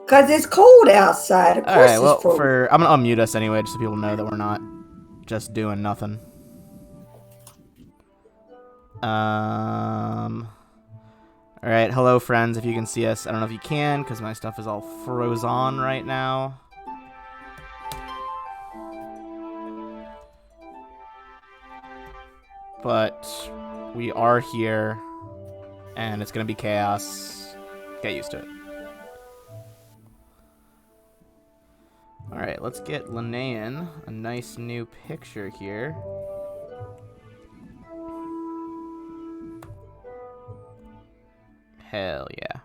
Because it's cold outside. Of course Alright, it's well, frozen. I'm gonna unmute us anyway, just so people know that we're not just doing nothing. Alright, hello friends, if you can see us. I don't know if you can, because my stuff is all frozen right now. But we are here, and it's gonna be chaos. Get used to it. Alright, let's get Linnean a nice new picture here. Hell yeah.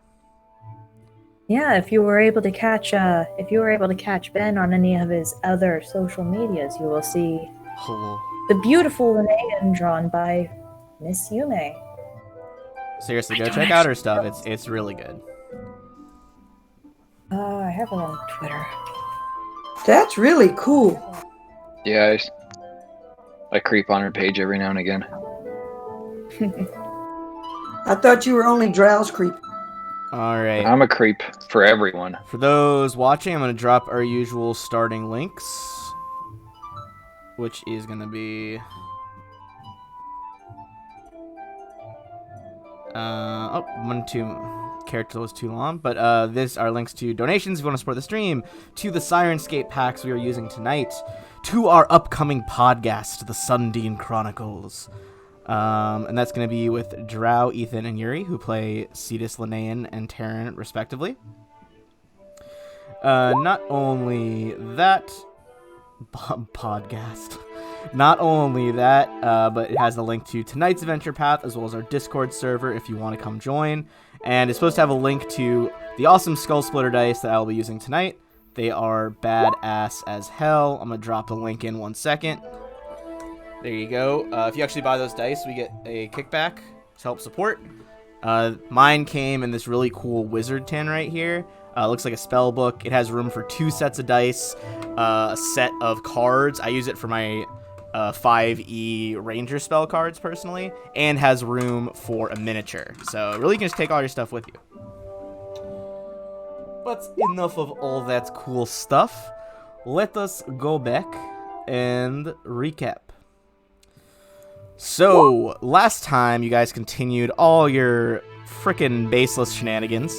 Yeah, if you were able to catch Ben on any of his other social medias, you will see the beautiful Linnean drawn by Miss Yume. Seriously, go check out her stuff. It's really good. I have her on Twitter. That's really cool. Yeah, I creep on her page every now and again. I thought you were only Drow's creep. Alright. I'm a creep for everyone. For those watching, I'm going to drop our usual starting links, which is going to be... character was too long, but this are links to donations if you want to support the stream, to the Sirenscape packs we are using tonight, to our upcoming podcast, the Sundine Chronicles. And that's going to be with Drow, Ethan, and Yuri, who play Cetus, Linnean, and Terran, respectively. Not only that... podcast. Not only that, but it has the link to tonight's adventure path, as well as our Discord server if you want to come join. And it's supposed to have a link to the awesome Skull Splitter dice that I'll be using tonight. They are badass as hell. I'm going to drop the link in 1 second. There you go. If you actually buy those dice, we get a kickback to help support. Mine came in this really cool wizard tin right here. Looks like a spell book. It has room for 2 sets of dice, a set of cards. I use it for my 5e ranger spell cards personally, and has room for a miniature. So really you can just take all your stuff with you. But enough of all that cool stuff. Let us go back and recap. So, last time you guys continued all your frickin' baseless shenanigans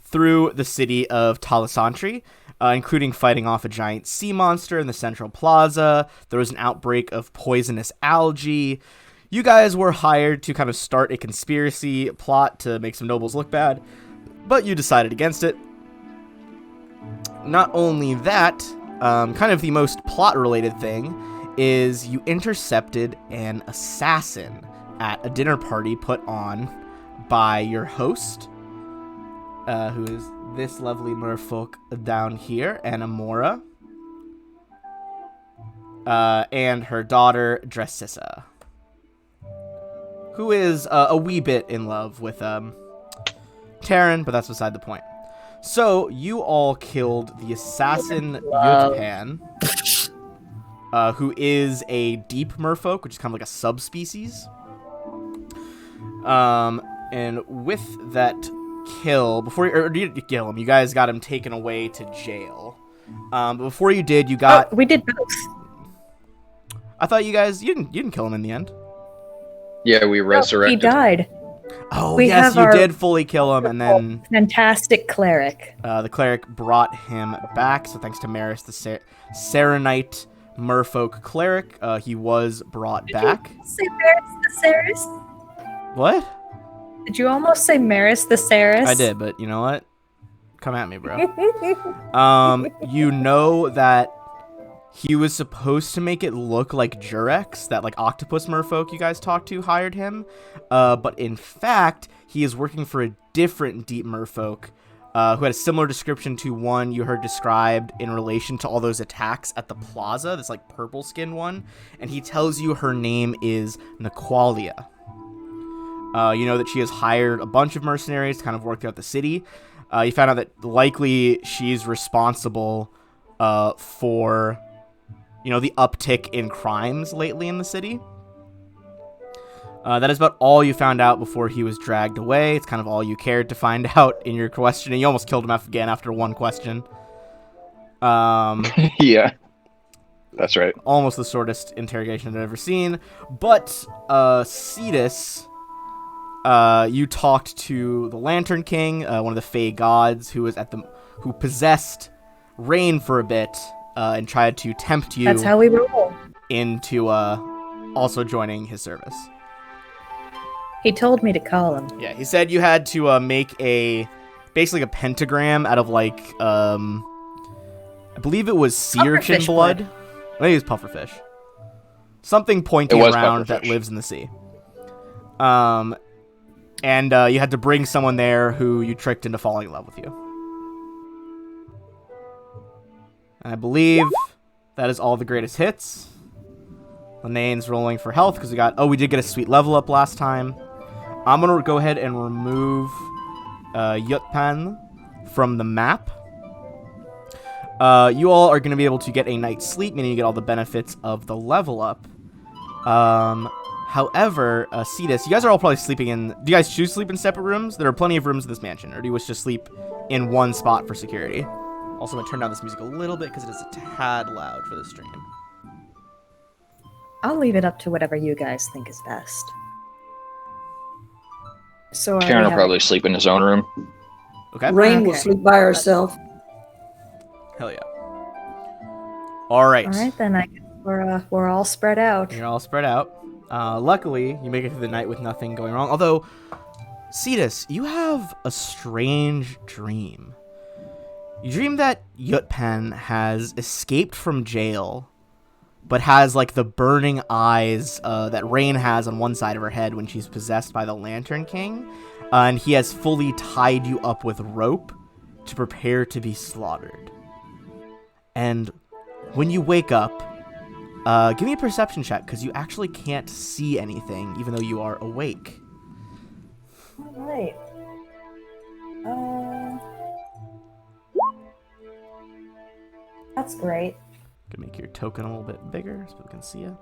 through the city of Talisantri, including fighting off a giant sea monster in the central plaza. There was an outbreak of poisonous algae. You guys were hired to kind of start a conspiracy plot to make some nobles look bad, but you decided against it. Not only that, kind of the most plot-related thing is you intercepted an assassin at a dinner party put on by your host, who is this lovely merfolk down here, Anamora, and her daughter, Dressissa, who is a wee bit in love with Terran, but that's beside the point. So, you all killed the assassin Yutpan, who is a deep merfolk, which is kind of like a subspecies. And with that kill, before you kill him, you guys got him taken away to jail. But before you did, you got... we did both. I thought you didn't kill him in the end. Yeah, we resurrected. He died. Oh, yes, you did fully kill him, and then... fantastic cleric. The cleric brought him back, so thanks to Maris, the Serenite merfolk cleric, he was brought back. Did you say Maris the Ceres? What? Did you almost say Maris the Ceres? I did, but you know what? Come at me, bro. You know that he was supposed to make it look like Jurex, that like octopus merfolk you guys talked to hired him, but in fact, he is working for a different deep merfolk, who had a similar description to one you heard described in relation to all those attacks at the plaza, this like purple skinned one, and he tells you her name is Naqualia. You know that she has hired a bunch of mercenaries to kind of work throughout the city. You found out that likely she's responsible for, you know, the uptick in crimes lately in the city. That is about all you found out before he was dragged away. It's kind of all you cared to find out in your questioning. You almost killed him again after one question. Yeah, that's right. Almost the shortest interrogation I've ever seen. But, Cetus, you talked to the Lantern King, one of the Fey gods, who possessed Rain for a bit, and tried to tempt you. That's how we roll. Into also joining his service. He told me to call him. Yeah, he said you had to make basically a pentagram out of like I believe it was sea urchin blood. I think it was pufferfish. Something pointy around that lives in the sea. And you had to bring someone there who you tricked into falling in love with you. And I believe that is all the greatest hits. Lenane's rolling for health because we did get a sweet level up last time. I'm going to go ahead and remove Yutpan from the map. You all are going to be able to get a night's sleep, meaning you get all the benefits of the level up. However, Cetus, you guys are all probably sleeping in... Do you guys choose to sleep in separate rooms? There are plenty of rooms in this mansion, or do you wish to sleep in one spot for security? Also, I'm going to turn down this music a little bit because it is a tad loud for the stream. I'll leave it up to whatever you guys think is best. So Karen will probably sleep in his own room. Okay. Rain will sleep by herself. Hell yeah. All right. All right, then I guess we're all spread out. You're all spread out. Luckily, you make it through the night with nothing going wrong. Although, Cetus, you have a strange dream. You dream that Yutpan has escaped from jail, but has like the burning eyes that Rain has on one side of her head when she's possessed by the Lantern King, and he has fully tied you up with rope to prepare to be slaughtered. And when you wake up, give me a perception check, because you actually can't see anything, even though you are awake. All right. That's great. Gonna make your token a little bit bigger so we can see you.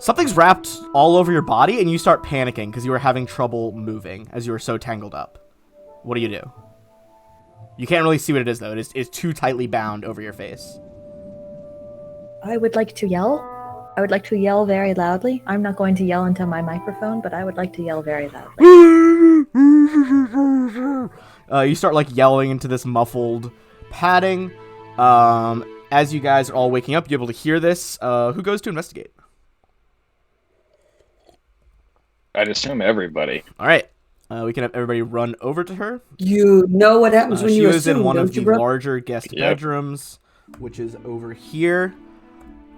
Something's wrapped all over your body, and you start panicking because you were having trouble moving as you were so tangled up. What do? You can't really see what it is, though. It's too tightly bound over your face. I would like to yell. I would like to yell very loudly. I'm not going to yell into my microphone, but I would like to yell very loudly. You start like yelling into this muffled padding. As you guys are all waking up, you're able to hear this. Who goes to investigate? I'd assume everybody. All right. We can have everybody run over to her. You know what happens when she you was assume, in one of don't you, the bro? larger guest bedrooms, which is over here.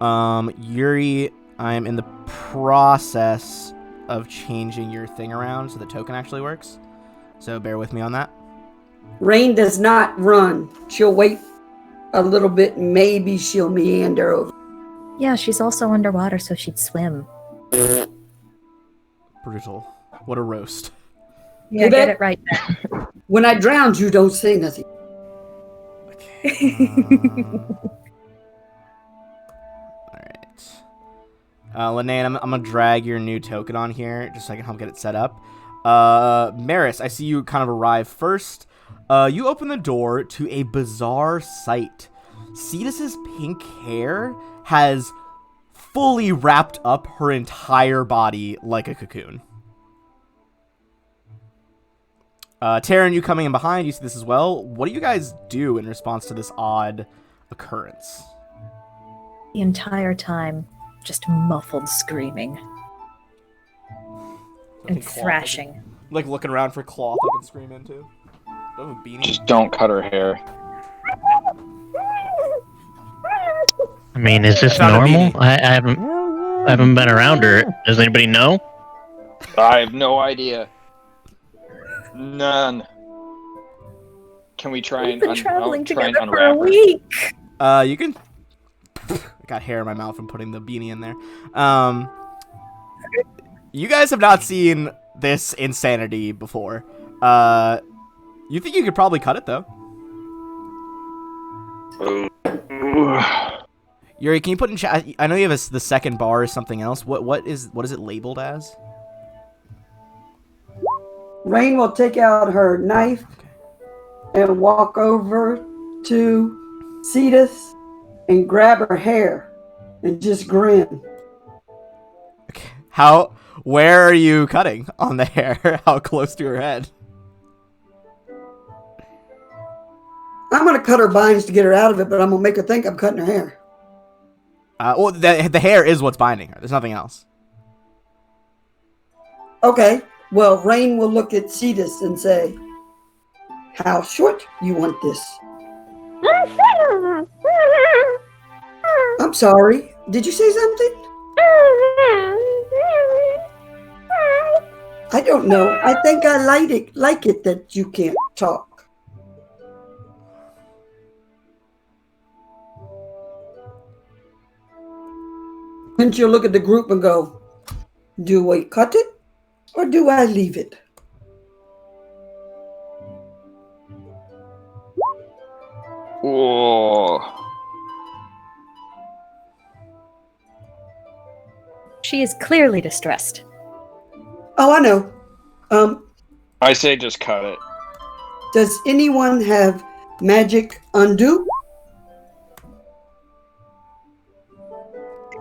Yuri, I'm in the process of changing your thing around so the token actually works. So bear with me on that. Rain does not run. She'll wait a little bit. Maybe she'll meander over. Yeah, she's also underwater, so she'd swim. Brutal. What a roast. Yeah, You get bet. it right then. When I drowned, you don't say nothing. Okay. Alright. Linane, I'm going to drag your new token on here just so I can help get it set up. Maris, I see you kind of arrive first. You open the door to a bizarre sight. Cetus's pink hair has fully wrapped up her entire body like a cocoon. Taryn, you coming in behind, you see this as well. What do you guys do in response to this odd occurrence? The entire time, just muffled screaming and thrashing. Like looking around for cloth I can scream into. Do I have a beanie? Just don't cut her hair. I mean, is this Found a normal? beanie. I haven't been around her. Does anybody know? I have no idea. None. Can we try We've and been traveling try and together for a unwrap her? week. You can... I got hair in my mouth from putting the beanie in there. You guys have not seen this insanity before. You think you could probably cut it, though. Yuri, can you put in chat? I know you have the second bar or something else. What is it labeled as? Rain will take out her knife and walk over to Cetus and grab her hair and just grin. Okay. Where are you cutting on the hair? How close to her head? I'm going to cut her binds to get her out of it, but I'm going to make her think I'm cutting her hair. Well, the hair is what's binding her. There's nothing else. Okay. Well, Rain will look at Cetus and say, how short you want this? I'm sorry. Did you say something? I don't know. I think I like it that you can't talk. And she'll look at the group and go, do I cut it or do I leave it? Whoa. She is clearly distressed. Oh, I know. I say just cut it. Does anyone have magic undo?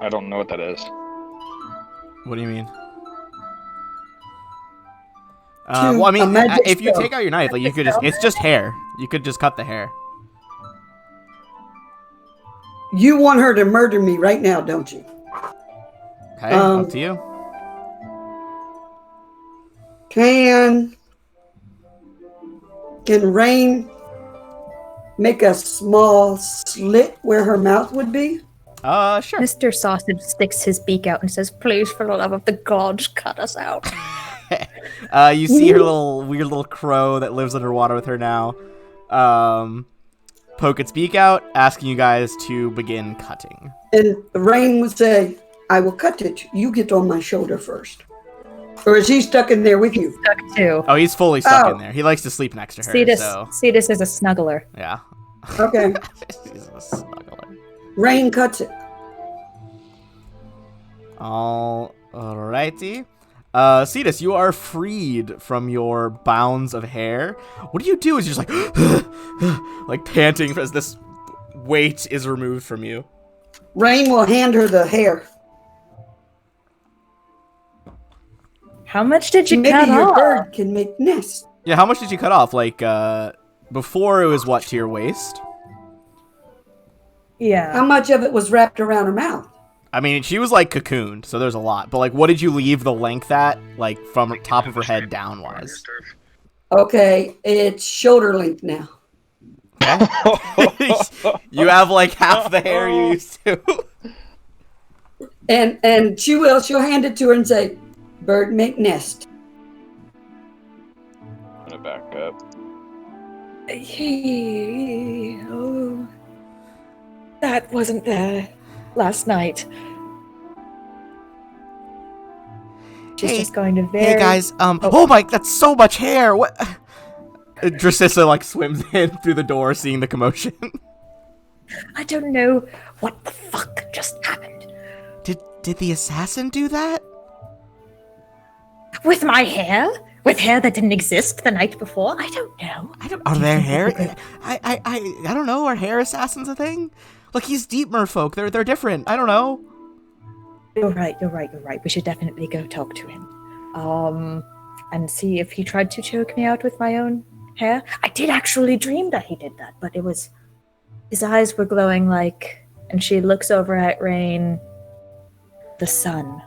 I don't know what that is. What do you mean? Well, I mean, if you take out your knife, like you could it's just hair. You could just cut the hair. You want her to murder me right now, don't you? Okay, up to you. Can Rain make a small slit where her mouth would be? Sure. Mr. Sausage sticks his beak out and says, "Please, for the love of the gods, cut us out." You see her weird little crow that lives underwater with her now. Poke its beak out, asking you guys to begin cutting. And Rain would say, I will cut it. You get on my shoulder first. Or is he stuck in there with you? Stuck too. Oh, he's fully stuck in there. He likes to sleep next to her. Cetus is a snuggler. Yeah. Okay. He's a snuggler. Rain cuts it. Alrighty. Cetus, you are freed from your bounds of hair. What do? Is you're just like panting as this weight is removed from you. Rain will hand her the hair. How much did you Maybe cut your off? bird can make nests. Yeah, how much did you cut off? Like, before it was what, to your waist? Yeah. How much of it was wrapped around her mouth? I mean, she was like cocooned, so there's a lot. But like, what did you leave the length at? Like from top of her head downwise? Okay, it's shoulder length now. Okay. You have like half the hair you used to. And she'll hand it to her and say, bird make nest. I'm gonna back up. Oh, that wasn't there last night. She's just going to Hey guys, oh my, that's so much hair. What? Dracissa like swims in through the door, seeing the commotion. I don't know what the fuck just happened. Did the assassin do that? With my hair? With hair that didn't exist the night before? I don't know. Are their hair? I don't know. Are hair assassins a thing? Look, he's deep merfolk. They're different. I don't know. You're right. We should definitely go talk to him. And see if he tried to choke me out with my own hair. I did actually dream that he did that, but it was... His eyes were glowing like... And she looks over at Rain. The sun.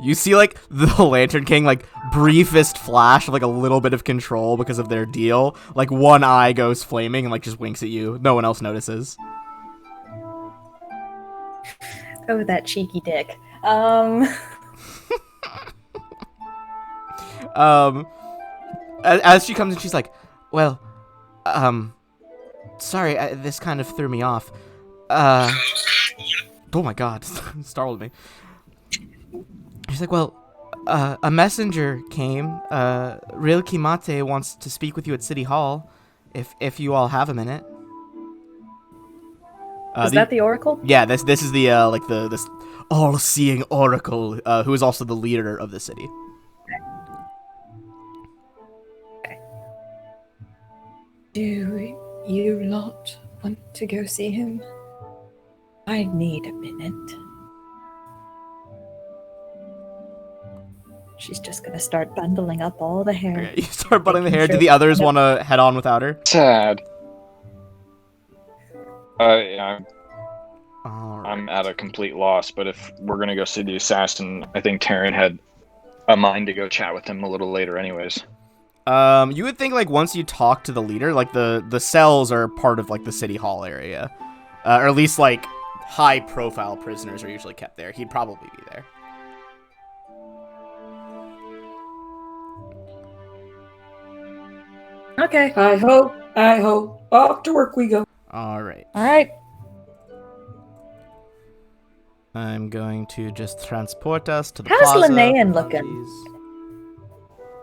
You see, like, the Lantern King, like, briefest flash of, like, a little bit of control because of their deal. Like, one eye goes flaming and, like, just winks at you. No one else notices. Oh, that cheeky dick. As she comes in, she's like, well, sorry, this kind of threw me off. Oh my god, startled me. She's like, well, a messenger came. Real Kimate wants to speak with you at City Hall, if you all have a minute. Is that the Oracle? Yeah, this is the this all-seeing Oracle, who is also the leader of the city. Do you lot want to go see him? I need a minute. She's just gonna start bundling up all the hair. Okay, you start bundling the hair. Do the others want to head on without her? Sad. Yeah, All right. I'm at a complete loss, but if we're gonna go see the assassin, I think Taryn had a mind to go chat with him a little later anyways. You would think, like, once you talk to the leader, like, the cells are part of, like, the city hall area. Or at least, like, high-profile prisoners are usually kept there. He'd probably be there. Okay. I hope. Off to work we go. All right. All right. I'm going to just transport us to the How's plaza. Linnaean looking?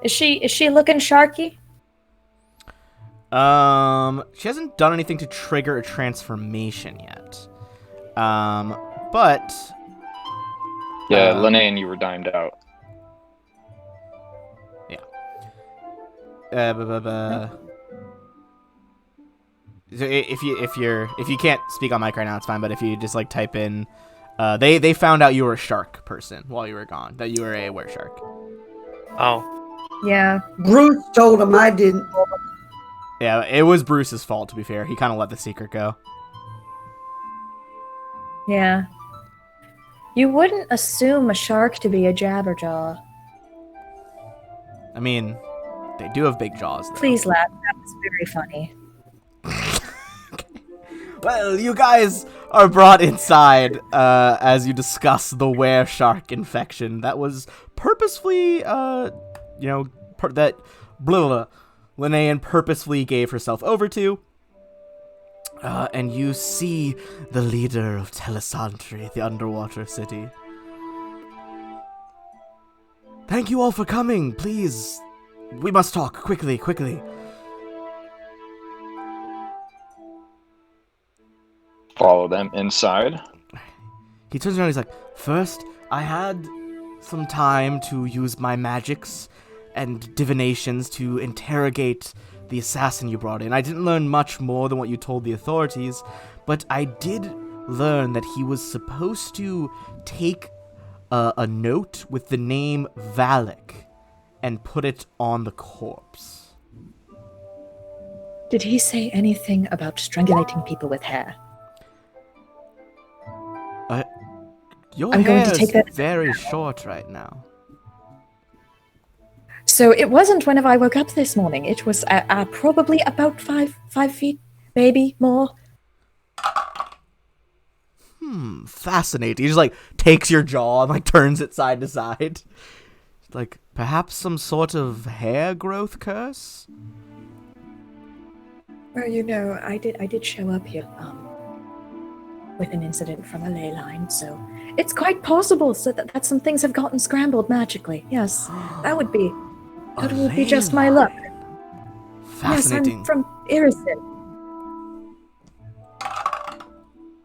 Is she looking sharky? She hasn't done anything to trigger a transformation yet. But Yeah, Linnaean, you were dimed out. So if you can't speak on mic right now, it's fine. But if you just like type in, they found out you were a shark person while you were gone. That you were a wereshark. Oh. Yeah. Bruce told him I didn't. Yeah, it was Bruce's fault. To be fair, he kind of let the secret go. Yeah. You wouldn't assume a shark to be a jabberjaw. I mean, they do have big jaws, though. Please laugh. That was very funny. Well, you guys are brought inside as you discuss the wereshark infection that was purposefully, that Linnaean purposefully gave herself over to. And you see the leader of Telesantri, the underwater city. Thank you all for coming. Please, we must talk quickly. Follow them inside. He turns around and he's like, first, I had some time to use my magics and divinations to interrogate the assassin you brought in. I didn't learn much more than what you told the authorities, but I did learn that he was supposed to take a note with the name Valak and put it on the corpse. Did he say anything about strangulating people with hair? Your I'm going hair to take is that- very short right now. So it wasn't whenever I woke up this morning. It was probably about 5 feet, maybe more. Fascinating. He just like takes your jaw and like turns it side to side. Like perhaps some sort of hair growth curse? Well, I did show up here with an incident from a ley line, so it's quite possible that some things have gotten scrambled magically. Yes, that would be just my luck. Fascinating. Yes, I'm from Irison.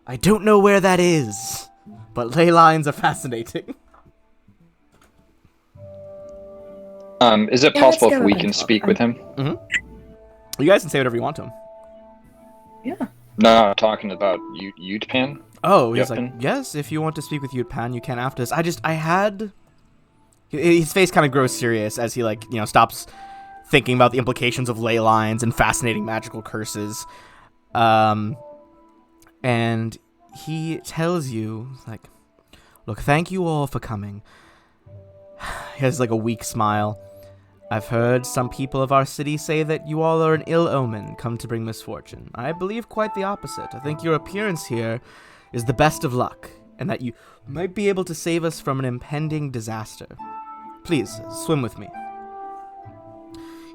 I don't know where that is, but ley lines are fascinating. Is it Yeah, let's possible go if we and can talk. speak with him? You guys can say whatever you want to him. Yeah. No, talking about Utpan. Oh, he's like, Yupton? yes, if you want to speak with Yutpan, you can after this. I had... His face kind of grows serious as he, stops thinking about the implications of ley lines and fascinating magical curses. And he tells you, like, look, thank you all for coming. He has, like, a weak smile. I've heard some people of our city say that you all are an ill omen, come to bring misfortune. I believe quite the opposite. I think your appearance here is the best of luck, and that you might be able to save us from an impending disaster. Please, swim with me.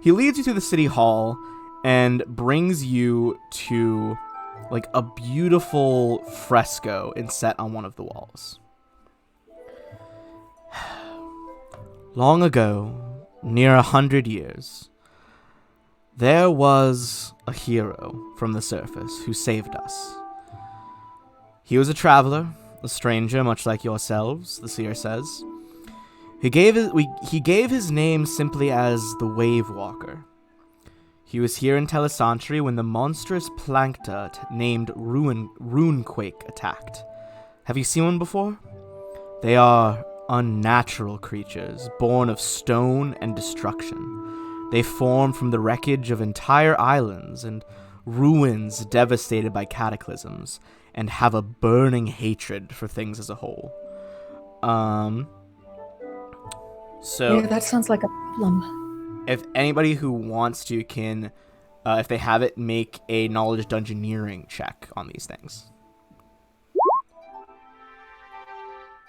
He leads you to the city hall and brings you to, like, a beautiful fresco inset on one of the walls. Long ago, near 100 years, there was a hero from the surface who saved us. He was a traveler, a stranger, much like yourselves, the seer says. He gave his name simply as the Wave Walker. He was here in Telesantri when the monstrous plankta named Runequake attacked. Have you seen one before? They are unnatural creatures, born of stone and destruction. They form from the wreckage of entire islands and ruins devastated by cataclysms, and have a burning hatred for things as a whole. So yeah, that sounds like a problem. if anybody who wants to can, if they have it, make a knowledge dungeoneering check on these things.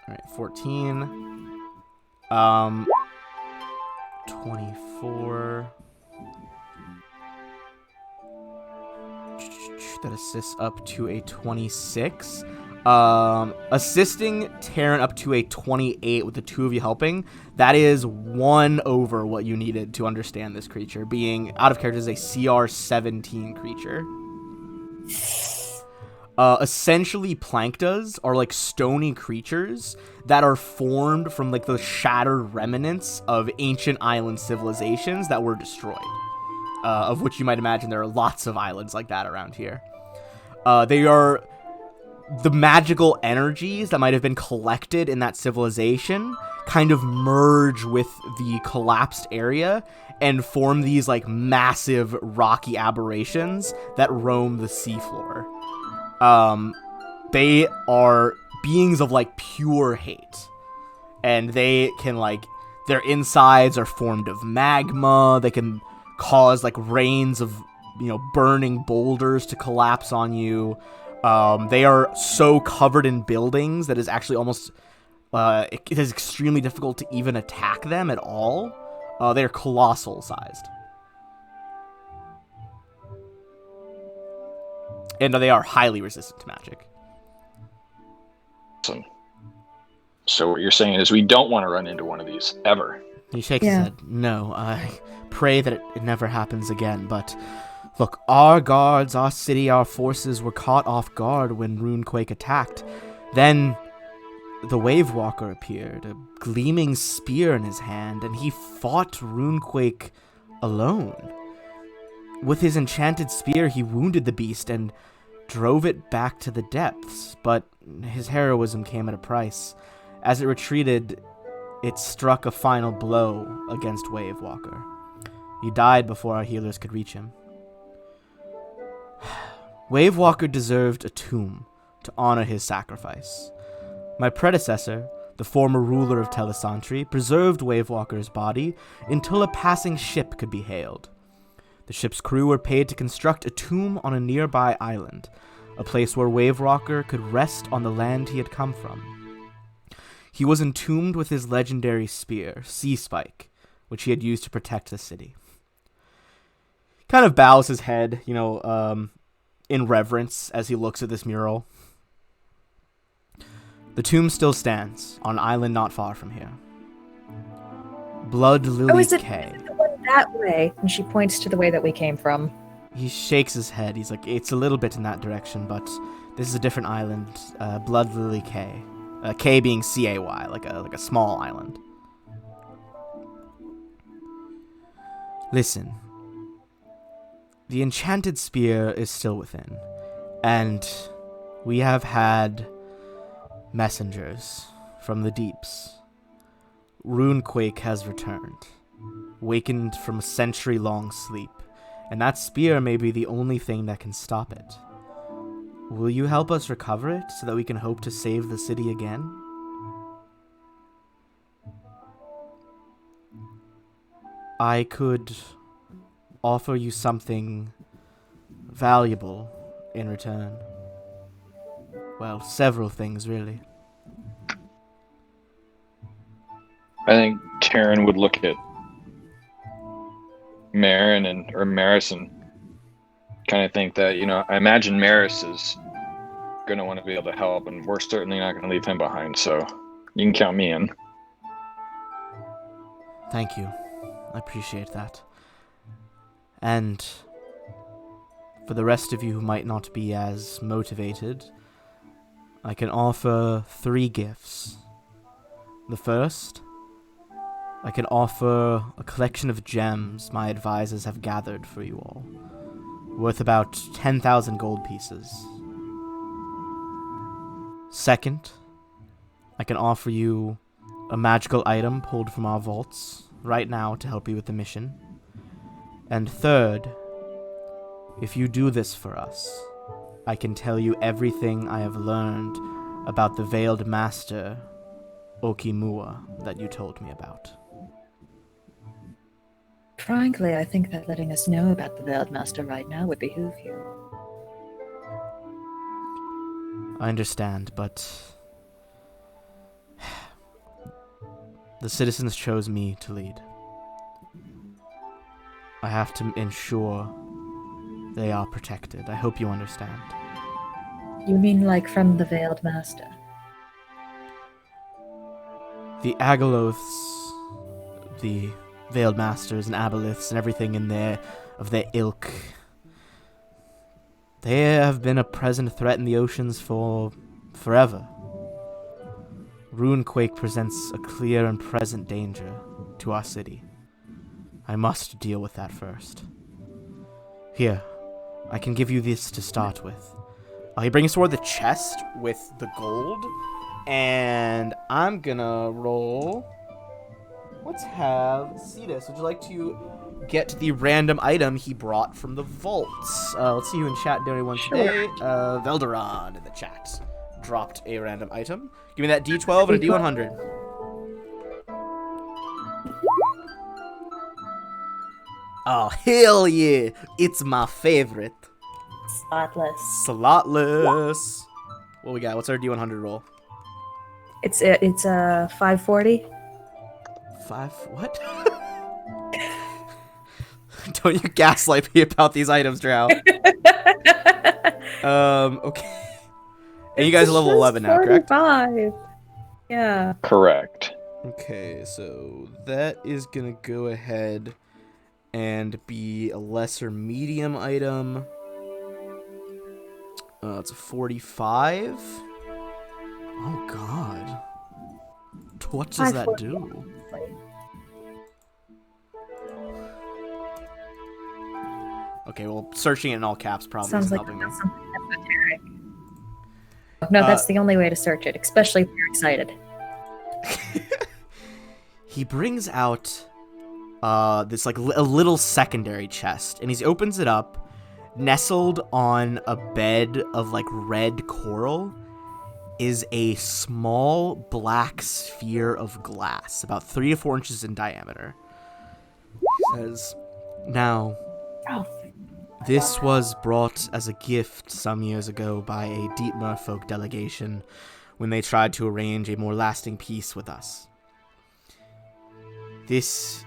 Alright, 14. 24. That assists up to a 26. Assisting Taryn up to a 28 with the two of you helping. That is 1 over what you needed to understand this creature. Being out of character is a CR 17 creature. Essentially, planktas are like stony creatures that are formed from like the shattered remnants of ancient island civilizations that were destroyed. Of which you might imagine there are lots of islands like that around here. They are the magical energies that might have been collected in that civilization kind of merge with the collapsed area and form these like massive rocky aberrations that roam the seafloor. They are beings of like pure hate, and they can like, their insides are formed of magma. They can cause like rains of, burning boulders to collapse on you. They are so covered in buildings that is actually almost, it is extremely difficult to even attack them at all. They are colossal sized. And they are highly resistant to magic. Awesome. So what you're saying is we don't want to run into one of these, ever. He shakes his head. No, I pray that it never happens again, but look, our guards, our city, our forces were caught off guard when Runequake attacked. Then the Wave Walker appeared, a gleaming spear in his hand, and he fought Runequake alone. With his enchanted spear, he wounded the beast and drove it back to the depths, but his heroism came at a price. As it retreated, it struck a final blow against Wave Walker. He died before our healers could reach him. Wave Walker deserved a tomb to honor his sacrifice. My predecessor, the former ruler of Telesantri, preserved Wave Walker's body until a passing ship could be hailed. The ship's crew were paid to construct a tomb on a nearby island, a place where Wave Walker could rest on the land he had come from. He was entombed with his legendary spear, Sea Spike, which he had used to protect the city. Kind of bows his head, in reverence as he looks at this mural. The tomb still stands on an island not far from here. Blood Lily Cay. The one that way? And she points to the way that we came from. He shakes his head. He's like, it's a little bit in that direction, but this is a different island. Blood Lily Cay. K being C-A-Y, like a small island. Listen. The enchanted spear is still within, and we have had messengers from the deeps. Runequake has returned, wakened from a century-long sleep, and that spear may be the only thing that can stop it. Will you help us recover it so that we can hope to save the city again? I could offer you something valuable in return. Well, several things, really. I think Taryn would look at Marin or Maris and kind of think that, I imagine Maris is going to want to be able to help, and we're certainly not going to leave him behind, so you can count me in. Thank you. I appreciate that. And for the rest of you who might not be as motivated, I can offer 3 gifts. The first, I can offer a collection of gems my advisors have gathered for you all, worth about 10,000 gold pieces. Second, I can offer you a magical item pulled from our vaults right now to help you with the mission. And third, if you do this for us, I can tell you everything I have learned about the Veiled Master, Okimua, that you told me about. Frankly, I think that letting us know about the Veiled Master right now would behoove you. I understand, but the citizens chose me to lead. I have to ensure they are protected. I hope you understand. You mean like from the Veiled Master? The Agaloths, the Veiled Masters and Aboliths and everything in there of their ilk, they have been a present threat in the oceans for forever. Runequake presents a clear and present danger to our city. I must deal with that first. Here, I can give you this to start with. He brings forward the chest with the gold, and I'm gonna roll. Let's have Cetus. Would you like to get the random item he brought from the vaults? Let's see who in chat did anyone today. Velderon in the chat dropped a random item. Give me that D12 and a D100. Oh, hell yeah! It's my favorite. Slotless. What we got? What's our D100 roll? It's a 540. 5 what? Don't you gaslight me about these items, Drow. Okay. And you guys are level 11 now, correct? 45. Yeah. Correct. Okay, so that is gonna go ahead and be a lesser medium item. It's a 45. Oh god. What does that do? Okay, well, searching it in all caps probably Sounds isn't like helping me. something esoteric. No, that's the only way to search it, especially if you're excited. He brings out this like a little secondary chest, and he opens it up. Nestled on a bed of like red coral is a small black sphere of glass, about 3 to 4 inches in diameter. He says, "Now, this was brought as a gift some years ago by a deep merfolk delegation when they tried to arrange a more lasting peace with us. This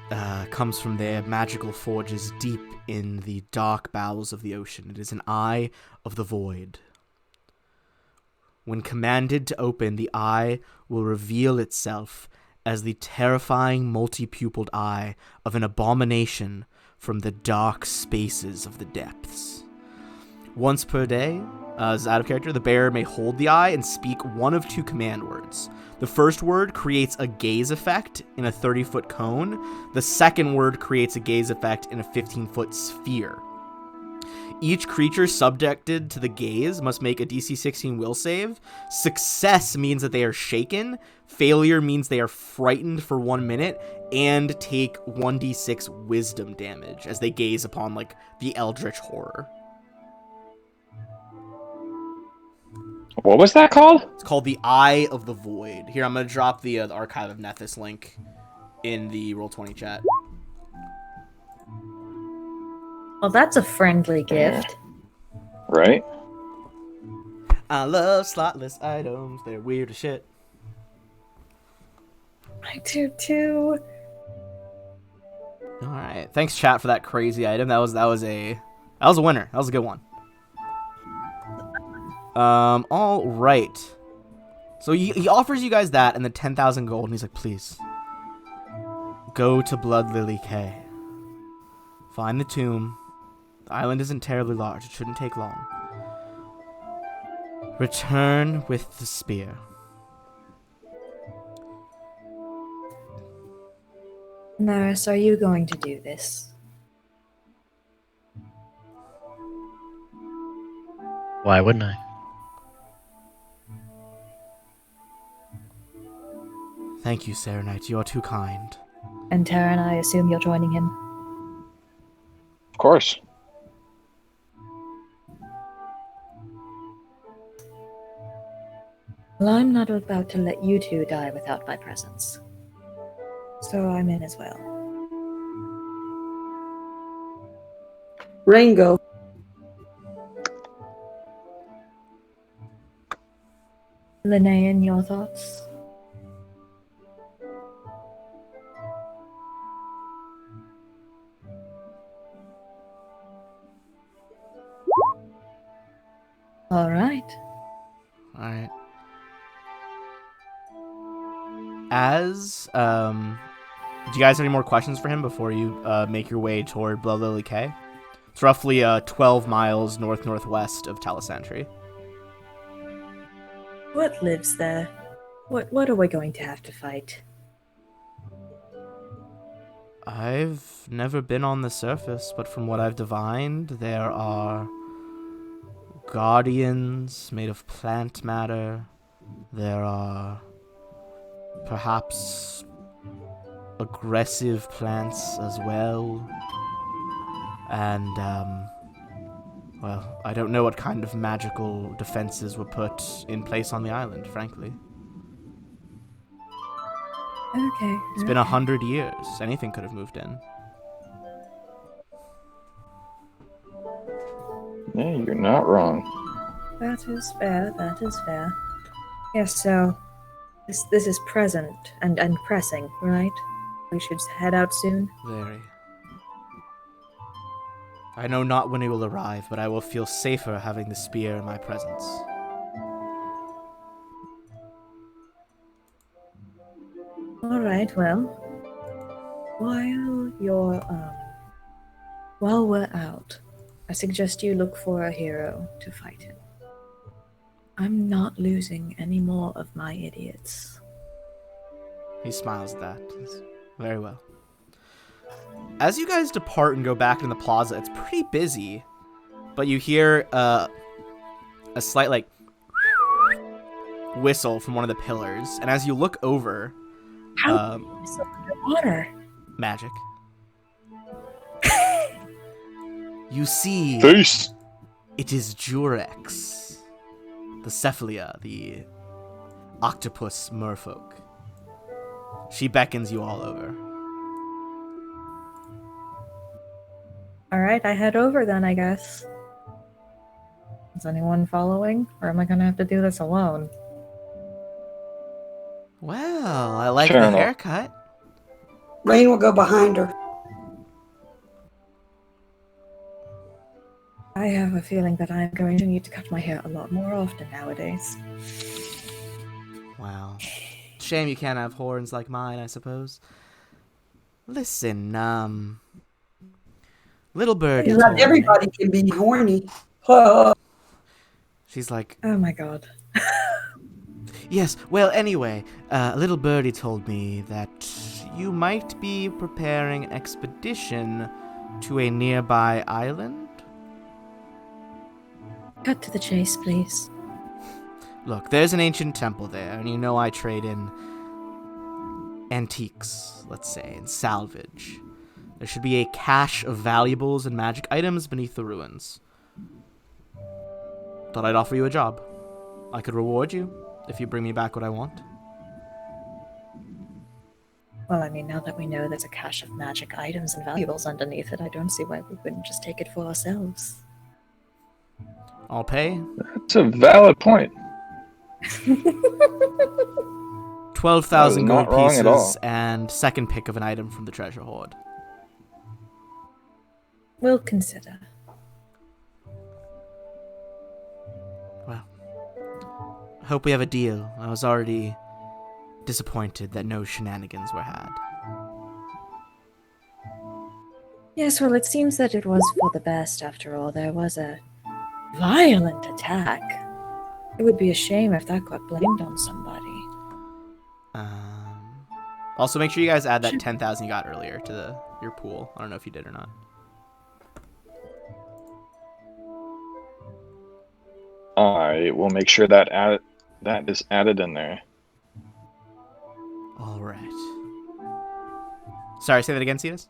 comes from their magical forges deep in the dark bowels of the ocean. It is an eye of the void. When commanded to open, the eye will reveal itself as the terrifying multi-pupiled eye of an abomination from the dark spaces of the depths. Once per day, as out of character, the bearer may hold the eye and speak one of 2 command words. The first word creates a gaze effect in a 30-foot cone. The second word creates a gaze effect in a 15-foot sphere. Each creature subjected to the gaze must make a DC 16 will save. Success means that they are shaken. Failure means they are frightened for 1 minute and take 1d6 wisdom damage as they gaze upon like the eldritch horror. What was that called? It's called the Eye of the Void. Here, I'm going to drop the Archive of Nethys link in the Roll20 chat. Well, that's a friendly gift. Right? I love slotless items. They're weird as shit. I do too. All right. Thanks, chat, for that crazy item. That was a winner. That was a good one. All right. So he offers you guys that and the 10,000 gold, and he's like, please, go to Blood Lily Cay. Find the tomb. The island isn't terribly large. It shouldn't take long. Return with the spear. Maris, are you going to do this? Why wouldn't I? Thank you, Serenite. You are too kind. And Terran, I assume you're joining him. Of course. Well, I'm not about to let you two die without my presence. So I'm in as well. Ringo. Linnaean, your thoughts? All right. All right. Do you guys have any more questions for him before you make your way toward Blood Lily Cay? It's roughly 12 miles north-northwest of Talisantry. What lives there? What are we going to have to fight? I've never been on the surface, but from what I've divined, there are guardians made of plant matter. There are perhaps aggressive plants as well. And, well, I don't know what kind of magical defenses were put in place on the island, frankly. Okay. It's been 100 years. Anything could have moved in. Yeah, you're not wrong. That is fair. That is fair. Yes. So, this is present and pressing, right? We should head out soon. Very. I know not when it will arrive, but I will feel safer having the spear in my presence. All right. Well, while we're out, I suggest you look for a hero to fight him. I'm not losing any more of my idiots. He smiles at that. Very well. As you guys depart and go back in the plaza, it's pretty busy, but you hear a slight, like, whistle from one of the pillars, and as you look over, It's underwater. magic, you see Peace. it is Jurex, the Cephalia, the octopus merfolk. She beckons you all over. All right, I head over then, I guess. Is anyone following, or am I gonna have to do this alone? Well, I like Fair the enough. haircut. Rain will go behind her. I have a feeling that I'm going to need to cut my hair a lot more often nowadays. Wow. Shame you can't have horns like mine, I suppose. Listen, little birdie Not told me. Everybody can be horny. Oh, She's like, Oh my god. yes, well, anyway, little birdie told me that you might be preparing an expedition to a nearby island. Cut to the chase, please. Look, there's an ancient temple there, and you know I trade in antiques, let's say, and salvage. There should be a cache of valuables and magic items beneath the ruins. Thought I'd offer you a job. I could reward you if you bring me back what I want. Well, I mean, now that we know there's a cache of magic items and valuables underneath it, I don't see why we wouldn't just take it for ourselves. I'll pay. That's a valid point. 12,000 That was gold not wrong at all. pieces and second pick of an item from the treasure hoard. We'll consider. Well, I hope we have a deal. I was already disappointed that no shenanigans were had. Yes, well, it seems that it was for the best after all. There was a violent attack. It would be a shame if that got blamed on somebody. Also, make sure you guys add that 10,000 you got earlier to your pool. I don't know if you did or not. I will make sure that is added in there. All right. Sorry, say that again, Cetus.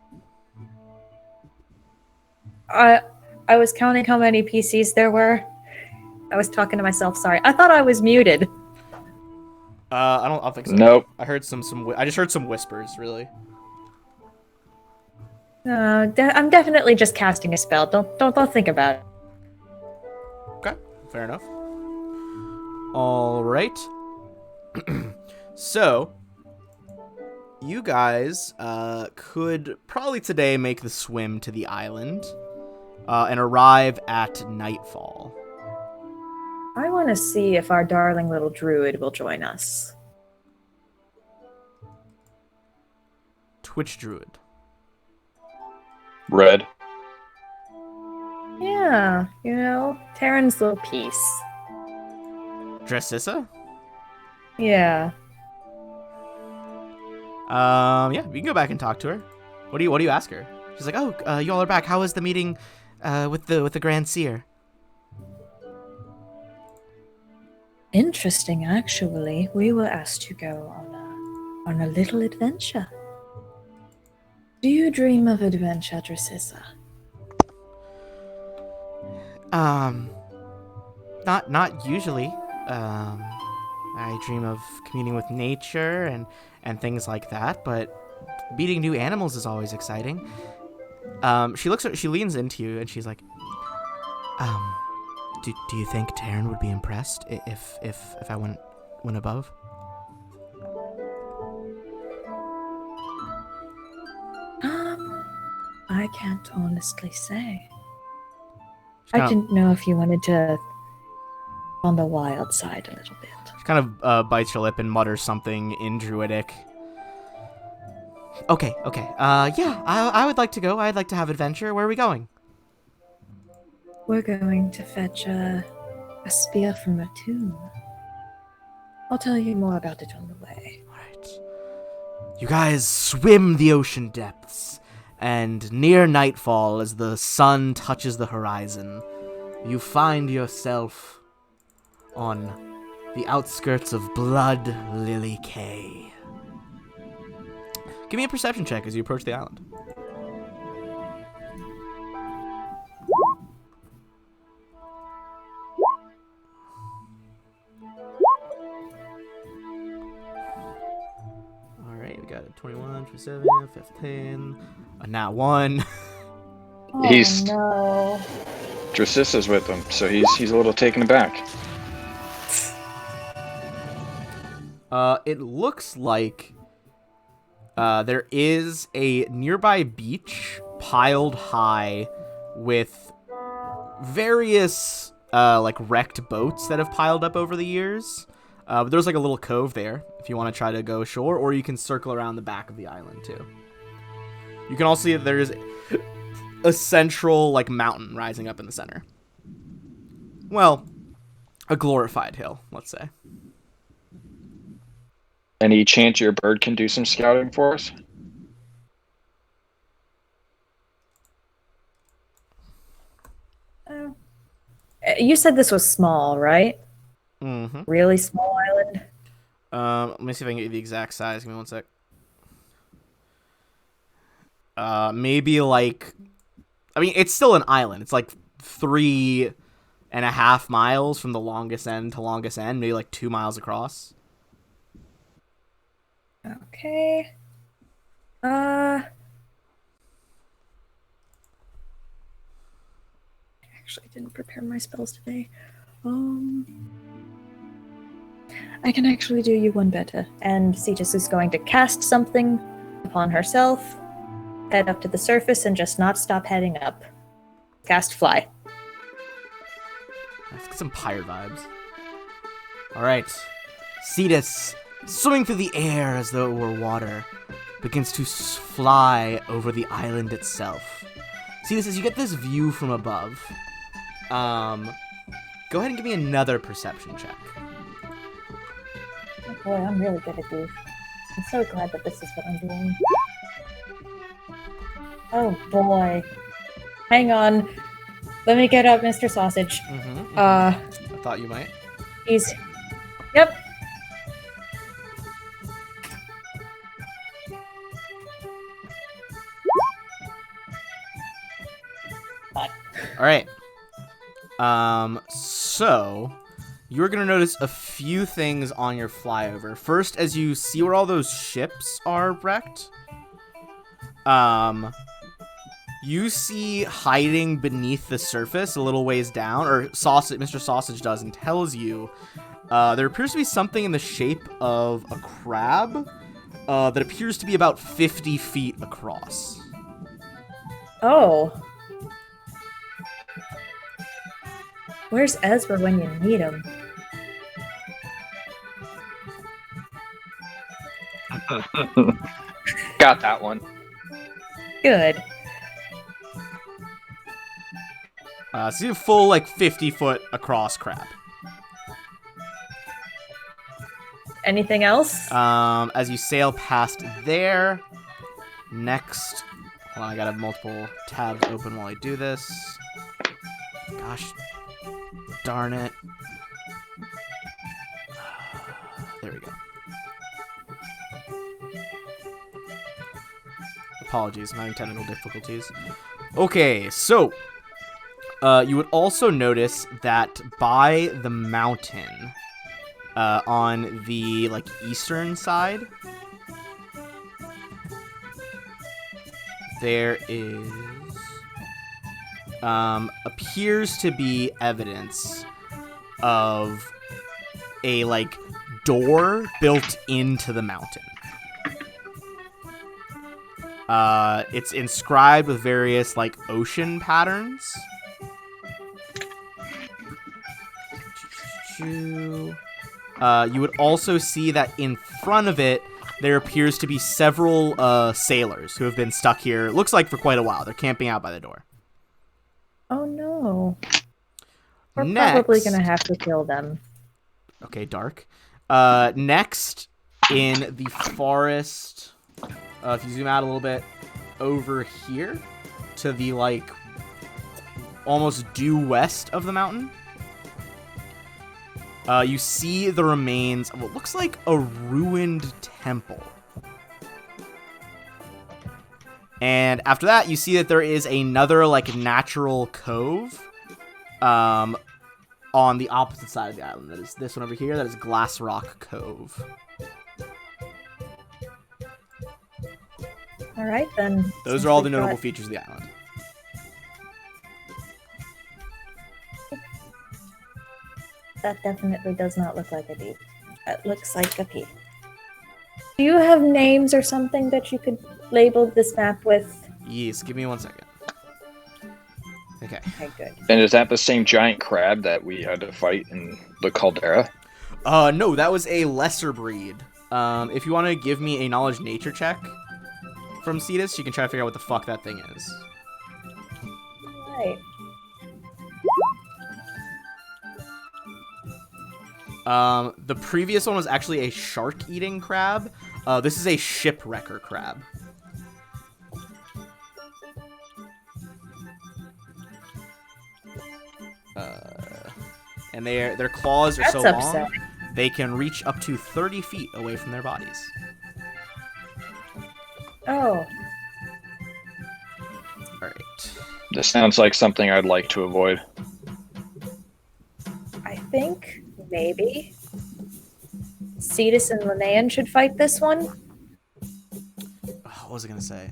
I was counting how many PCs there were. I was talking to myself. Sorry, I thought I was muted. I don't think so. Nope. I heard I just heard some whispers, really. I'm definitely just casting a spell. Don't think about it. Okay, fair enough. All right. So, you guys could probably today make the swim to the island and arrive at nightfall. I want to see if our darling little druid will join us. Twitch druid. Red. Yeah, Taryn's little piece. Dressissa? Yeah. Yeah, you can go back and talk to her. What do you ask her? She's like, "Oh, y'all are back. How was the meeting with the Grand Seer?" Interesting, actually. We were asked to go on a little adventure. Do you dream of adventure, Dressissa? Not usually. I dream of communing with nature and things like that, but meeting new animals is always exciting. She leans into you and she's like, do you think Taryn would be impressed if I went above? I can't honestly say. I didn't know if you wanted to on the wild side a little bit. She kind of bites her lip and mutters something in Druidic. Okay. Yeah, I would like to go. I'd like to have adventure. Where are we going? We're going to fetch a spear from a tomb. I'll tell you more about it on the way. All right. You guys swim the ocean depths, and near nightfall, as the sun touches the horizon, you find yourself on the outskirts of Blood Lily Cay. Give me a perception check as you approach the island. Alright, we got a 21, 27, 15, a nat 1. He's no. Dressissa's with him, so he's a little taken aback. It looks like there is a nearby beach piled high with various wrecked boats that have piled up over the years. But there's like a little cove there if you want to try to go ashore, or you can circle around the back of the island too. You can also see that there's a central mountain rising up in the center. Well, a glorified hill, let's say. Any chance your bird can do some scouting for us? You said this was small, right? Mm-hmm. Really small island? Let me see if I can get you the exact size. Give me one sec. Maybe it's still an island. It's 3.5 miles from the longest end to longest end, maybe 2 miles across. Okay. Actually, I didn't prepare my spells today. I can actually do you one better. And Cetus is going to cast something upon herself, head up to the surface, and just not stop heading up. Cast fly. Let's get some pirate vibes. Alright. Cetus, swimming through the air as though it were water, begins to fly over the island itself. Cetus, as you get this view from above, Go ahead and give me another perception check. Oh boy, I'm really good at these. I'm so glad that this is what I'm doing. Oh boy. Hang on. Let me get up Mr. Sausage. I thought you might. He's... Yep. All right. So you're gonna notice a few things on your flyover. First, as you see where all those ships are wrecked, you see hiding beneath the surface a little ways down, or Mr. Sausage does and tells you, there appears to be something in the shape of a crab that appears to be about 50 feet across. Oh. Where's Ezra when you need him? Got that one. Good. So you have full, 50-foot across crab. Anything else? As you sail past there, next... Hold on, I gotta have multiple tabs open while I do this. Gosh darn it. There we go. Apologies, I'm having technical difficulties. Okay, so you would also notice that by the mountain, on the eastern side, there is appears to be evidence of a door built into the mountain. It's inscribed with various ocean patterns. You would also see that in front of it there appears to be several sailors who have been stuck here, looks like for quite a while. They're camping out by the door. Oh no. We're Next, probably gonna have to kill them. Okay, dark. Next, in the forest, if you zoom out a little bit, over here, to the, almost due west of the mountain, you see the remains of what looks like a ruined temple. And after that, you see that there is another, natural cove, on the opposite side of the island. That is this one over here. That is Glass Rock Cove. All right, then. Those are all the notable features of the island. That definitely does not look like a D. It looks like a P. Do you have names or something that you could label this map with? Yes, give me 1 second. Okay. Okay, good. And is that the same giant crab that we had to fight in the caldera? No, that was a lesser breed. If you want to give me a knowledge nature check from Cetus, you can try to figure out what the fuck that thing is. Right. The previous one was actually a shark-eating crab. This is a shipwrecker crab. And their claws are so long, they can reach up to 30 feet away from their bodies. Oh. Alright. This sounds like something I'd like to avoid. I think maybe Cetus and Linnaean should fight this one. What was I gonna say?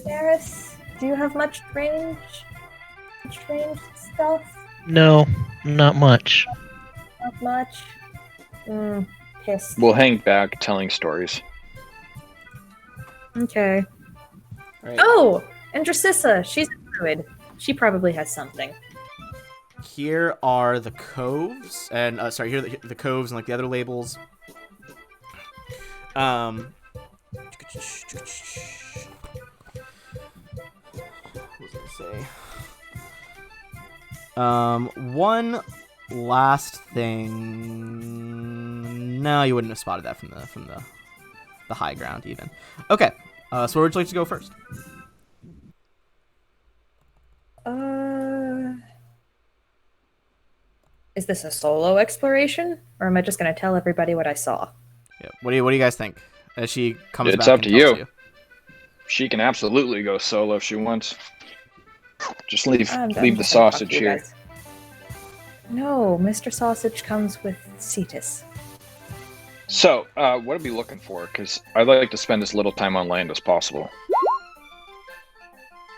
Varys, do you have much range? Much range stuff? No, not much. Not much. Pissed. We'll hang back telling stories. Okay. Right. Oh, and Dracissa, she's a druid. She probably has something. Here are the coves, and here are the coves and the other labels. What was I gonna say? One last thing. No, you wouldn't have spotted that from the high ground even. Okay. So where would you like to go first? Is this a solo exploration, or am I just gonna tell everybody what I saw? Yeah. What do you guys think? As she comes It's back up and to tells you. She can absolutely go solo if she wants. Just leave I'm the just gonna talk sausage to you here. guys. No, Mr. Sausage comes with Cetus. So, what are we looking for? Because I'd like to spend as little time on land as possible.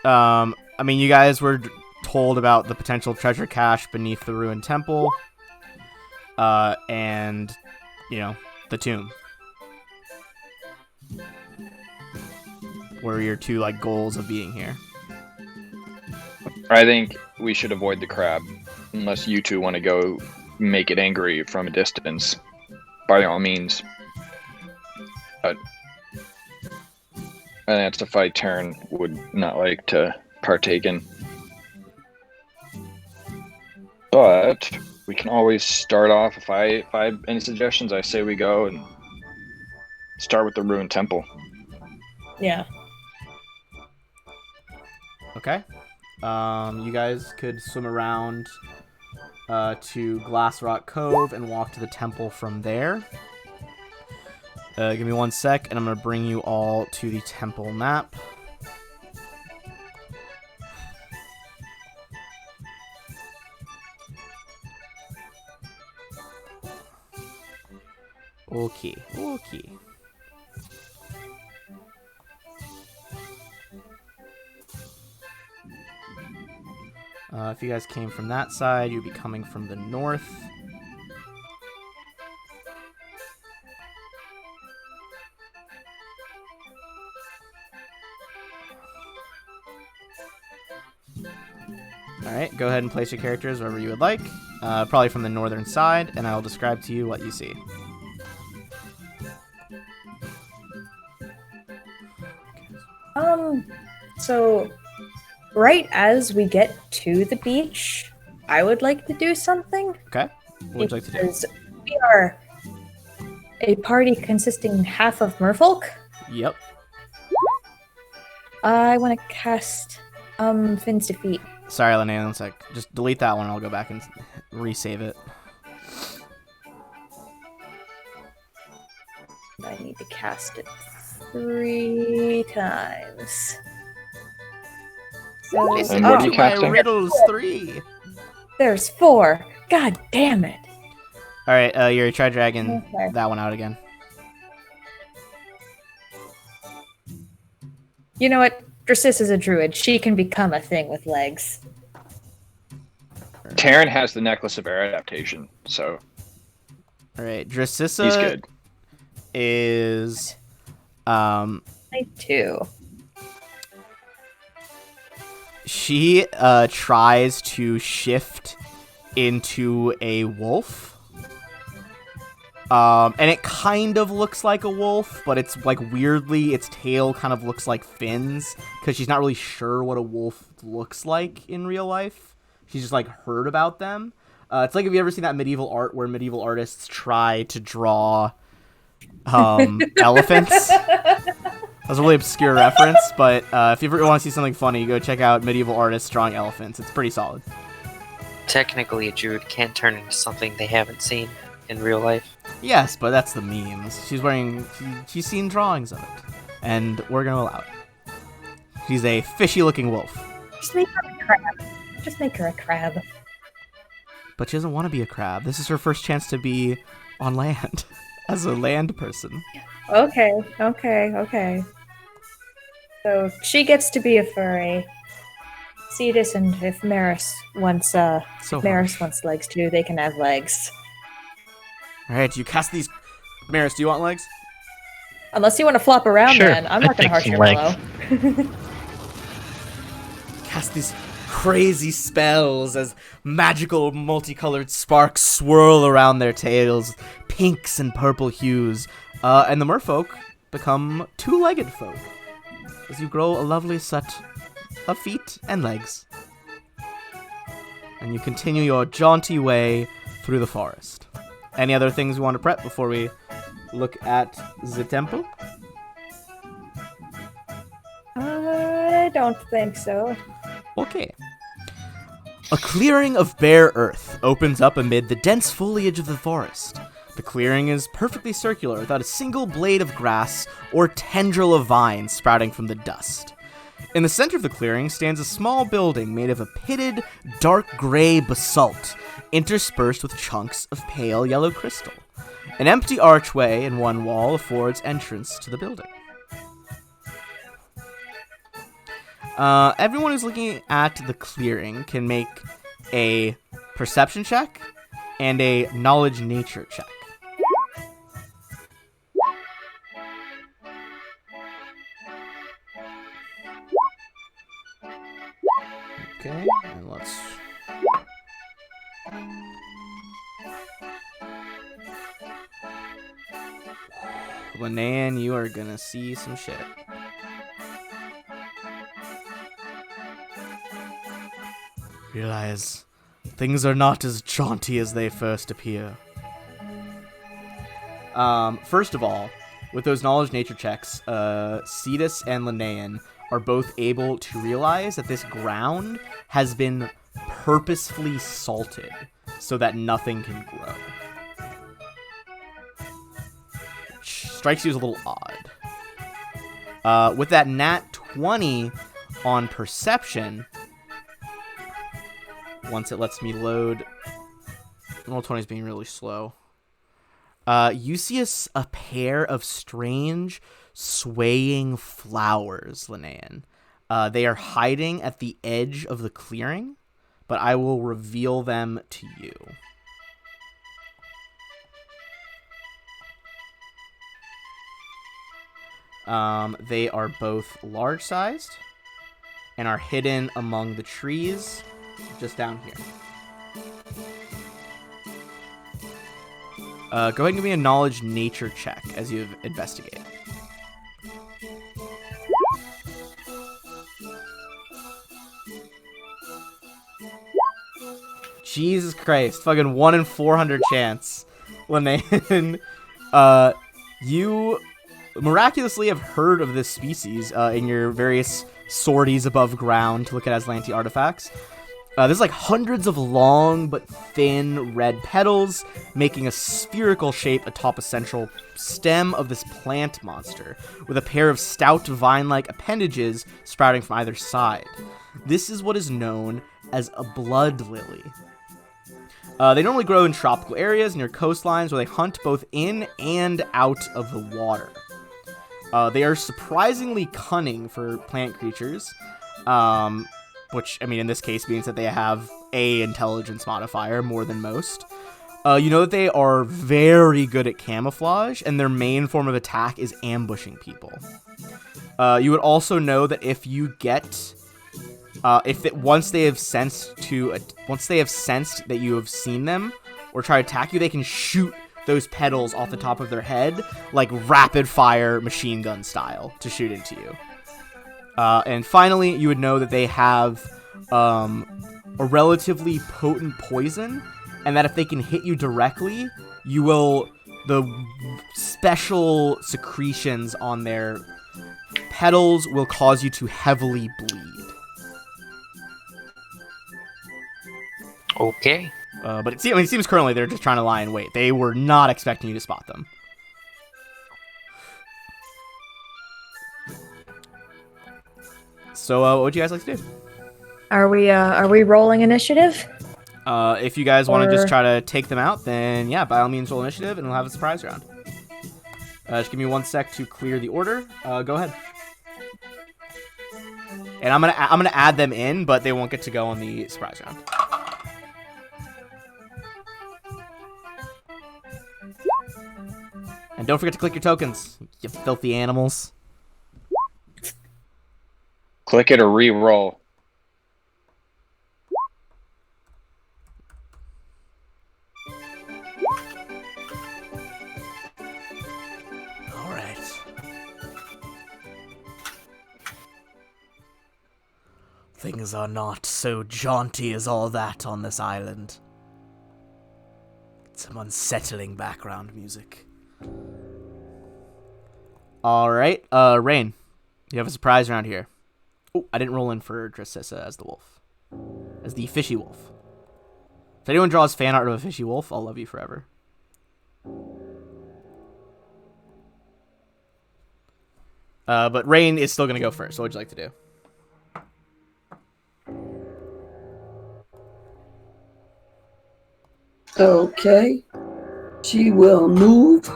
I mean, you guys were told about the potential treasure cache beneath the ruined temple, and the tomb. Were your two goals of being here? I think we should avoid the crab, unless you two want to go make it angry from a distance. By all means. But that's a fight Taryn would not like to partake in. But we can always start off. If I have any suggestions, I say we go and start with the ruined temple. Yeah. Okay. You guys could swim around to Glass Rock Cove and walk to the temple from there. Give me 1 sec, and I'm going to bring you all to the temple map. Okay. If you guys came from that side, you'd be coming from the north. Alright, go ahead and place your characters wherever you would like. Probably from the northern side, and I'll describe to you what you see. So right as we get to the beach, I would like to do something. Okay. What would you like to do? Because we are a party consisting half of merfolk. Yep. I want to cast Finn's Defeat. Sorry, Linnea, 1 sec. Just delete that one and I'll go back and resave it. I need to cast it 3 times. So, Listen And what are to you my casting? riddles 3. there's 4. God damn it. Alright, Yuri, try dragging Okay. that one out again. You know what? Dracis is a druid. She can become a thing with legs. Taryn has the Necklace of Air adaptation, so Alright, Dracissa he's good. is I too. she tries to shift into a wolf. And it kind of looks like a wolf, but it's weirdly its tail kind of looks like fins because she's not really sure what a wolf looks like in real life. She's just heard about them. It's like, have you ever seen that medieval art where medieval artists try to draw elephants? That's a really obscure reference, but if you ever want to see something funny, go check out medieval artists drawing elephants. It's pretty solid. Technically, a druid can't turn into something they haven't seen in real life. Yes, but that's the memes. She's seen drawings of it, and we're gonna allow it. She's a fishy-looking wolf. Just make her a crab. Just make her a crab. But she doesn't want to be a crab. This is her first chance to be on land, as a land person. Okay. So she gets to be a furry. Cetus and if Maris wants Maris wants legs too, they can have legs. Alright, you cast these... Maris, do you want legs? Unless you want to flop around, Sure, then I'm not I'd going to take harsh some your legs. mellow. Cast these crazy spells as magical multicolored sparks swirl around their tails, pinks and purple hues, and the merfolk become two-legged folk as you grow a lovely set of feet and legs. and you continue your jaunty way through the forest. Any other things we want to prep before we look at the temple? I don't think so. Okay. A clearing of bare earth opens up amid the dense foliage of the forest. The clearing is perfectly circular, without a single blade of grass or tendril of vine sprouting from the dust. In the center of the clearing stands a small building made of a pitted, dark gray basalt, interspersed with chunks of pale yellow crystal. An empty archway in one wall affords entrance to the building. Everyone who's looking at the clearing can make a perception check and a knowledge nature check. Okay, and let's... Linnea, you are gonna see some shit. Realize things are not as jaunty as they first appear. First of all, with those knowledge nature checks, Cetus and Linnaean are both able to realize that this ground has been purposefully salted so that nothing can grow. Which strikes you as a little odd. With that nat 20 on perception, once it lets me load, roll 20 is being really slow. You see a pair of strange swaying flowers, Linnaean. They are hiding at the edge of the clearing, but I will reveal them to you. They are both large-sized and are hidden among the trees just down here. Go ahead and give me a knowledge nature check as you investigate. Jesus Christ, fucking 1 in 400 chance. Linnaean, you miraculously have heard of this species in your various sorties above ground to look at Azlanti artifacts. There's like hundreds of long but thin red petals making a spherical shape atop a central stem of this plant monster, with a pair of stout vine-like appendages sprouting from either side. This is what is known as a blood lily. They normally grow in tropical areas near coastlines where they hunt both in and out of the water. They are surprisingly cunning for plant creatures, which, I mean, in this case means that they have a intelligence modifier more than most. You know that they are very good at camouflage, and their main form of attack is ambushing people. You would also know that if you get, once they have sensed that you have seen them or try to attack you, they can shoot those petals off the top of their head like rapid fire machine gun style to shoot into you. And finally, you would know that they have a relatively potent poison, and that if they can hit you directly, the special secretions on their petals will cause you to heavily bleed. Okay. But it seems currently they're just trying to lie in wait. They were not expecting you to spot them. So, what would you guys like to do? Are we rolling initiative? If you guys want to just try to take them out, then yeah, by all means roll initiative, and we'll have a surprise round. Just give me 1 sec to clear the order. Go ahead. And I'm gonna add them in, but they won't get to go on the surprise round. And don't forget to click your tokens, you filthy animals. Click it or re-roll. All right. Things are not so jaunty as all that on this island. Some unsettling background music. Alright, Rain. You have a surprise around here. Oh, I didn't roll in for Dracissa as the wolf. As the fishy wolf. If anyone draws fan art of a fishy wolf, I'll love you forever. But Rain is still going to go first. What would you like to do? Okay. She will move.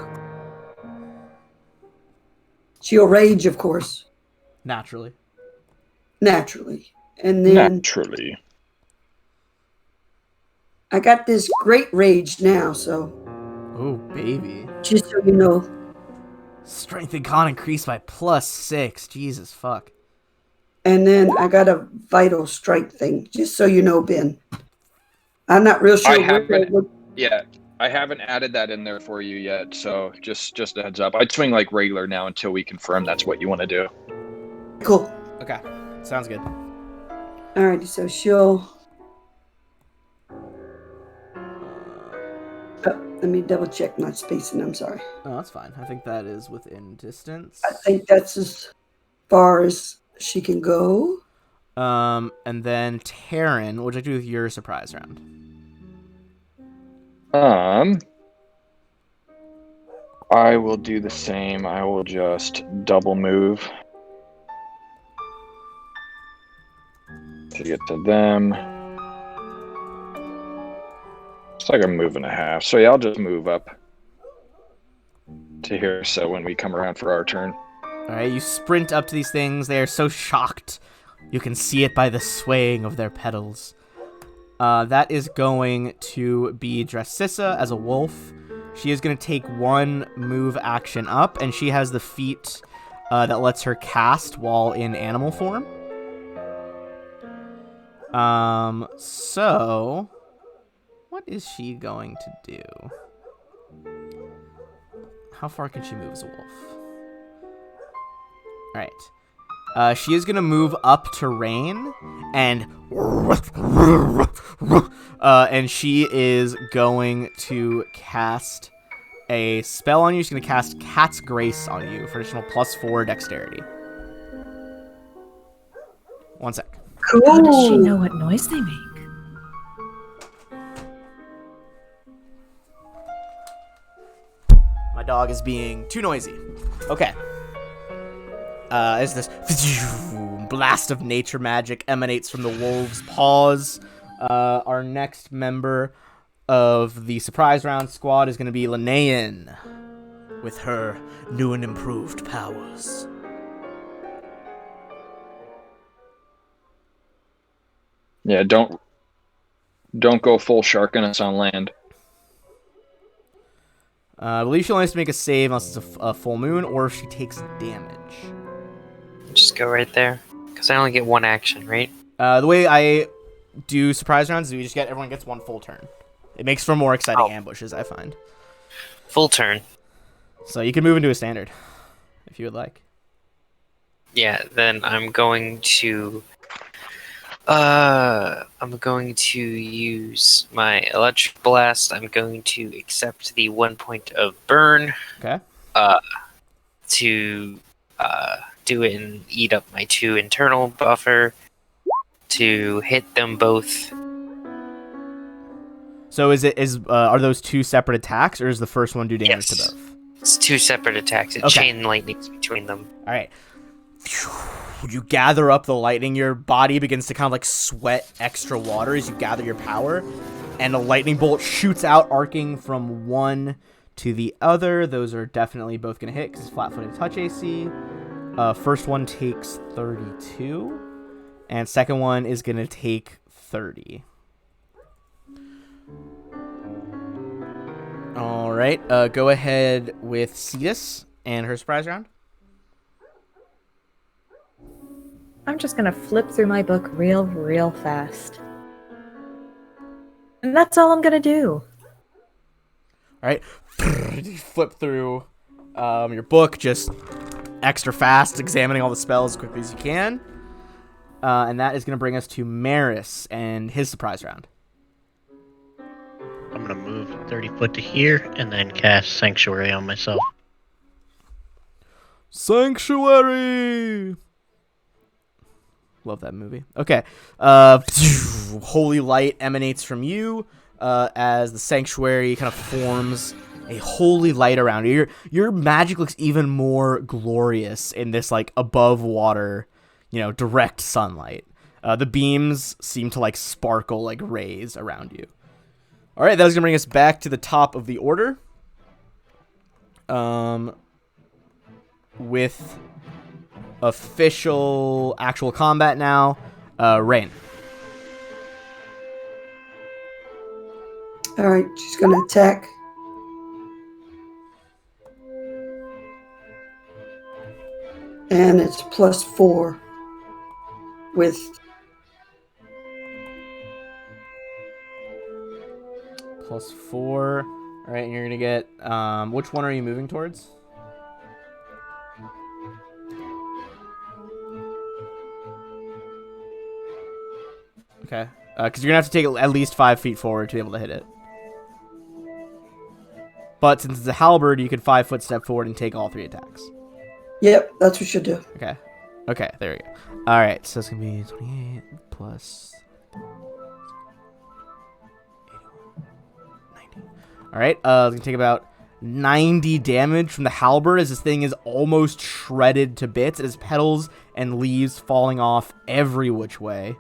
She'll rage, of course. Naturally. And then Naturally. I got this great rage now, so Oh, baby. just so you know. Strength and con increased by +6. Jesus, fuck. And then I got a vital strike thing, just so you know, Ben. I'm not real sure. I haven't added that in there for you yet, so just a heads up. I'd swing like regular now until we confirm that's what you want to do. Cool. Okay, sounds good. Alrighty, so she'll. Let me double check my spacing. I'm sorry. Oh, that's fine. I think that is within distance. I think that's as far as she can go. And then Taryn, what would you do with your surprise round? I will do the same. I will just double move to get to them. It's like a move and a half. So yeah, I'll just move up to here. So when we come around for our turn. All right, you sprint up to these things. They are so shocked. You can see it by the swaying of their petals. That is going to be Dracissa as a wolf. She is going to take one move action up, and she has the feat that lets her cast while in animal form. So what is she going to do? How far can she move as a wolf? All right. She is going to move up to Rain, and she is going to cast a spell on you. She's going to cast Cat's Grace on you for additional +4 dexterity. One sec. Cool. How does she know what noise they make? My dog is being too noisy. Okay. As this blast of nature magic emanates from the wolf's paws, our next member of the surprise round squad is going to be Linnaean with her new and improved powers. Yeah, don't go full shark on us on land. I believe she only has to make a save unless it's a full moon or if she takes damage. Just go right there. Because I only get one action, right? The way I do surprise rounds is everyone gets one full turn. It makes for more exciting ambushes, I find. Full turn. So you can move into a standard if you would like. Yeah, then I'm going to use my electric blast. I'm going to accept the 1 point of burn. Okay. To do it and eat up my 2 internal buffer to hit them both. So are those 2 separate attacks, or does the first one do damage to both? It's 2 separate attacks. It chain lightnings between them. All right. You gather up the lightning. Your body begins to kind of like sweat extra water as you gather your power, and a lightning bolt shoots out, arcing from one to the other. Those are definitely both going to hit because it's flat-footed touch AC. First one takes 32, and second one is going to take 30. All right. Go ahead with Cetus and her surprise round. I'm just gonna flip through my book real fast. And that's all I'm gonna do. All right. You flip through your book just extra fast, examining all the spells as quickly as you can. And that is going to bring us to Maris and his surprise round. I'm gonna move 30 foot to here and then cast Sanctuary on myself. Sanctuary! Love that movie. Okay. Holy light emanates from you as the sanctuary kind of forms a holy light around you. Your magic looks even more glorious in this like above water, direct sunlight. The beams seem to like sparkle like rays around you. All right, that is going to bring us back to the top of the order. With official actual combat now. Rain. All right, she's going to attack. And it's +4 with +4. All right, and you're going to get... which one are you moving towards? Okay. Because you're going to have to take at least 5 feet forward to be able to hit it. But since it's a halberd, you could 5 foot step forward and take all 3 attacks. Yep, that's what you do. Okay. Okay, there we go. All right, so it's going to be 28 plus 81, 90. All right, it's going to take about 90 damage from the halberd as this thing is almost shredded to bits. It has petals and leaves falling off every which way.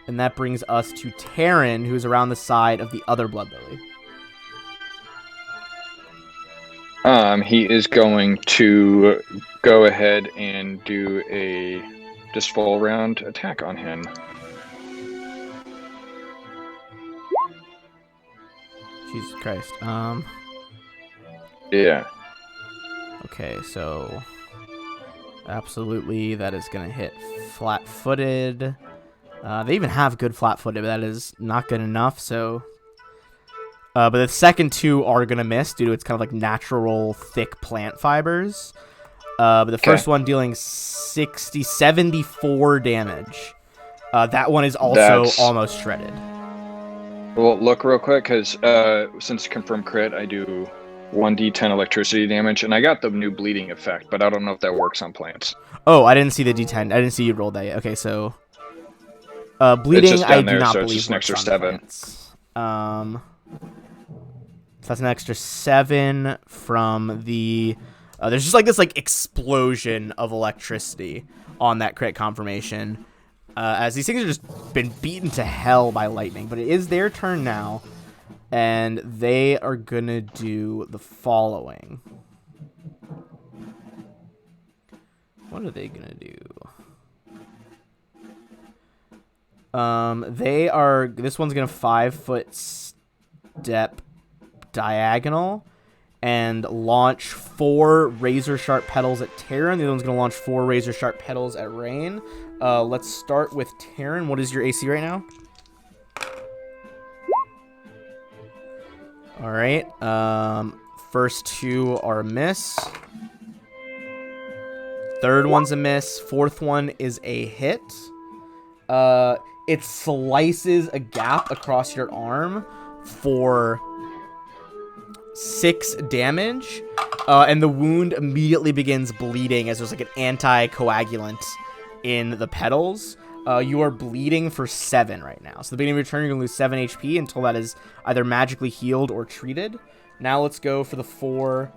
And that brings us to Terran, who's around the side of the other Blood Lily. He is going to go ahead and do a just full round attack on him. Jesus Christ. Yeah. Okay, so absolutely that is going to hit flat-footed. They even have good flat-footed, but that is not good enough, so... but the second 2 are going to miss due to its kind of like natural thick plant fibers. But the first one dealing 74 damage. That one is also almost shredded. Well, look real quick, because since confirmed crit, I do 1d10 electricity damage, and I got the new bleeding effect, but I don't know if that works on plants. Oh, I didn't see the d10. I didn't see you roll that yet. Okay, so... bleeding, I do not believe it's an extra 7. So that's an extra 7 from the... there's just like this like explosion of electricity on that crit confirmation. As these things have just been beaten to hell by lightning. But it is their turn now. And they are going to do the following. What are they going to do? This one's going to 5 foot step diagonal and launch 4 razor sharp petals at Terran. The other one's going to launch 4 razor sharp petals at Rain. Let's start with Terran. What is your AC right now? All right. First 2 are a miss. Third one's a miss. Fourth one is a hit. It slices a gap across your arm for 6 damage, and the wound immediately begins bleeding as there's like an anticoagulant in the petals. You are bleeding for 7 right now. So the beginning of your turn, you're going to lose 7 HP until that is either magically healed or treated. Now let's go for the 4. I'm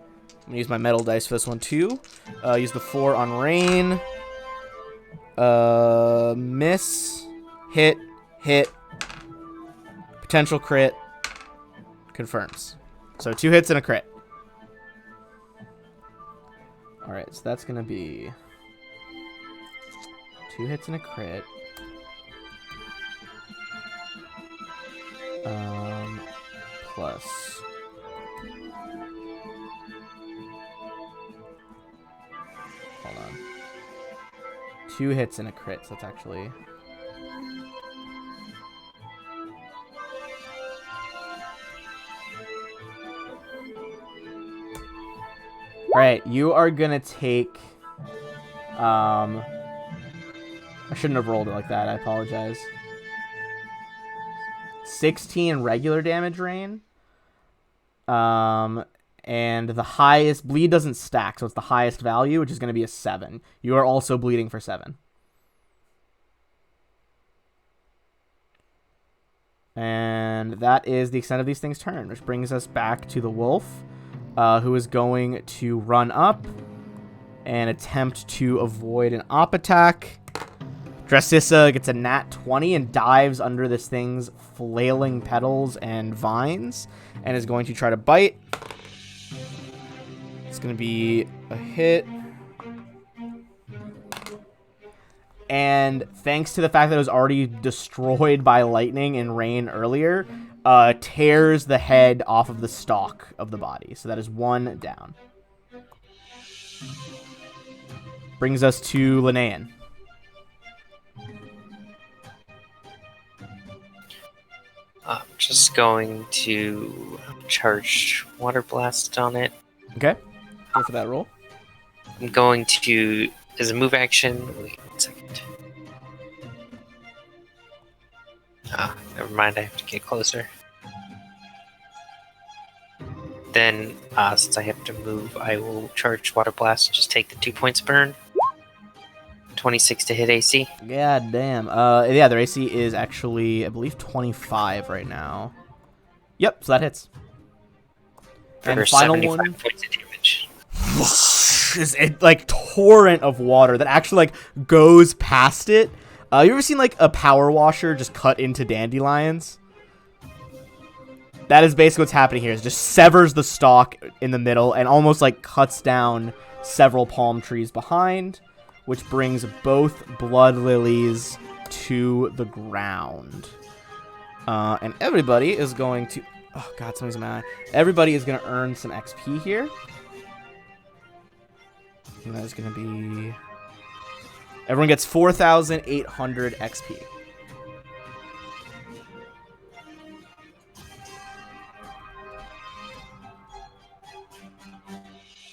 going to use my metal dice for this one too. Use the 4 on Rain. Miss. Hit. Potential crit. Confirms. So 2 hits and a crit. Alright, so that's going to be 2 hits and a crit. Plus... Hold on. 2 hits and a crit, so that's actually... Alright, you are gonna take I shouldn't have rolled it like that. I apologize. 16 regular damage, Rain. And the highest bleed doesn't stack, so it's the highest value, which is going to be a 7. You are also bleeding for 7. And that is the extent of these things' turn, which brings us back to the wolf, who is going to run up and attempt to avoid an op attack. Dressissa gets a nat 20 and dives under this thing's flailing petals and vines and is going to try to bite. It's going to be a hit. And thanks to the fact that it was already destroyed by lightning and rain earlier, tears the head off of the stalk of the body. So that is 1 down. Brings us to Linnaean. I'm just going to charge Water Blast on it. Okay. Go for that roll. I'm going to, as a move action, wait 1 second. Never mind, I have to get closer. Then, since I have to move, I will charge Water Blast, just take the 2 points burn. 26 to hit AC. God damn. Yeah, their AC is actually, I believe, 25 right now. Yep, so that hits. For And final 75 one points of damage. is a like torrent of water that actually like goes past it. You ever seen like a power washer just cut into dandelions? That is basically what's happening here. It just severs the stalk in the middle and almost like cuts down several palm trees behind, which brings both blood lilies to the ground. And everybody is going to... Oh, God, something's mad. Everybody is going to earn some XP here. And that is going to be... Everyone gets 4,800 XP.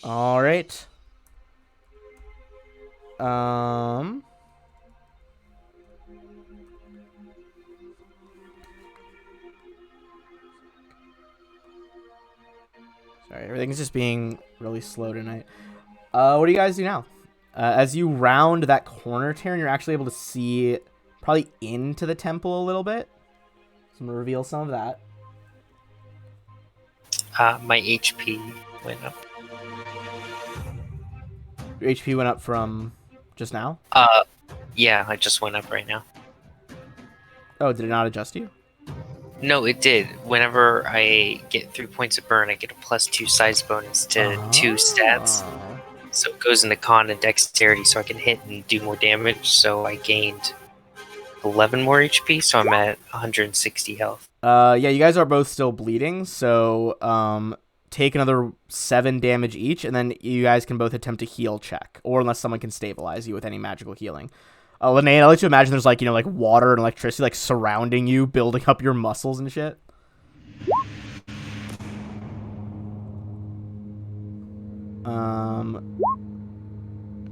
All right. Sorry, everything's just being really slow tonight. What do you guys do now? As you round that corner, Taryn, you're actually able to see probably into the temple a little bit. So I'm going to reveal some of that. My HP went up. Your HP went up from just now? Yeah, I just went up right now. Oh, did it not adjust you? No, it did. Whenever I get 3 points of burn, I get a +2 size bonus to 2 stats. So it goes into con and dexterity, so I can hit and do more damage. So I gained 11 more HP, so I'm at 160 health. Yeah, you guys are both still bleeding, so take another 7 damage each, and then you guys can both attempt a heal check, or unless someone can stabilize you with any magical healing. Linnea, I'll let you imagine there's like, you know, like water and electricity like surrounding you, building up your muscles and shit.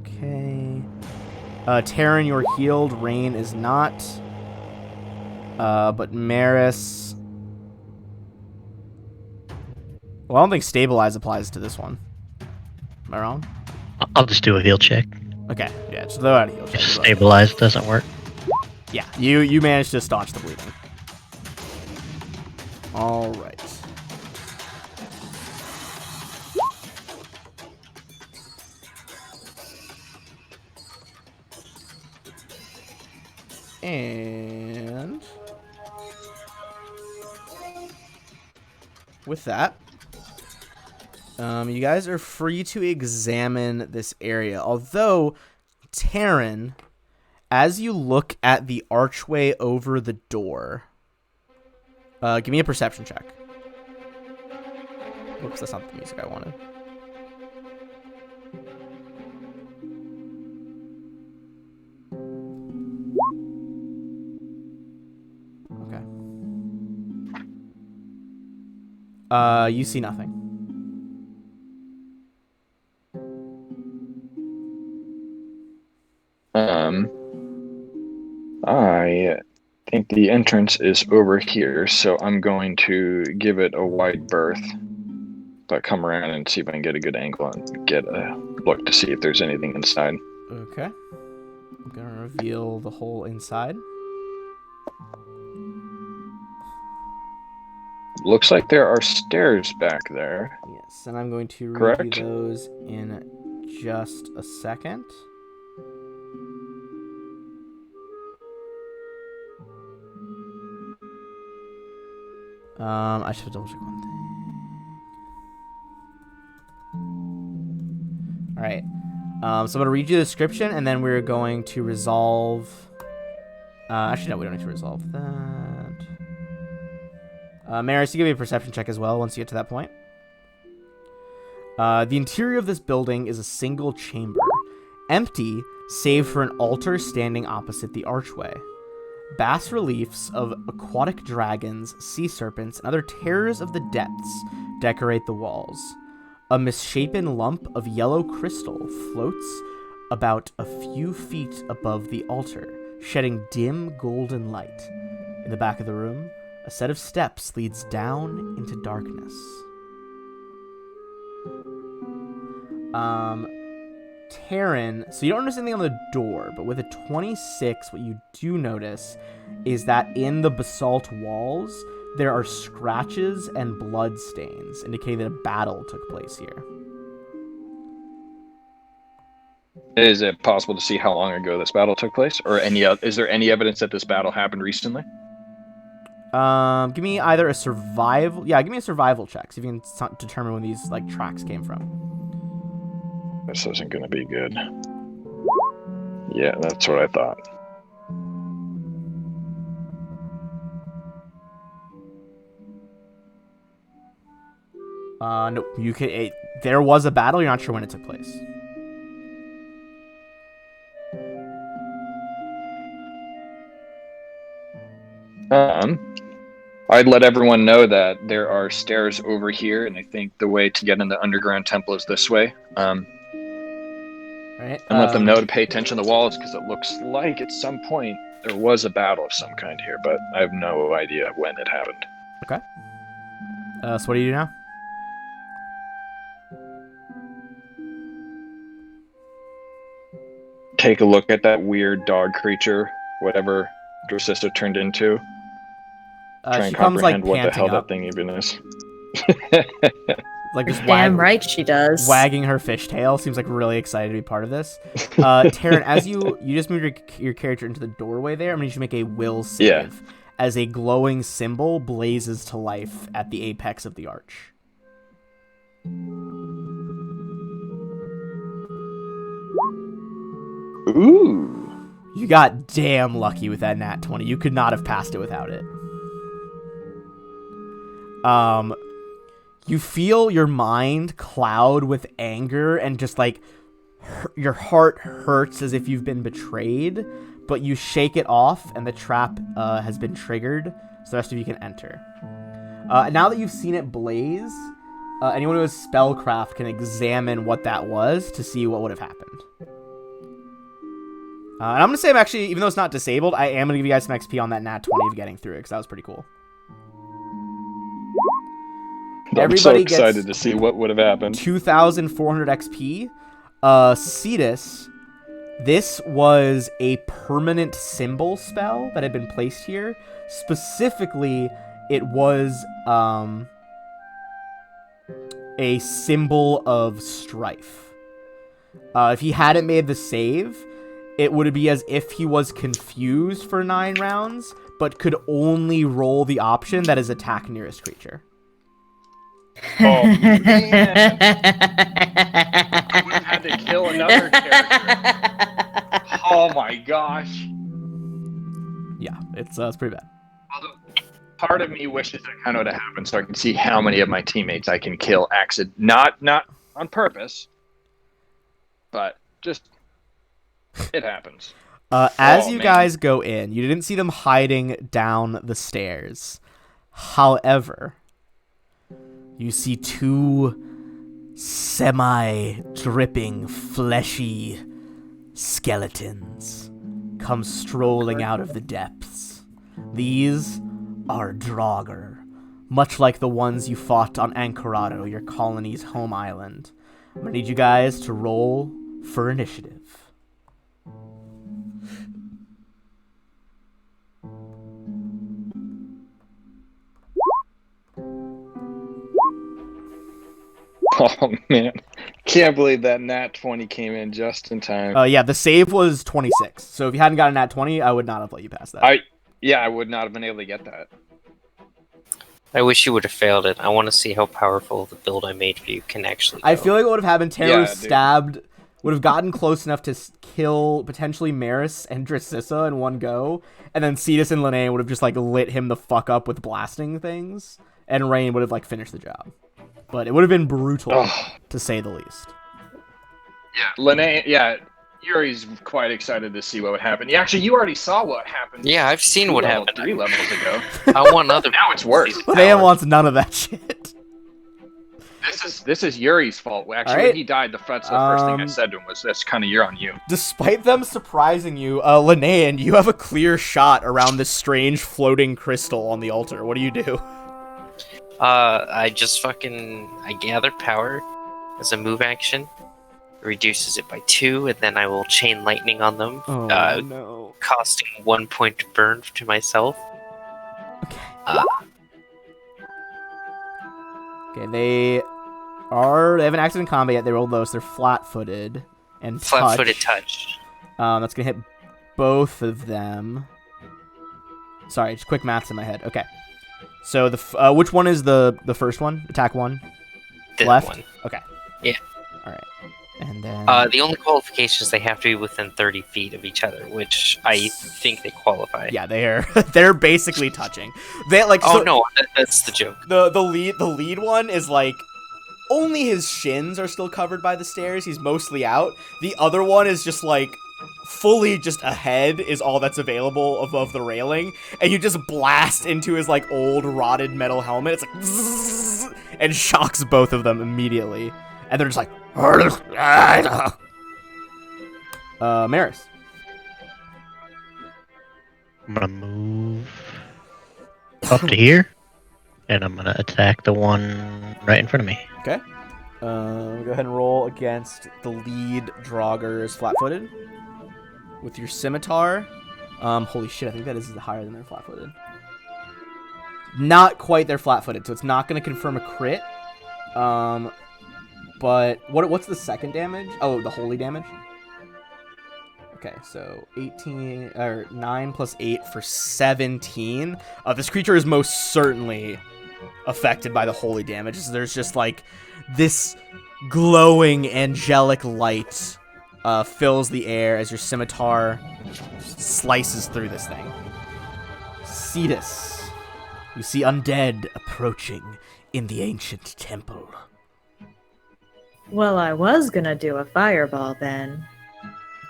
Okay. Taryn, you're healed. Rain is not. But Maris. Well, I don't think stabilize applies to this one. Am I wrong? I'll just do a heal check. Okay, yeah, just throw out a heal check. If stabilize doesn't work. Yeah, you managed to staunch the bleeding. All right. And with that, you guys are free to examine this area. Although, Taryn, as you look at the archway over the door, give me a perception check. Oops, that's not the music I wanted. Okay. You see nothing. The entrance is over here, so I'm going to give it a wide berth, but come around and see if I can get a good angle and get a look to see if there's anything inside. Okay. I'm going to reveal the whole inside. Looks like there are stairs back there. Yes, and I'm going to read Correct. you those in just a second. I should double check one thing. Alright. So I'm going to read you the description, and then we're going to resolve... actually, no, we don't need to resolve that. Maris, you give me a perception check as well once you get to that point. The interior of this building is a single chamber, empty save for an altar standing opposite the archway. Bas reliefs of aquatic dragons, sea serpents, and other terrors of the depths decorate the walls. A misshapen lump of yellow crystal floats about a few feet above the altar, shedding dim golden light. In the back of the room, a set of steps leads down into darkness. Taryn, so you don't notice anything on the door, but with a 26, what you do notice is that in the basalt walls, there are scratches and blood stains, indicating that a battle took place here. Is it possible to see how long ago this battle took place, or is there any evidence that this battle happened recently? Give me either a survival... Yeah, give me a survival check, so you can determine when these tracks came from. This isn't going to be good. Yeah, that's what I thought. Nope. There was a battle. You're not sure when it took place. I'd let everyone know that there are stairs over here, and I think the way to get in the underground temple is this way. Right. And let them know to pay attention to the walls, because it looks like at some point there was a battle of some kind here, but I have no idea when it happened. Okay. So what do you do now? Take a look at that weird dog creature, whatever Drasisto turned into. Try and comprehend what the hell that thing even is. Just damn right she does. Wagging her fishtail. Seems like really excited to be part of this. Taryn, as you just moved your character into the doorway there, I'm going to make a will save as a glowing symbol blazes to life at the apex of the arch. Ooh. You got damn lucky with that nat 20. You could not have passed it without it. You feel your mind cloud with anger and just your heart hurts as if you've been betrayed, but you shake it off and the trap has been triggered, so the rest of you can enter. Now that you've seen it blaze, anyone who has spellcraft can examine what that was to see what would have happened. And I'm going to say I'm actually, even though it's not disabled, I am going to give you guys some XP on that nat 20 of getting through it, because that was pretty cool. I'm so excited to see what would have happened. 2,400 XP. Cetus, this was a permanent symbol spell that had been placed here. Specifically, it was a symbol of strife. If he hadn't made the save, it would be as if he was confused for 9 rounds, but could only roll the option that is attack nearest creature. Oh, man. I would have had to kill another character. Oh my gosh. Yeah, it's pretty bad. Part of me wishes that kind of would have happened so I can see how many of my teammates I can kill not on purpose, but just it happens. As you guys go in, you didn't see them hiding down the stairs. However, you see 2 semi-dripping, fleshy skeletons come strolling out of the depths. These are Draugr, much like the ones you fought on Anchorado, your colony's home island. I'm gonna need you guys to roll for initiative. Oh man, can't believe that nat 20 came in just in time. Yeah, the save was 26. So if you hadn't gotten nat 20, I would not have let you pass that. I would not have been able to get that. I wish you would have failed it. I want to see how powerful the build I made for you can actually go. I feel like what would have happened, Taro Yeah, stabbed, would have gotten close enough to kill potentially Maris and Dracissa in one go, and then Cetus and Linnea would have just like lit him the fuck up with blasting things, and Rain would have like finished the job. But it would have been brutal, to say the least. Yeah, Linnea, Yuri's quite excited to see what would happen. Yeah, actually, you already saw what happened. Yeah, I've seen what happened 3 levels ago. I want another. Now it's worse. Linnea wants none of that shit. This is Yuri's fault. Actually, Right. when he died, that's the first thing I said to him was, "That's kind of you're on you." Despite them surprising you, Linnea, you have a clear shot around this strange floating crystal on the altar. What do you do? I just I gather power as a move action, reduces it by 2, and then I will chain lightning on them, Oh, no. costing 1 point to burn to myself. Okay. Okay, they haven't acted in combat yet. They rolled low, so they're flat-footed and Flat-footed touch. That's gonna hit both of them. Sorry, just quick maths in my head. Okay. So which one is the first one? Attack 1? This Left? one. Okay. Yeah. Alright. And then... The only qualification is they have to be within 30 feet of each other, which I think they qualify. Yeah, they're basically touching. They like Oh no, that's the joke. The lead one is like only his shins are still covered by the stairs. He's mostly out. The other one is just like fully just ahead is all that's available above the railing, and you just blast into his like old rotted metal helmet. It's like zzz, and shocks both of them immediately, and they're just like Maris. I'm gonna move up to here, and I'm gonna attack the one right in front of me. Okay. Go ahead and roll against the lead Draugrs flat-footed with your scimitar. Holy shit, I think that is higher than their flat-footed. Not quite their flat-footed, so it's not going to confirm a crit. But what's the second damage? Oh, the holy damage. Okay, so 18 or 9 plus 8 for 17. This creature is most certainly affected by the holy damage. So there's just like this glowing angelic light fills the air as your scimitar slices through this thing. Cetus, you see undead approaching in the ancient temple. Well, I was gonna do a fireball then,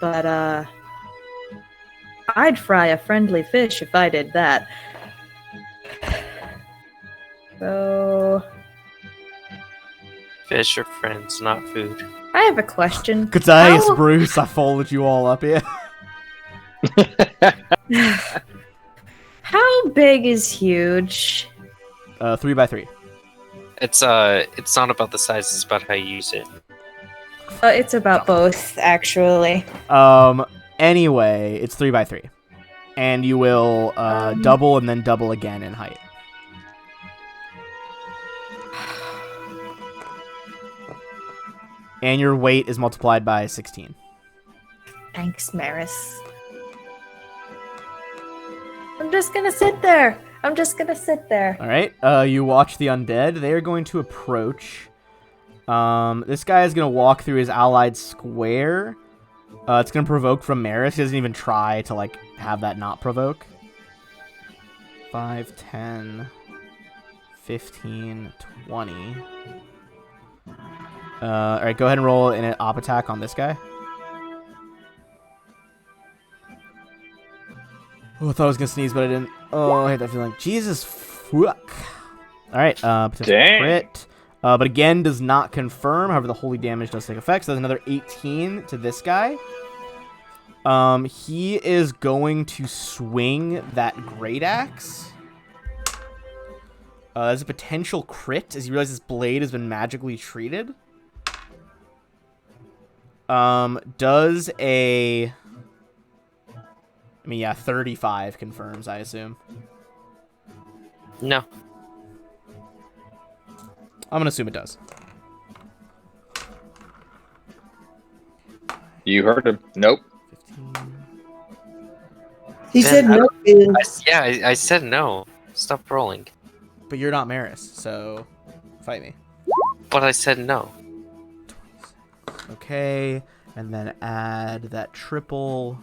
but I'd fry a friendly fish if I did that. So Fish are friends, not food. I have a question. Good day, it's Bruce. I followed you all up here. How big is huge? 3 by 3. It's not about the size, it's about how you use it. It's about both, actually. Anyway, it's 3 by 3. And you will double and then double again in height. And your weight is multiplied by 16. Thanks, Maris. I'm just gonna sit there. All right. You watch the undead. They are going to approach. This guy is going to walk through his allied square. It's going to provoke from Maris. He doesn't even try to like have that not provoke. 5, 10, 15, 20. All right, go ahead and roll an op attack on this guy. Oh, I thought I was going to sneeze, but I didn't. Oh, I hate that feeling. Jesus fuck. All right, potential crit. But again, does not confirm. However, the holy damage does take effect. So that's another 18 to this guy. He is going to swing that great axe. There's a potential crit as you realize this blade has been magically treated. Does a... 35 confirms, I assume. No. I'm going to assume it does. You heard him. Nope. 15. He Ben, said no. Ben. I said no. Stop rolling. But you're not Maris, so fight me. But I said no. Okay, and then add that triple.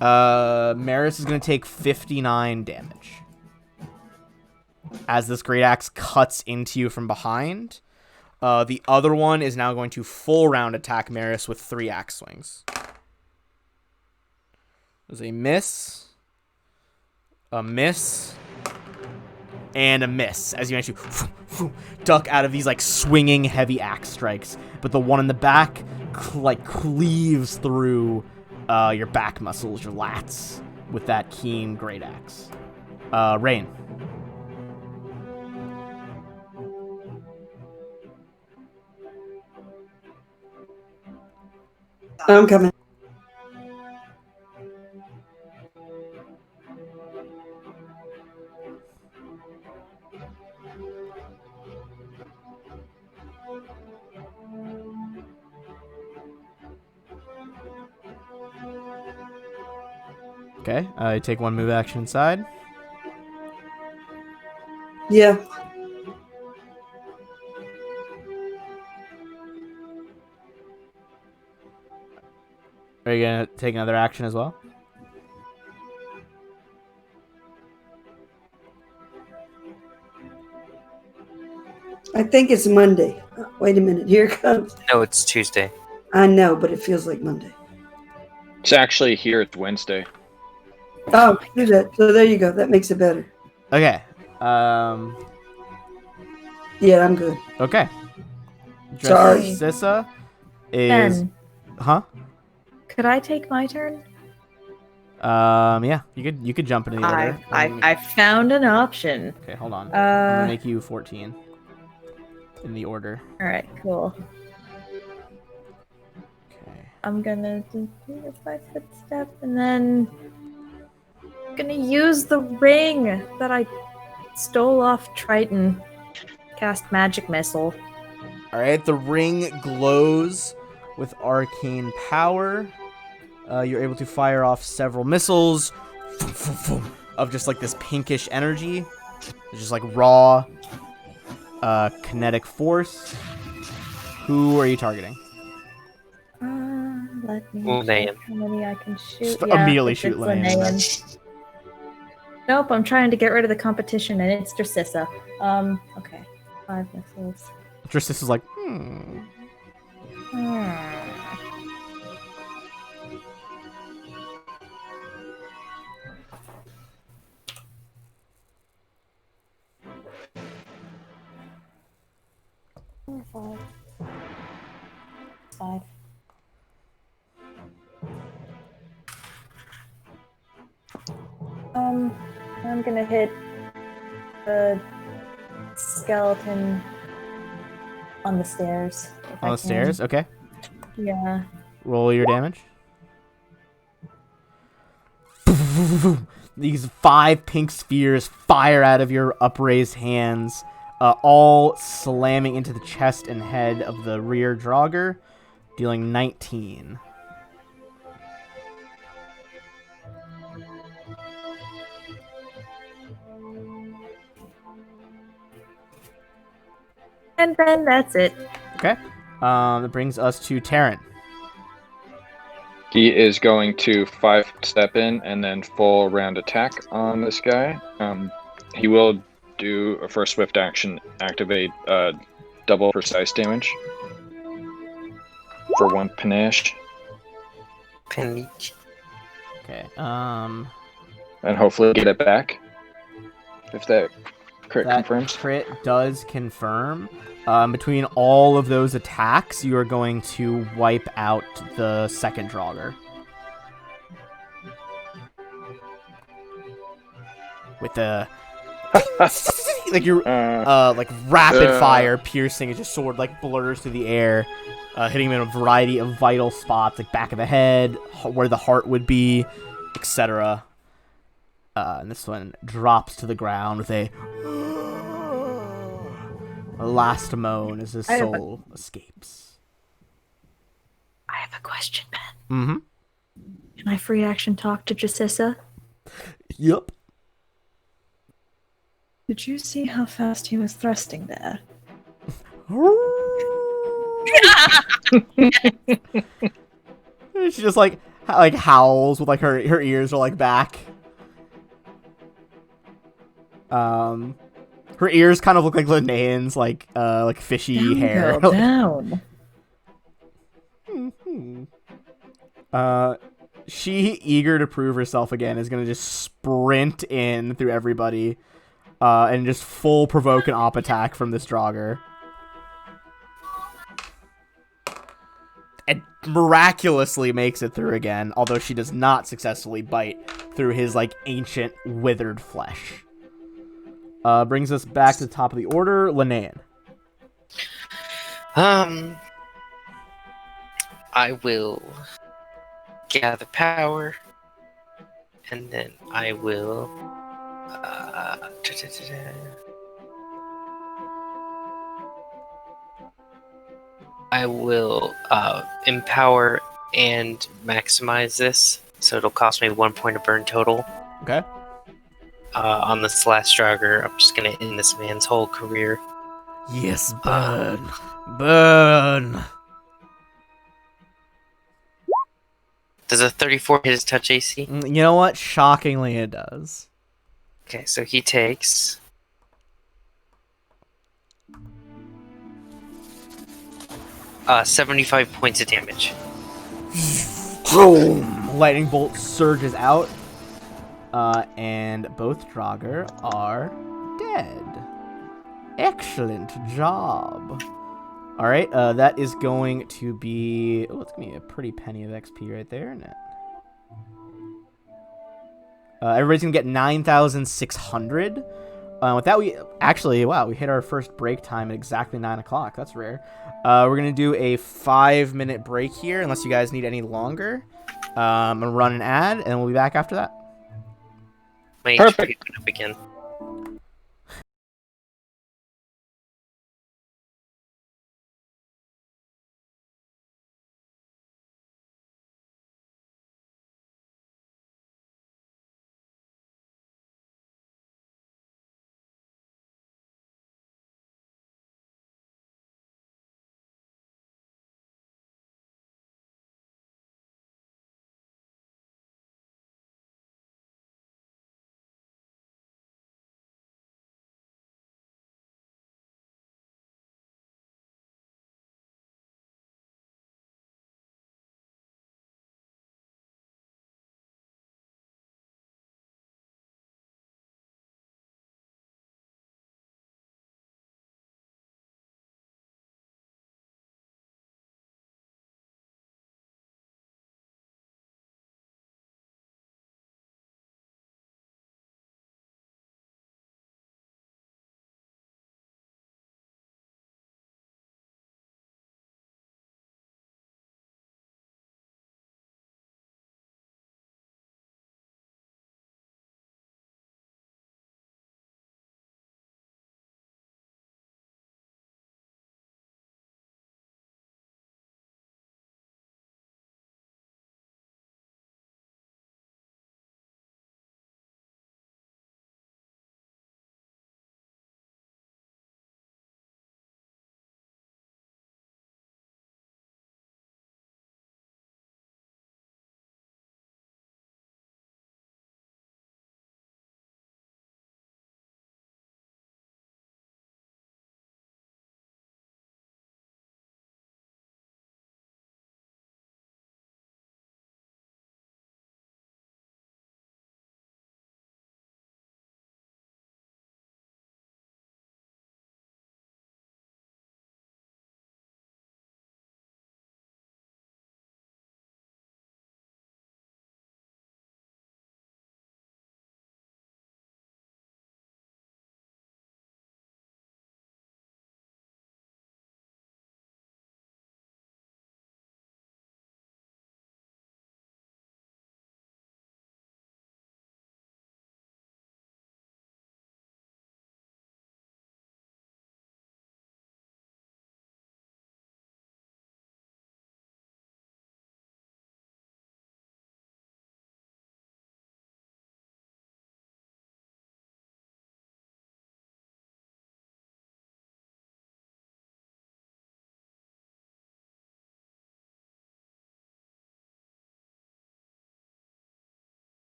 Maris is going to take 59 damage. As this great axe cuts into you from behind. The other one is now going to full round attack Maris with 3 axe swings. There's a miss, and a miss as you manage to duck out of these like swinging heavy axe strikes. But the one in the back cleaves through your back muscles, your lats, with that keen great axe. Rain. I'm coming. Okay, you take 1 move action inside. Yeah. Are you going to take another action as well? I think it's Monday. Wait a minute. Here it comes. No, it's Tuesday. I know, but it feels like Monday. It's actually here. It's Wednesday. Oh, do that. So there you go. That makes it better. Okay. Yeah, I'm good. Okay. Sorry. Sissa is... Ben, Huh? could I take my turn? Yeah. You could jump into the order. I found an option. Okay, hold on. I'm gonna Uh, make you 14 in the order. all right, cool. Okay. I'm gonna do a 5-foot step and then I'm gonna use the ring that I stole off Triton. Cast magic missile. All right. The ring glows with arcane power. You're able to fire off several missiles of just like this pinkish energy. It's just like raw kinetic force. Who are you targeting? Let me Linnea. check how many I can shoot. Just immediately it's shoot Linnea. Linnea. Nope, I'm trying to get rid of the competition and it's Dracissa. Okay. 5 missiles. Dristis is like, Five. I'm gonna hit the skeleton on the stairs. if I on the can. stairs. Okay. Yeah. Roll your damage. These 5 pink spheres fire out of your upraised hands, all slamming into the chest and head of the rear Draugr, dealing 19. And then that's it. Okay. That brings us to Terran. He is going to 5-step in and then full round attack on this guy. He will do a first swift action, activate double precise damage for 1 panache, Panique. Okay. and hopefully get it back. If that Crit That confirms. crit does confirm. Between all of those attacks, you are going to wipe out the second Draugr. With the like your like rapid fire piercing as your sword like blurs through the air, hitting him in a variety of vital spots, like back of the head, where the heart would be, etc. And this one drops to the ground with a last moan as his soul escapes. I have a question, Ben. Mm-hmm. Can I free action talk to Jasissa? Yep. Did you see how fast he was thrusting there? She just like howls with like her ears are like back. Her ears kind of look like Linnean's like fishy Down, hair. girl, down. She, eager to prove herself again, is gonna just sprint in through everybody, and just full provoke an op attack from this Draugr. And miraculously makes it through again, although she does not successfully bite through his like ancient withered flesh. Brings us back to the top of the order, Linnean. I will gather power, and then I will. I will empower and maximize this, so it'll cost me 1 point of burn total. Okay. On this last Draugr, I'm just gonna end this man's whole career. Yes, burn. Burn. Does a 34 hit his touch AC? You know what? Shockingly, it does. Okay, so he takes 75 points of damage. Boom! Lightning bolt surges out, and both Draugr are dead. Excellent job. All right, that is going to be. Oh, it's gonna be a pretty penny of XP right there, isn't it? Everybody's gonna get 9,600. With that, we hit our first break time at exactly 9 o'clock. That's rare. We're gonna do a 5-minute break here, unless you guys need any longer. I'm gonna run an ad, and we'll be back after that. My Perfect. HP went up again.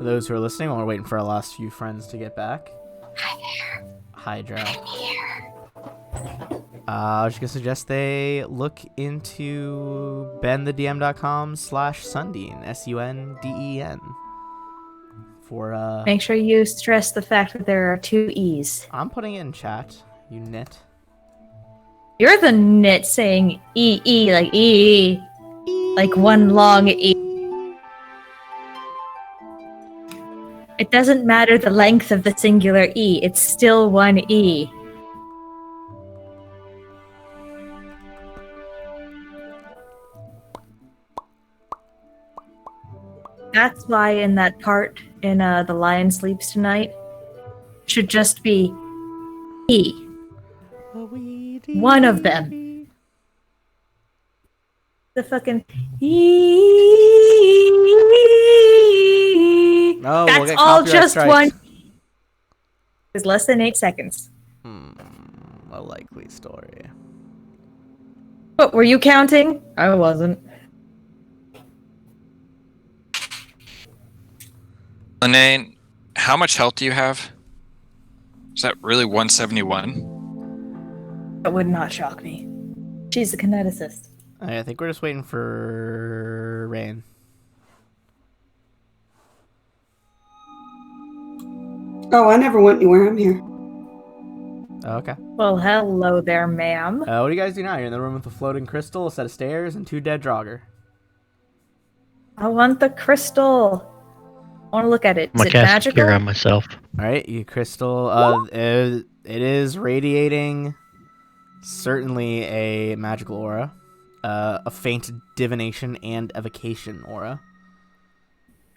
For those who are listening, while we're waiting for our last few friends to get back. Hi there. Hi, Drow. I'm here. I was just going to suggest they look into benthedm.com/Sundeen, SUNDEN. For, Make sure you stress the fact that there are 2 E's. I'm putting it in chat, you nit. You're the nit saying E, like E. Like one long E. It doesn't matter the length of the singular E, it's still one E. That's why in that part in The Lion Sleeps Tonight should just be E. One of them. The fucking E. No, That's we'll get all copyright just strikes. one. It's less than 8 seconds. A likely story. What, were you counting? I wasn't. Lene, how much health do you have? Is that really 171? That would not shock me. She's a kineticist. I think we're just waiting for Rain. Oh, I never went anywhere. I'm here. Oh, okay. Well, hello there, ma'am. What do you guys do now? You're in the room with the floating crystal, a set of stairs, and 2 dead Draugr. I want the crystal. I want to look at it. I'm Is gonna it cast magical? Cure on myself. All right, you crystal. It is radiating certainly a magical aura, a faint divination and evocation aura.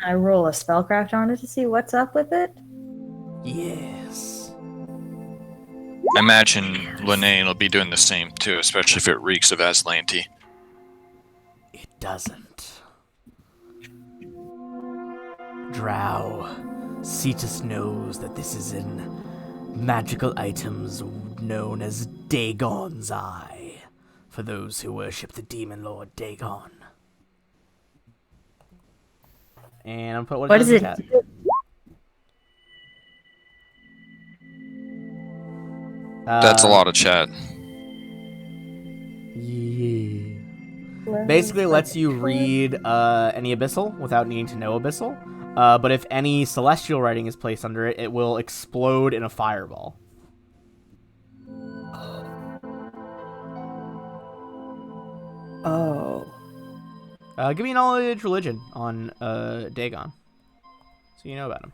I roll a spellcraft on it to see what's up with it. Yes. I imagine Lene will be doing the same too, especially if it reeks of Azlanti. It doesn't. Drow, Cetus knows that this is in magical items known as Dagon's Eye, for those who worship the demon lord Dagon. And I'm put What is it? That's a lot of chat. Yeah. Basically lets you read any abyssal without needing to know abyssal. But if any celestial writing is placed under it, it will explode in a fireball. Oh. Give me knowledge religion on Dagon, so you know about him.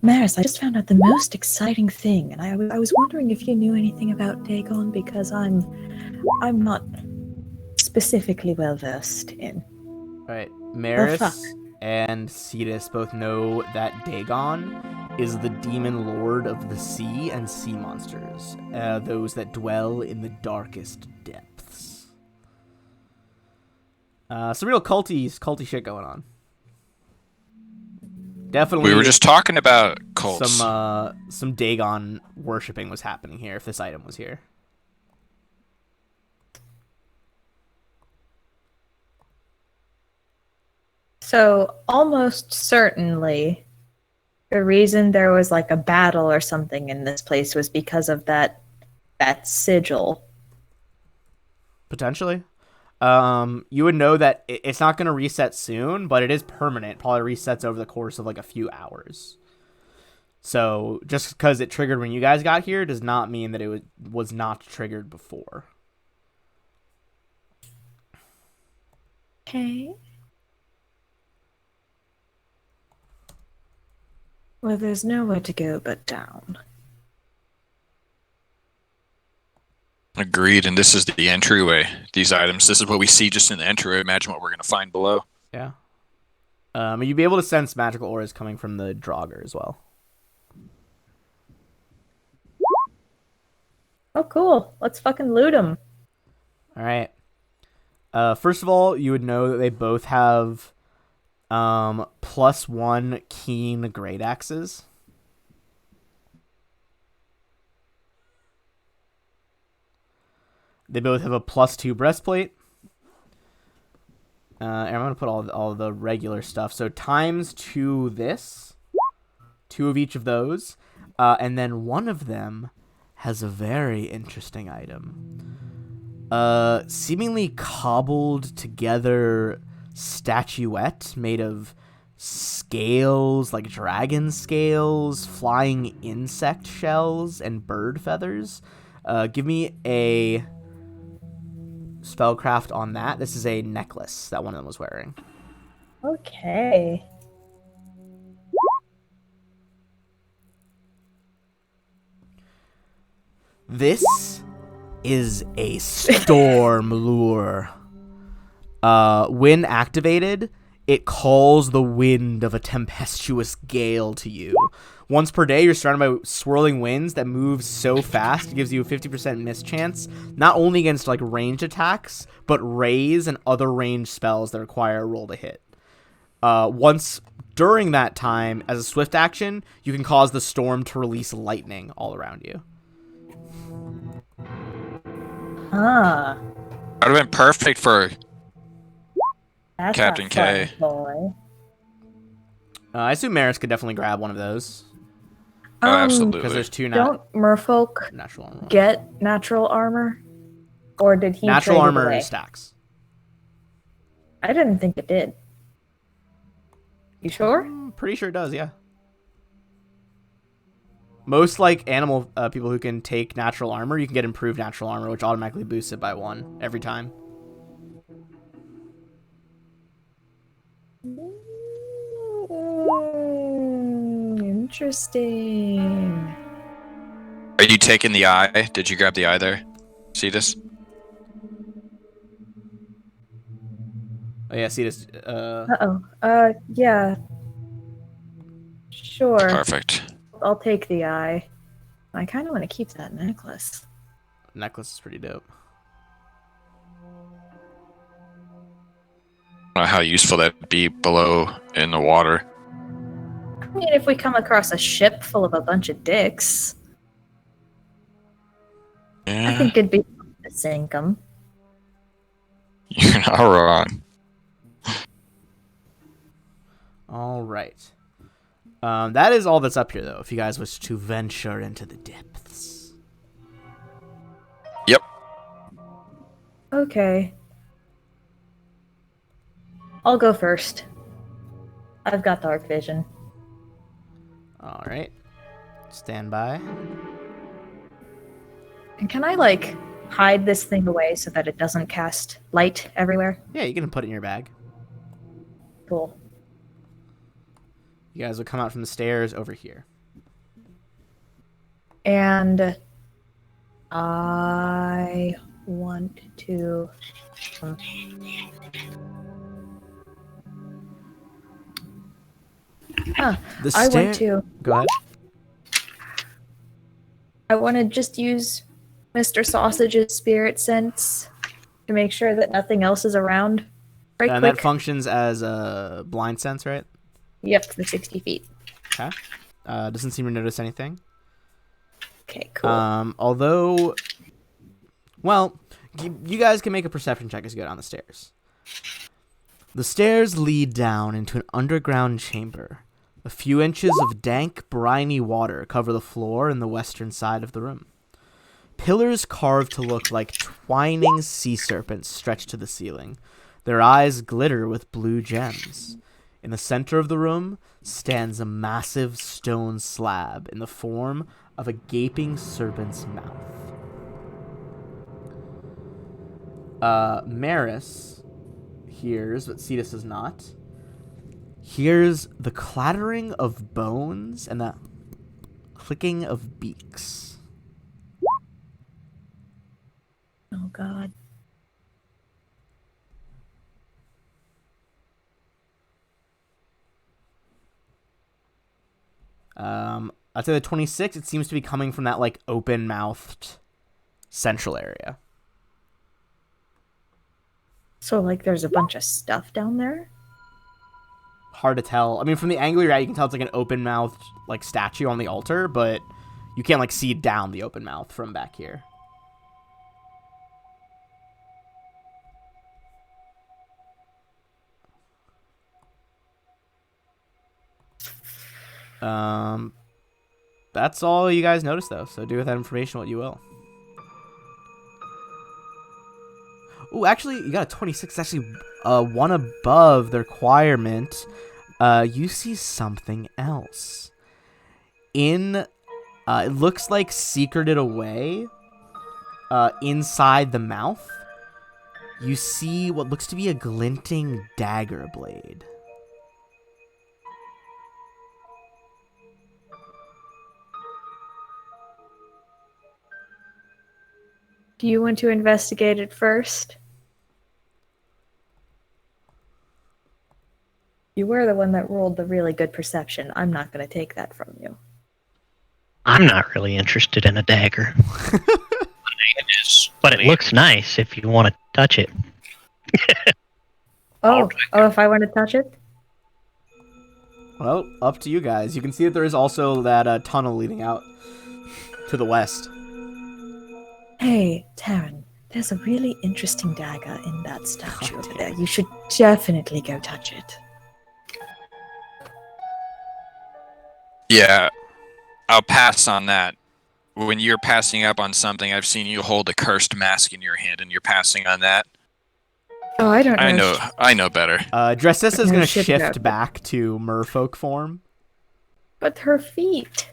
Maris, I just found out the most exciting thing, and I was wondering if you knew anything about Dagon, because I'm not specifically well versed in. Alright, Maris fuck. and Cetus both know that Dagon is the demon lord of the sea and sea monsters, those that dwell in the darkest depths. Some real culty shit going on. Definitely. We were just talking about cults. Some Dagon worshipping was happening here if this item was here. So, almost certainly, the reason there was like a battle or something in this place was because of that sigil. Potentially. You would know that it's not going to reset soon, but it is permanent. Probably resets over the course of like a few hours. So just because it triggered when you guys got here does not mean that it was not triggered before. Okay. Well, there's nowhere to go but down. Agreed, and this is the entryway. These items, this is what we see just in the entryway. Imagine what we're going to find below. Yeah. You'd be able to sense magical auras coming from the Draugr as well. Oh, cool. Let's fucking loot them. All right. First of all, you would know that they both have +1 keen great axes. They both have a +2 breastplate. And I'm going to put all the regular stuff. So times 2 this. 2 of each of those. And then one of them has a very interesting item. Seemingly cobbled together statuette made of scales, like dragon scales, flying insect shells, and bird feathers. Give me a spellcraft on that. This is a necklace that one of them was wearing. Okay. This is a storm lure. When activated, it calls the wind of a tempestuous gale to you. Once per day, you're surrounded by swirling winds that move so fast, it gives you a 50% miss chance, not only against like ranged attacks, but rays and other ranged spells that require a roll to hit. Once during that time, as a swift action, you can cause the storm to release lightning all around you. Huh. That would have been perfect for That's Captain a fun K. Boy. I assume Maris could definitely grab one of those. Oh, Because absolutely. there's 2 Don't merfolk natural armor. get natural armor? Or did he Natural trade it armor away? stacks. I didn't think it did. You sure? Pretty sure it does, yeah. Most like animal people who can take natural armor, you can get improved natural armor, which automatically boosts it by 1 every time. Interesting. Are you taking the eye? Did you grab the eye there? See this? Oh yeah, see this. Uh-oh. Yeah. Sure. Perfect. I'll take the eye. I kind of want to keep that necklace. Necklace is pretty dope. I don't know how useful that'd be below in the water. I mean, if we come across a ship full of a bunch of dicks, I Yeah, think it'd be fun to sink them. you're not wrong. All right. That is all that's up here, though. If you guys wish to venture into the depths. Yep. Okay. I'll go first. I've got dark vision. All right. Stand by. And can I, like, hide this thing away so that it doesn't cast light everywhere? Yeah, you can put it in your bag. Cool. You guys will come out from the stairs over here. And I want to... The I want to... Go ahead. I want to just use Mr. Sausage's spirit sense to make sure that nothing else is around. Right And quick. that functions as a blind sense, right? Yep, for 60 feet. Okay. Doesn't seem to notice anything. Okay, cool. Although, well, you guys can make a perception check as you go down the stairs. The stairs lead down into an underground chamber. A few inches of dank, briny water cover the floor in the western side of the room. Pillars carved to look like twining sea serpents stretch to the ceiling. Their eyes glitter with blue gems. In the center of the room stands a massive stone slab in the form of a gaping serpent's mouth. Maris hears, but Cetus does not, hears the clattering of bones and the clicking of beaks. Oh, God. I'd say the 26, it seems to be coming from that, like, open-mouthed central area. So, like, there's a bunch of stuff down there? Hard to tell. I mean, from the angle you're at, you can tell it's, like, an open-mouthed, like, statue on the altar, but you can't, like, see down the open mouth from back here. That's all you guys notice, though. So do with that information what you will. Oh, actually, you got a 26. It's actually one above the requirement. You see something else. It looks like secreted away inside the mouth. You see what looks to be a glinting dagger blade. Do you want to investigate it first? You were the one that rolled the really good perception. I'm not going to take that from you. I'm not really interested in a dagger. But it looks nice if you want to touch it. Oh, if I want to touch it? Well, up to you guys. You can see that there is also that tunnel leading out to the west. Hey, Taryn, there's a really interesting dagger in that statue over there. You should definitely go touch it. Yeah, I'll pass on that. When you're passing up on something, I've seen you hold a cursed mask in your hand, and you're passing on that. Oh, I don't know. I know better. Dressissa is going to shift about back to merfolk form. But her feet.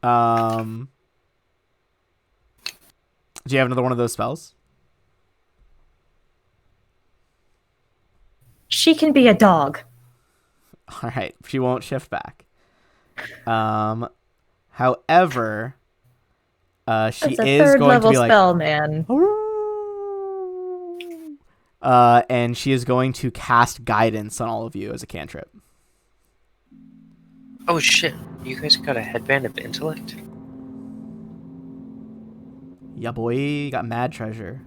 Do you have another one of those spells? She can be a dog. All right, she won't shift back. However, she That's a is third going level to be like, spell, man. and she is going to cast guidance on all of you as a cantrip. Oh shit! You guys got a headband of intellect? Yeah, boy, you got mad treasure.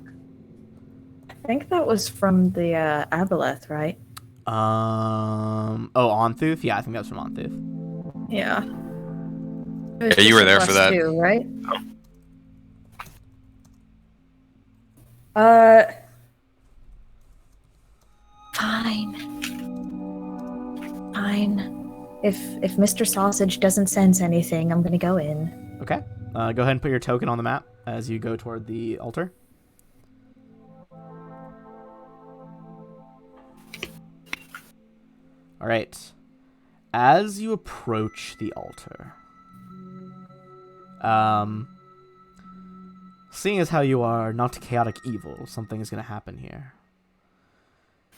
I think that was from the Aboleth, right? Onthuth? Yeah, I think that was from Onthuth. Yeah. Yeah, you were there for that. Too, right? Fine. If Mr. Sausage doesn't sense anything, I'm gonna go in. Okay. Go ahead and put your token on the map as you go toward the altar. All right. As you approach the altar, seeing as how you are not chaotic evil, something is going to happen here.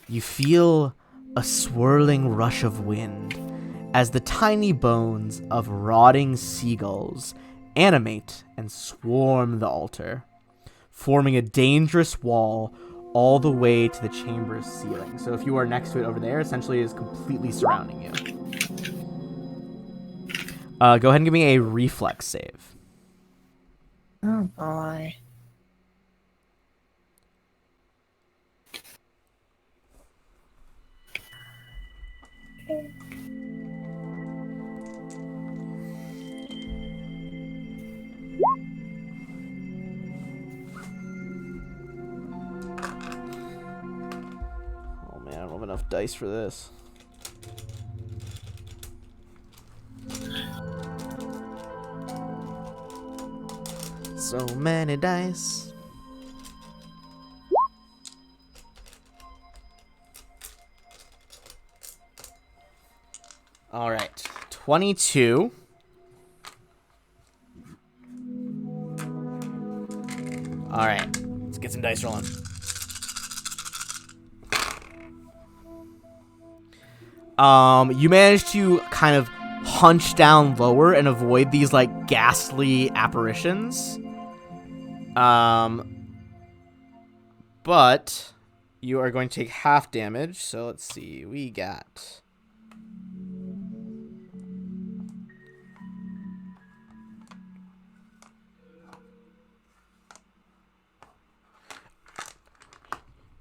You feel a swirling rush of wind as the tiny bones of rotting seagulls animate and swarm the altar, forming a dangerous wall all the way to the chamber's ceiling. So if you are next to it over there, essentially it is completely surrounding you. Go ahead and give me a reflex save. Oh boy. Oh man, I don't have enough dice for this. So many dice. All right, 22. All right, let's get some dice rolling. You managed to kind of hunch down lower and avoid these like ghastly apparitions. But you are going to take half damage. So let's see. We got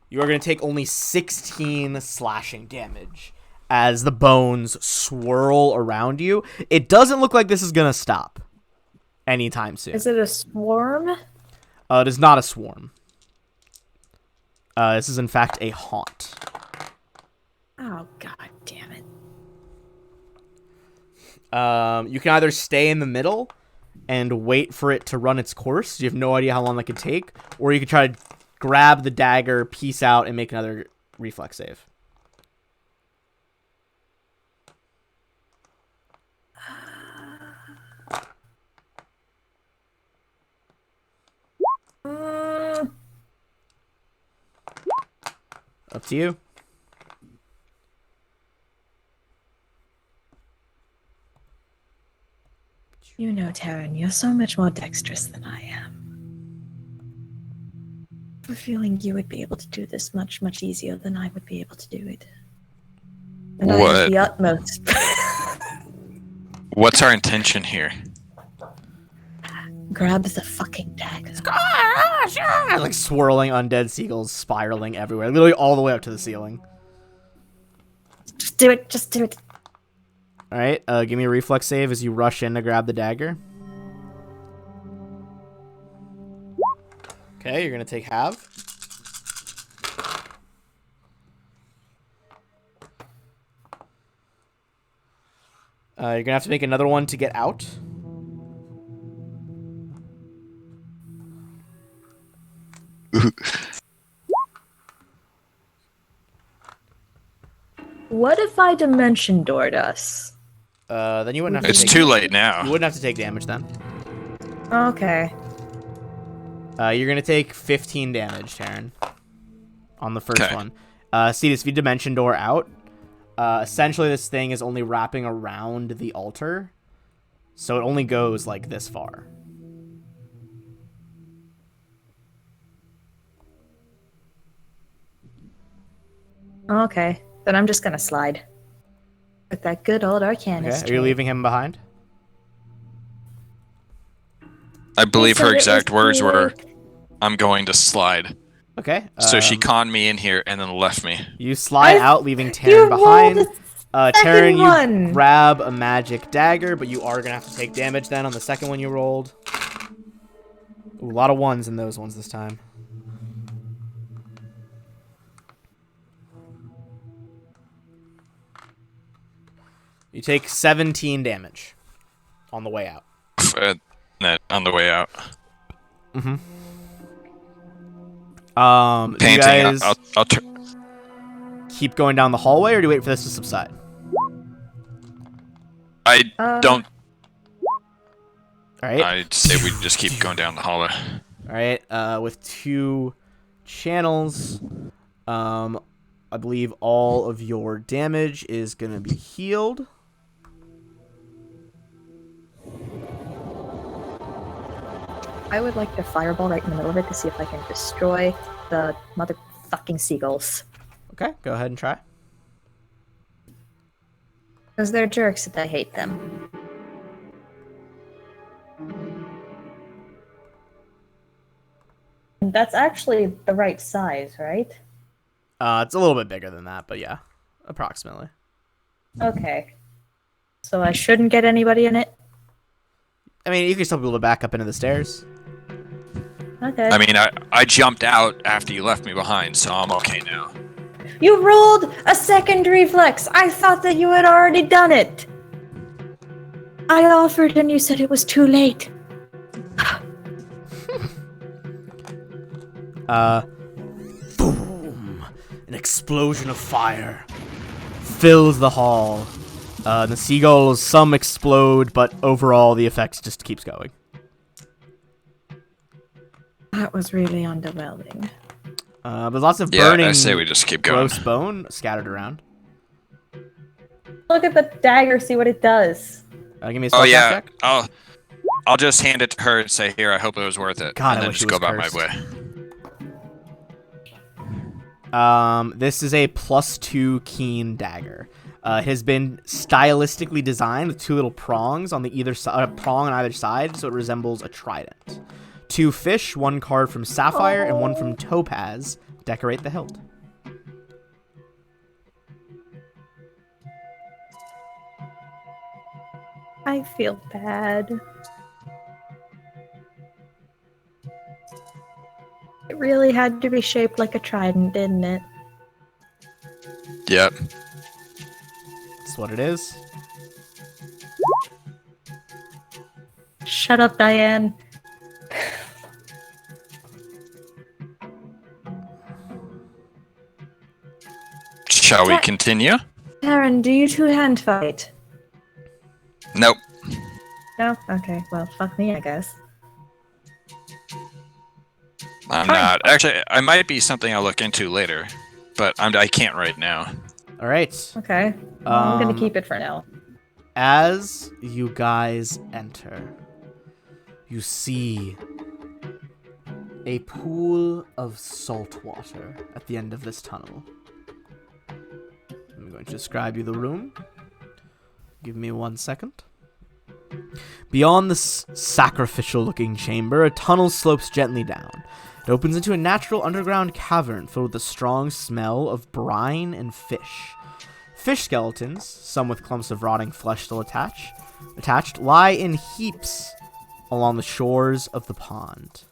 you are going to take only 16 slashing damage as the bones swirl around you. It doesn't look like this is going to stop anytime soon. Is it a swarm? It is not a swarm. This is, in fact, a haunt. Oh, god damn it. You can either stay in the middle and wait for it to run its course. You have no idea how long that could take. Or you could try to grab the dagger, peace out, and make another reflex save. Up to you. You know, Taryn, you're so much more dexterous than I am. I have a feeling you would be able to do this much, much easier than I would be able to do it. And I have the utmost. What's our intention here? Grab the fucking dagger. Like swirling undead seagulls spiraling everywhere. Literally all the way up to the ceiling. Just do it. Just do it. Alright, give me a reflex save as you rush in to grab the dagger. Okay, you're going to take half. You're going to have to make another one to get out. What if I dimension doored us? Then you wouldn't have to It's take too late now. You wouldn't have to take damage then. Okay. You're going to take 15 damage, Taryn, on the first one. See this, if you dimension door out, essentially this thing is only wrapping around the altar, so it only goes like this far. Okay. Then I'm just gonna slide. With that good old arcanist. Okay, are you leaving him behind? I believe her exact words were, "I'm going to slide." Okay. So she conned me in here and then left me. You slide out, leaving Taryn behind. Taryn, you one. grab a magic dagger, but you are going to have to take damage then on the second one you rolled. Ooh, a lot of ones in those ones this time. You take 17 damage on the way out. On the way out. Mm-hmm. Panting. Do you guys I'll keep going down the hallway, or do you wait for this to subside? I don't. All right. I'd say we just keep going down the hallway. All right. With 2 channels, I believe all of your damage is gonna be healed. I would like to fireball right in the middle of it to see if I can destroy the motherfucking seagulls. Okay, go ahead and try. Because they're jerks and I hate them. That's actually the right size, right? It's a little bit bigger than that, but yeah, approximately. Okay. So I shouldn't get anybody in it? I mean, you can still be able to back up into the stairs. Okay. I mean, I jumped out after you left me behind, so I'm okay now. You rolled a second reflex! I thought that you had already done it! I offered and you said it was too late. Boom! An explosion of fire fills the hall. The seagulls, some explode, but overall the effect just keeps going. That was really underwhelming. But lots of burning, I say we just keep going. gross bone scattered around. Look at the dagger, see what it does. Give me a spell check. I'll just hand it to her and say, "Here, I hope it was worth it," God, and I then wish just it go was about my cursed. way. This is a +2 keen dagger. It has been stylistically designed with 2 little prongs on the either side, prong on either side, so it resembles a trident. 2 fish, 1 card from sapphire and 1 from topaz decorate the hilt. I feel bad. It really had to be shaped like a trident, didn't it? Yep. That's what it is. Shut up, Diane. Shall we continue? Taryn, do you two-hand fight? Nope. No? Okay, well, fuck me, I guess. I'm Fine. not. Actually, I might be something I'll look into later, but I can't right now. All right. Okay. Well, I'm gonna keep it for now. As you guys enter, you see a pool of salt water at the end of this tunnel. I'm going to describe you the room. Give me 1 second. Beyond this sacrificial-looking chamber, a tunnel slopes gently down. It opens into a natural underground cavern filled with a strong smell of brine and fish. Fish skeletons, some with clumps of rotting flesh still attached, lie in heaps along the shores of the pond.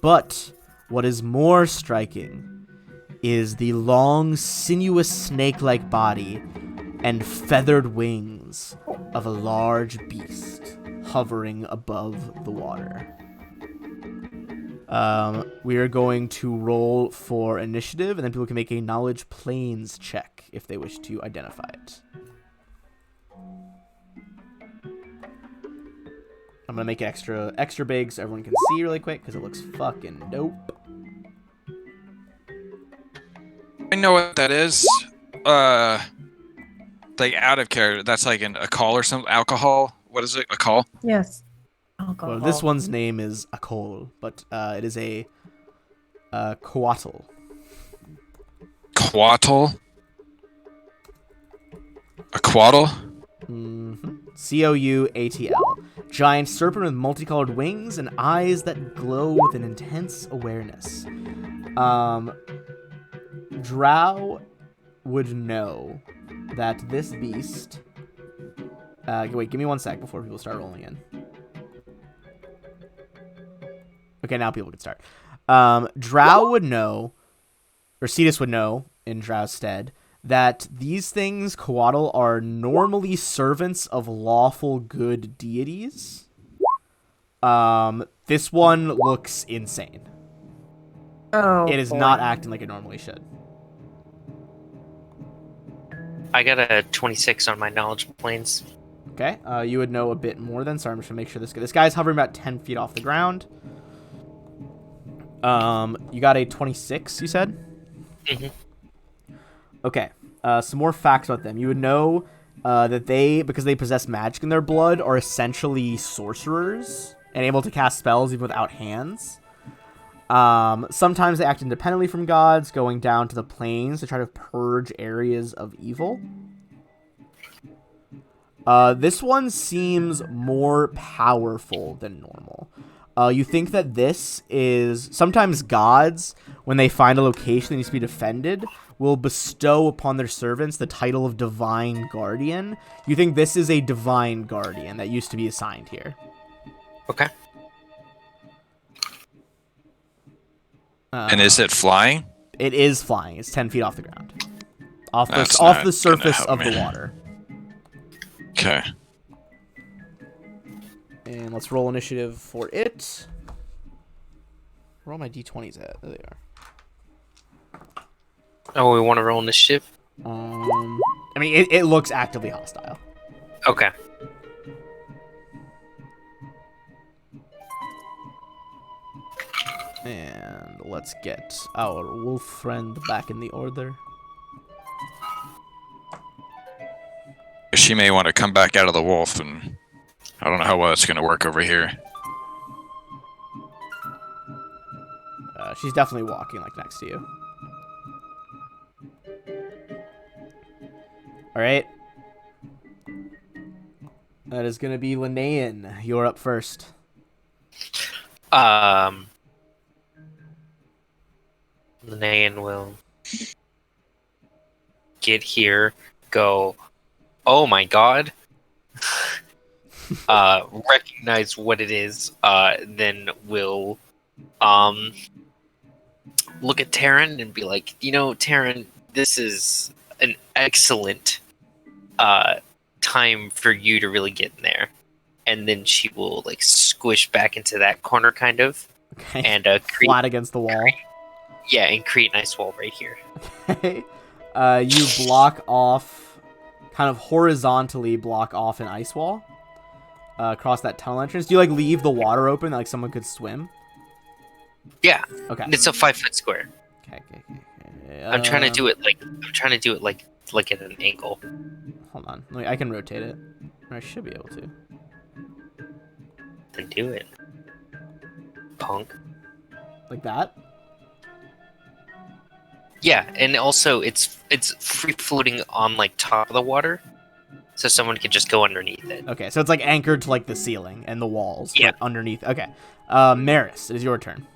But what is more striking is the long, sinuous snake-like body and feathered wings of a large beast hovering above the water. We are going to roll for initiative, and then people can make a knowledge planes check if they wish to identify it. I'm gonna make it extra big so everyone can see really quick because it looks fucking dope. I know what that is. Like out of character. That's like a call or something. Alcohol. What is it? A call? Yes. Alcohol. Well, this one's name is Akol, but it is a coatl. Coatl? A coatl? Mm-hmm. Coutl. Giant serpent with multicolored wings and eyes that glow with an intense awareness. Drow would know that this beast... wait, give me 1 sec before people start rolling in. Okay, now people can start. Drow would know, or Cetus would know, in Drow's stead, that these things, Coatl, are normally servants of lawful good deities. This one looks insane. Oh, It is not acting like it normally should. I got a 26 on my knowledge planes. Okay, you would know a bit more than, so I'm just going to make sure this guy's hovering about 10 feet off the ground. You got a 26, you said? Mm-hmm. Okay, some more facts about them. You would know that they, because they possess magic in their blood, are essentially sorcerers and able to cast spells even without hands. Sometimes they act independently from gods, going down to the plains to try to purge areas of evil. This one seems more powerful than normal. You think that this is... Sometimes gods, when they find a location that needs to be defended, will bestow upon their servants the title of Divine Guardian. You think this is a Divine Guardian that used to be assigned here. Okay. And is it flying? It is flying. It's 10 feet off the ground. Off the That's surface not of gonna the help me. water. Okay. And let's roll initiative for it. Where are all my d20s at? There they are. Oh, we want to roll initiative? I mean, it looks actively hostile. Okay. And let's get our wolf friend back in the order. She may want to come back out of the wolf, and I don't know how well it's going to work over here. She's definitely walking like next to you. All right. That is going to be Linnaean. You're up first. Linnaean will get here, go, oh my god, recognize what it is, then we'll look at Taryn and be like, you know, Taryn, this is an excellent time for you to really get in there. and then she will like squish back into that corner, kind of, Okay. and Flat against the wall. and create an ice wall right here. Okay. You block off, kind of horizontally block off an ice wall across that tunnel entrance. Do you like leave the water open, like someone could swim? Yeah. Okay. It's a 5-foot square. Okay. I'm trying to do it like at an angle. Hold on. I can rotate it. I should be able to. Then do it, punk. Like that? Yeah, and also it's free floating on like top of the water, so someone could just go underneath it. Okay, so it's like anchored to like the ceiling and the walls. Yeah. But underneath. Okay. Maris, it is your turn.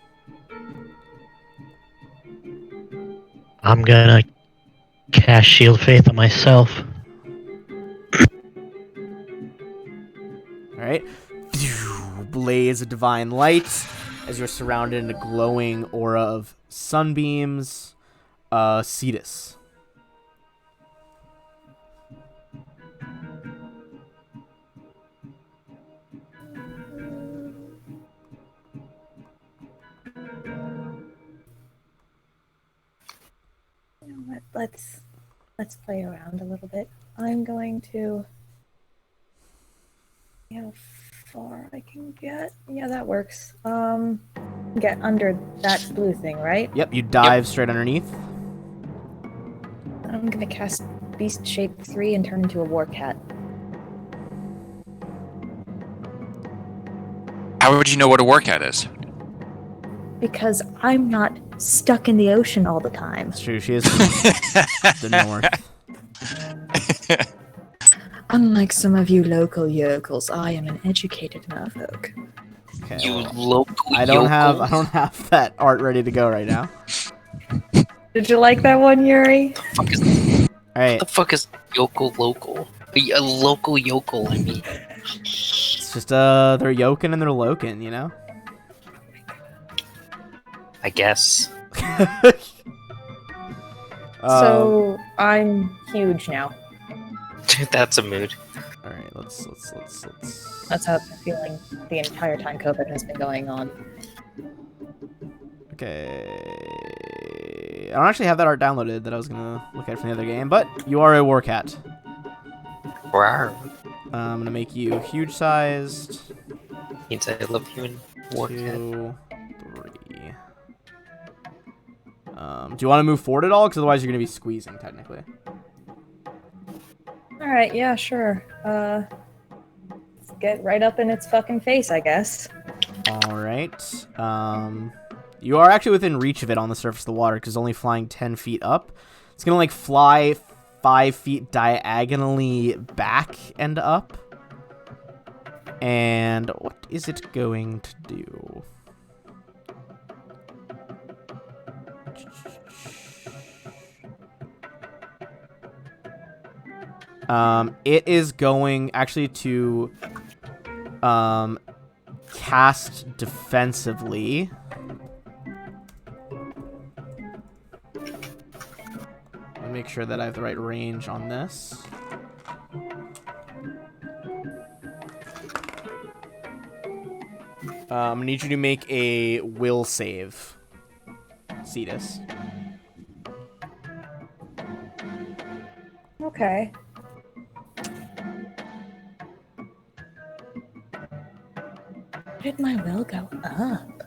I'm gonna cast Shield Faith on myself. All right. Blaze of divine light as you're surrounded in a glowing aura of sunbeams. Cetus. You know what? Let's play around a little bit. I'm going to see how far I can get. Yeah, that works. Get under that blue thing, right? Yep, you dive straight underneath. I'm gonna cast Beast Shape 3 and turn into a war cat. How would you know what a workout is? Because I'm not stuck in the ocean all the time. It's true, she is from the north. Unlike some of you local yokels, I am an educated merfolk. Okay, You well, local I don't have that art ready to go right now. Did you like that one, Yuri? All right. What the fuck is yokel local? A local yokel, I mean. It's just they're yoking and they're loking, you know? I guess. So I'm huge now. That's a mood. All right, let's. That's how I've been feeling the entire time COVID has been going on. Okay. I don't actually have that art downloaded that I was gonna look at from the other game, but you are a war cat. Rawr. I'm gonna make you huge sized. Means I love you in war cat. 2, 3. Do you want to move forward at all? Because otherwise you're gonna be squeezing technically. Alright, yeah, sure. Let's get right up in its fucking face, I guess. All right. You are actually within reach of it on the surface of the water because only flying 10 feet up. It's gonna like fly 5 feet diagonally back and up. And what is it going to do? It is going actually to cast defensively. Let me make sure that I have the right range on this. I'm gonna need you to make a will save, Cetus. Okay. Where did my will go up?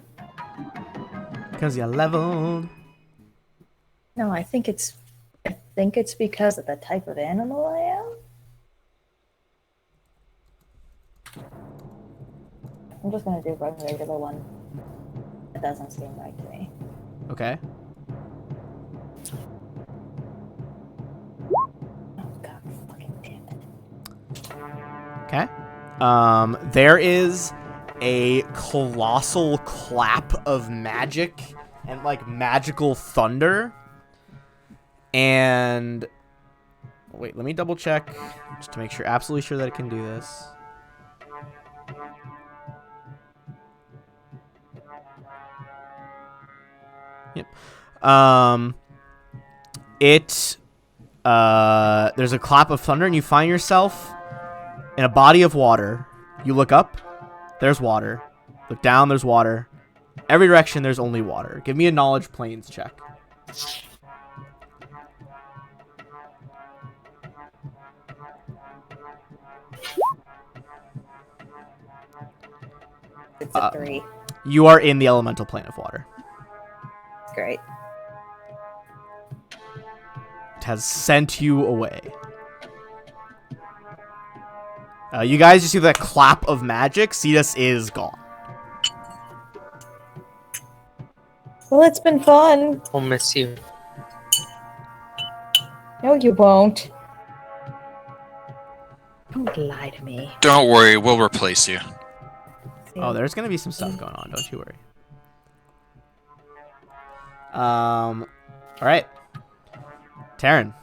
Because you're leveled. No, I think it's because of the type of animal I am. I'm just gonna do a regular one. It doesn't seem right to me. Okay. Oh god, fucking damn it. Okay. There is a colossal clap of magic and like magical thunder. And wait, let me double check just to make sure, absolutely sure that it can do this. Yep. There's a clap of thunder and you find yourself in a body of water You look up, there's water. Look down, there's water. Every direction, there's only water. Give me a knowledge planes check. It's a 3. You are in the elemental plane of water. Great. It has sent you away. You guys just see that clap of magic. Cetus is gone. Well, it's been fun. We'll miss you. No, you won't. Don't lie to me. Don't worry, we'll replace you. See? Oh, there's gonna be some stuff going on. Don't you worry. All right, Taryn.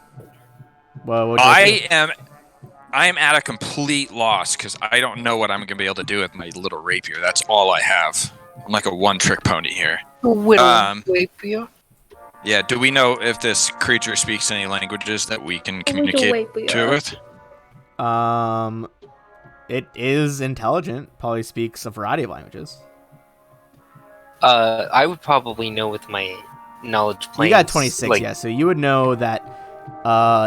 Well, I am at a complete loss because I don't know what I'm gonna be able to do with my little rapier. That's all I have. I'm like a one-trick pony here. Rapier. Yeah. Do we know if this creature speaks any languages that we can communicate to it with? It is intelligent. Probably speaks a variety of languages. I would probably know with my knowledge planes. You got 26, yeah. So you would know that.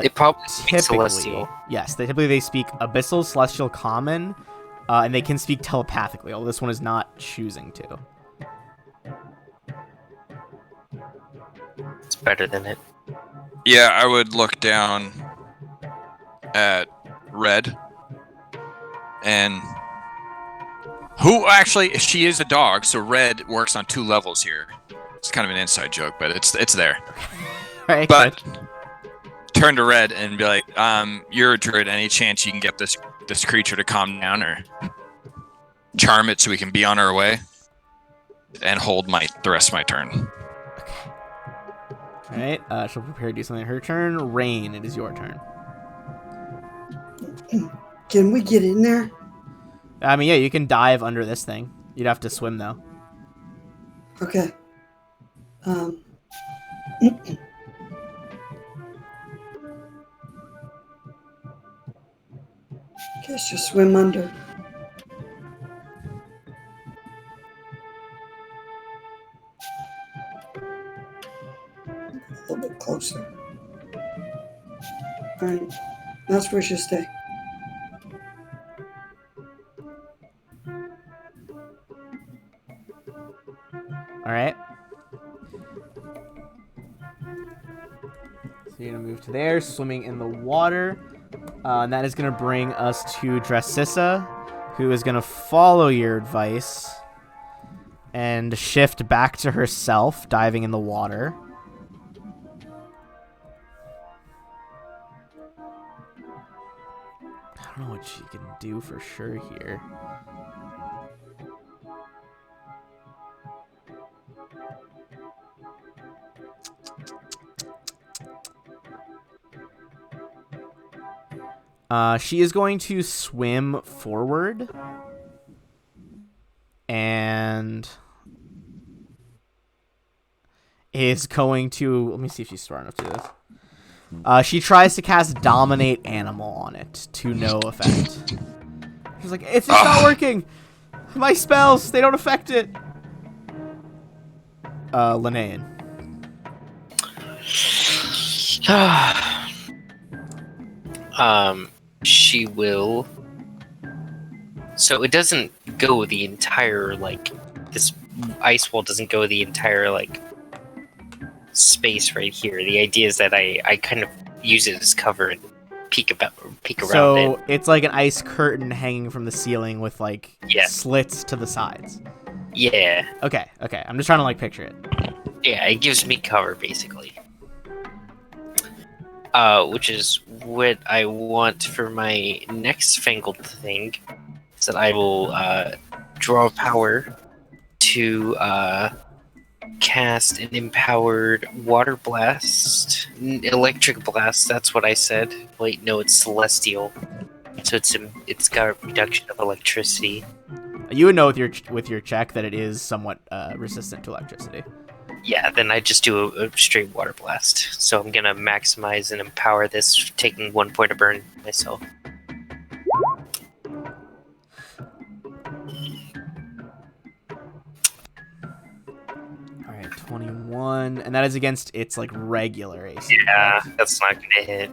It probably speaks typically, celestial. yes. They speak Abyssal, Celestial, Common, and they can speak telepathically. Although this one is not choosing to. It's better than it. Yeah, I would look down at Red. And who actually, she is a dog, so Red works on 2 levels here. It's kind of an inside joke, but it's there. Right, but turn to Red and be like, you're a druid. Any chance you can get this creature to calm down or charm it so we can be on our way and hold the rest of my turn? All right, she'll prepare to do something in her turn. Rain, it is your turn. Can we get in there? I mean, yeah, you can dive under this thing. You'd have to swim, though. Okay. Guess just swim under. A little bit closer. All right. That's where she'll stay. All right. So you're going to move to there, swimming in the water. And that is going to bring us to Dressissa, who is going to follow your advice and shift back to herself, diving in the water. I don't know what she can do for sure here. She is going to swim forward and is going to, let me see if she's smart enough to do this. She tries to cast Dominate Animal on it to no effect. She's like, it's just not working. My spells, they don't affect it. Linnaean. She will. So it doesn't go the entire, like, this ice wall doesn't go the entire, like, space right here. The idea is that I kind of use it as cover and peek around it. So it's like an ice curtain hanging from the ceiling with, like, slits to the sides. Yeah. Okay. I'm just trying to, like, picture it. Yeah, it gives me cover, basically. Which is what I want for my next fangled thing. Is that I will draw power to cast an empowered water blast, electric blast. That's what I said. Wait, no, it's celestial. So it's got a reduction of electricity. You would know with your check that it is somewhat resistant to electricity. Yeah, then I just do a straight water blast. So I'm gonna maximize and empower this, taking 1 point of burn myself. 21, and that is against its like regular AC. Yeah, correct? that's not gonna hit.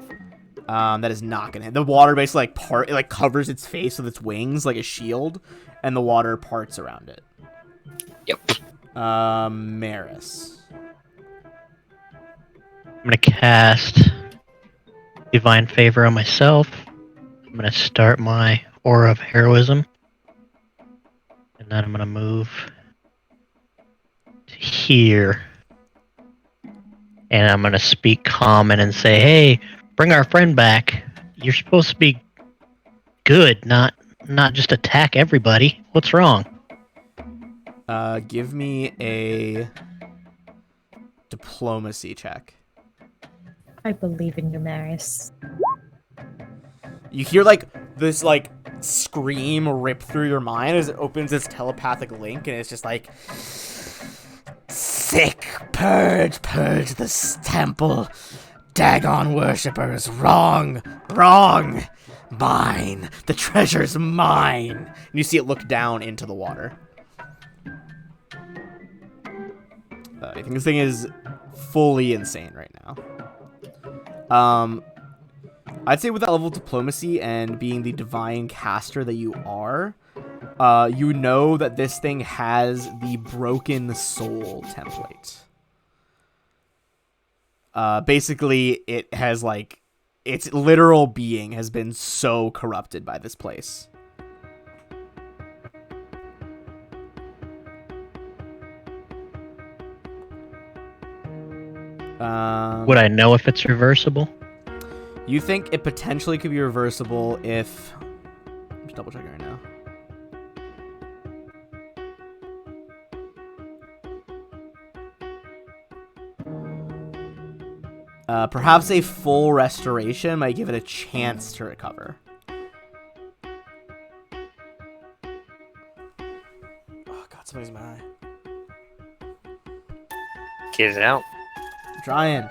That is not gonna hit. The water basically it covers its face with its wings like a shield, and the water parts around it. Yep. Maris. I'm gonna cast Divine Favor on myself. I'm gonna start my Aura of Heroism. And then I'm gonna move to here. And I'm gonna speak common and say, hey, bring our friend back. You're supposed to be good, not just attack everybody. What's wrong? Give me a diplomacy check. I believe in you, Maris. You hear like this like scream rip through your mind as it opens its telepathic link, and it's just like, sick, purge this temple. Dagon worshippers, wrong, mine. The treasure's mine. And you see it look down into the water. I think this thing is fully insane right now. I'd say with that level of diplomacy and being the divine caster that you are, you know that this thing has the broken soul template. Basically, it has like its literal being has been so corrupted by this place. Would I know if it's reversible? You think it potentially could be reversible if... I'm just double checking right now. Perhaps a full restoration might give it a chance to recover. Oh god, somebody's in my eye. Get it out. I'm trying.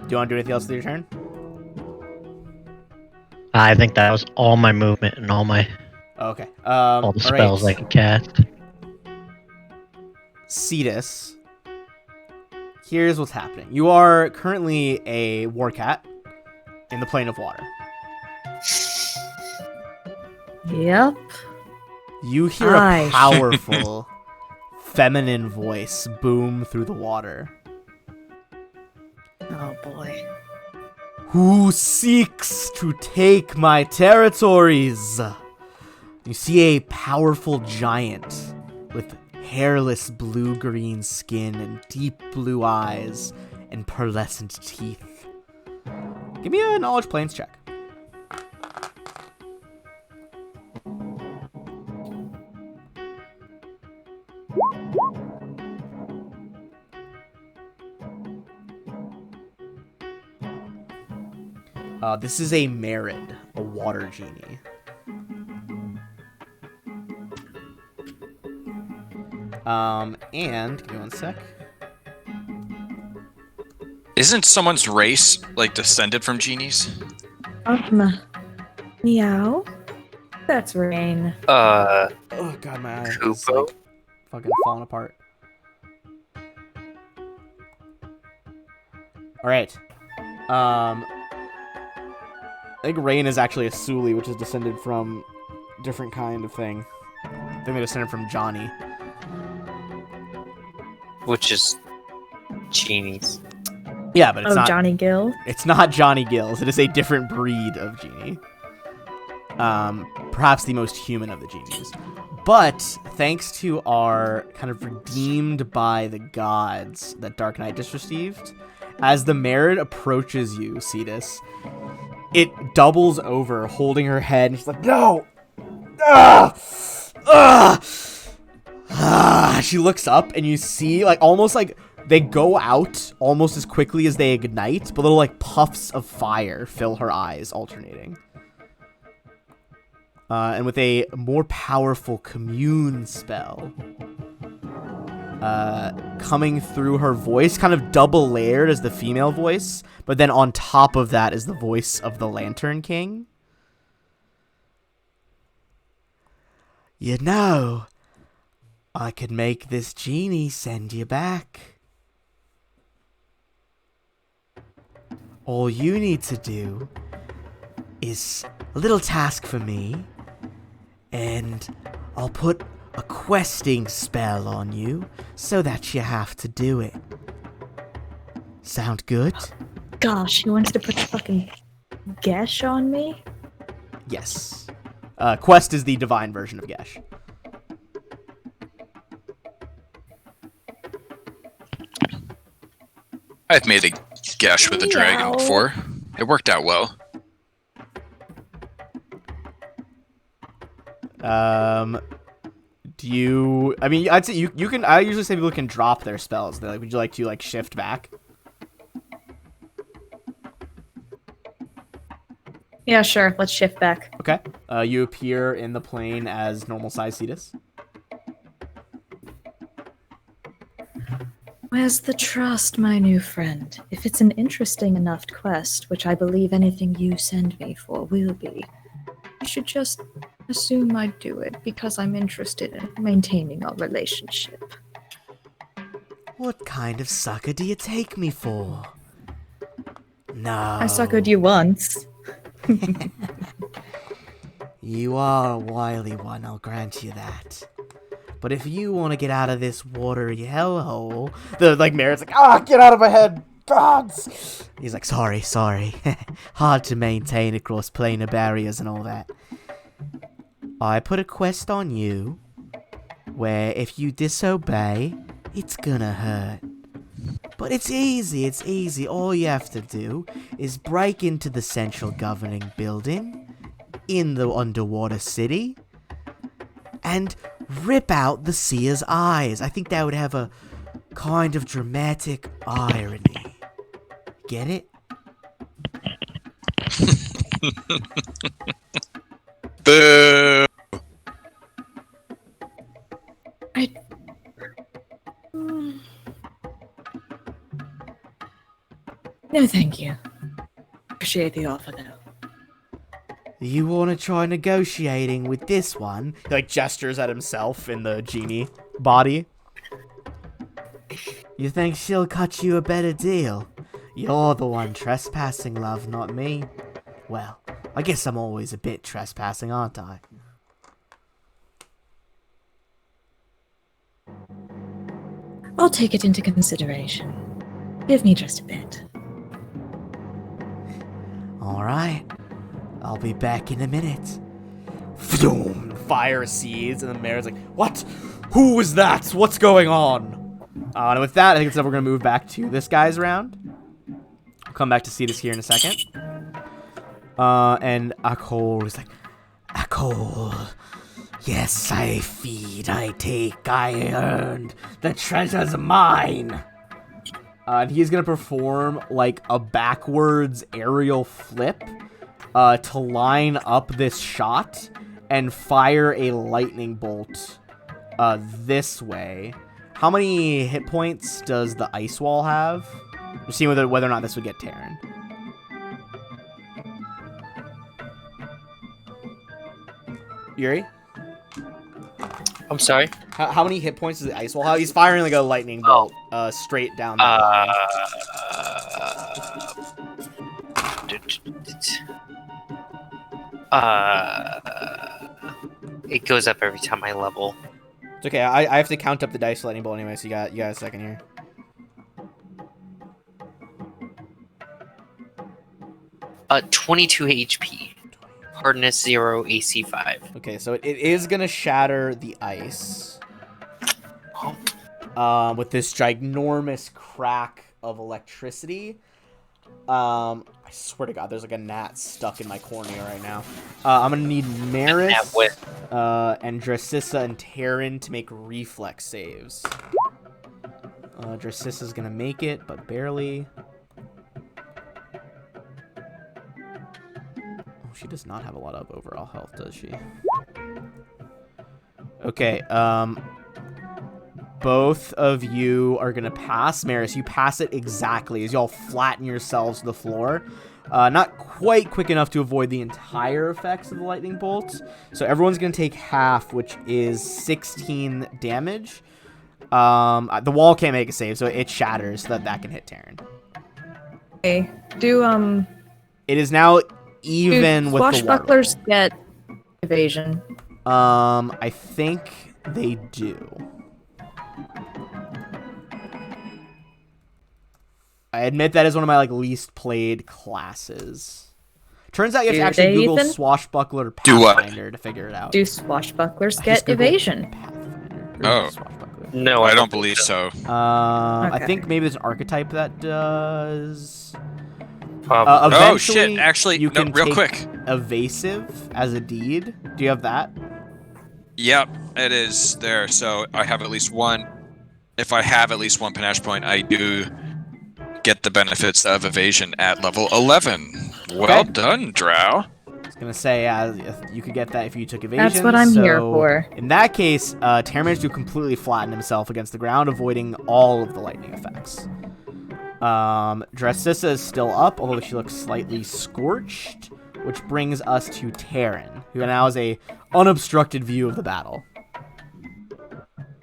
Do you want to do anything else with your turn? I think that was all my movement and all my Okay. all the spells I could cast. Cetus. Here's what's happening. You are currently a war cat in the plane of water. Yep. You hear Aye. a powerful feminine voice boom through the water. Oh boy. Who seeks to take my territories? You see a powerful giant with hairless blue-green skin and deep blue eyes and pearlescent teeth. Give me a knowledge planes check. This is a Merid, a water genie. And give me one sec. Isn't someone's race like descended from genies? Meow. That's Rain. Oh god, my eye is Kupo? like fucking falling apart. Alright. I think Rain is actually a Suli, which is descended from a different kind of thing. I think they descended from Johnny. Which is genies. Yeah, but it's not Johnny Gill. It's not Johnny Gills. It is a different breed of genie. Perhaps the most human of the genies. But thanks to our kind of redeemed by the gods that Dark Knight just received, as the Merid approaches you, Cetus, it doubles over, holding her head, and she's like, no! Ah! Ah! Ah! She looks up, and you see, like, almost like they go out almost as quickly as they ignite, but little, like, puffs of fire fill her eyes, alternating. and with a more powerful commune spell coming through her voice, kind of double layered as the female voice, but then on top of that is the voice of the Lantern King. You know, I could make this genie send you back. All you need to do is a little task for me, and I'll put a questing spell on you so that you have to do it. Sound good? Gosh, he wants to put the fucking Gesh on me? Yes. Quest is the divine version of Gesh. I've made a Gesh with a dragon No. before. It worked out well. Do you... I mean, I'd say you can... I usually say people can drop their spells. They're like, would you like to, like, shift back? Yeah, sure. Let's shift back. Okay. You appear in the plane as normal size Cetus. Where's the trust, my new friend? If it's an interesting enough quest, which I believe anything you send me for will be, you should just assume I'd do it because I'm interested in maintaining our relationship. What kind of sucker do you take me for? No. I suckered you once. You are a wily one, I'll grant you that. But if you want to get out of this watery hellhole, the Merritt's like, get out of my head, gods! He's like, sorry. Hard to maintain across planar barriers and all that. I put a quest on you, where if you disobey, it's gonna hurt. But it's easy. All you have to do is break into the central governing building in the underwater city and rip out the seer's eyes. I think that would have a kind of dramatic irony. Get it? Boo! No, thank you. Appreciate the offer, though. You want to try negotiating with this one? He like gestures at himself in the genie body. You think she'll cut you a better deal? You're the one trespassing, love, not me. Well, I guess I'm always a bit trespassing, aren't I? I'll take it into consideration. Give me just a bit. Alright. I'll be back in a minute. Vroom, fire seeds, and the mayor's like, what? Who was that? What's going on? And with that, I think it's time we're going to move back to this guy's round. I'll come back to see this here in a second. And Akol is like, Akol, yes, I feed, I take, I earned. The treasure's mine. And he's going to perform like a backwards aerial flip to line up this shot and fire a lightning bolt this way. How many hit points does the ice wall have? We're seeing whether or not this would get Terran. Yuri? I'm sorry. How many hit points does the ice wall have? He's firing like a lightning bolt straight down the line. It goes up every time I level. It's okay. I have to count up the dice lightning bolt anyway, so you got a second here. Uh, 22 HP. Hardness 0, AC 5. Okay, so it is gonna shatter the ice. With this ginormous crack of electricity. I swear to God, there's like a gnat stuck in my cornea right now. I'm gonna need Maris, and Dracissa and Terran to make reflex saves. Dracissa's gonna make it, but barely. she does not have a lot of overall health, does she? Okay, both of you are going to pass. Maris, you pass it exactly as y'all flatten yourselves to the floor. Not quite quick enough to avoid the entire effects of the lightning bolts. So everyone's going to take half, which is 16 damage. The wall can't make a save, so it shatters so that can hit Taryn. Okay. It is now even with the water. Swashbucklers get evasion? I think they do. I admit that is one of my least played classes. Turns out you have to actually Google Ethan? Swashbuckler Do what? Pathfinder to figure it out. Do swashbucklers I get just Googled evasion? Pathfinder. Oh. Swashbuckler. No, I don't believe so. I Okay. think maybe there's an archetype that does. Probably. Oh Eventually, shit! Actually, you no, can real take quick. evasive as a deed. Do you have that? Yep, it is there. So I have at least one. If I have at least one panache point, I do get the benefits of evasion at level 11. Well Okay. done, Drow. I was gonna say you could get that if you took evasion. That's what I'm here for. In that case, Terran managed to completely flatten himself against the ground, avoiding all of the lightning effects. Dressissa is still up, although she looks slightly scorched, which brings us to Terran, who now has a unobstructed view of the battle.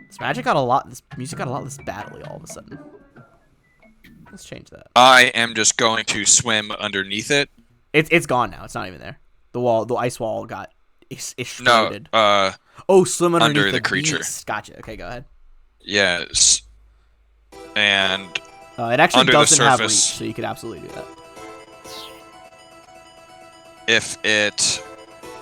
This music got a lot less battle-y all of a sudden. Let's change that. I am just going to swim underneath it. It's gone now. It's not even there. The ice wall got extruded. No, Swim underneath under the creature. beast. Gotcha. Okay, go ahead. yes. And It actually Under the doesn't have reach, surface. so you could absolutely do that.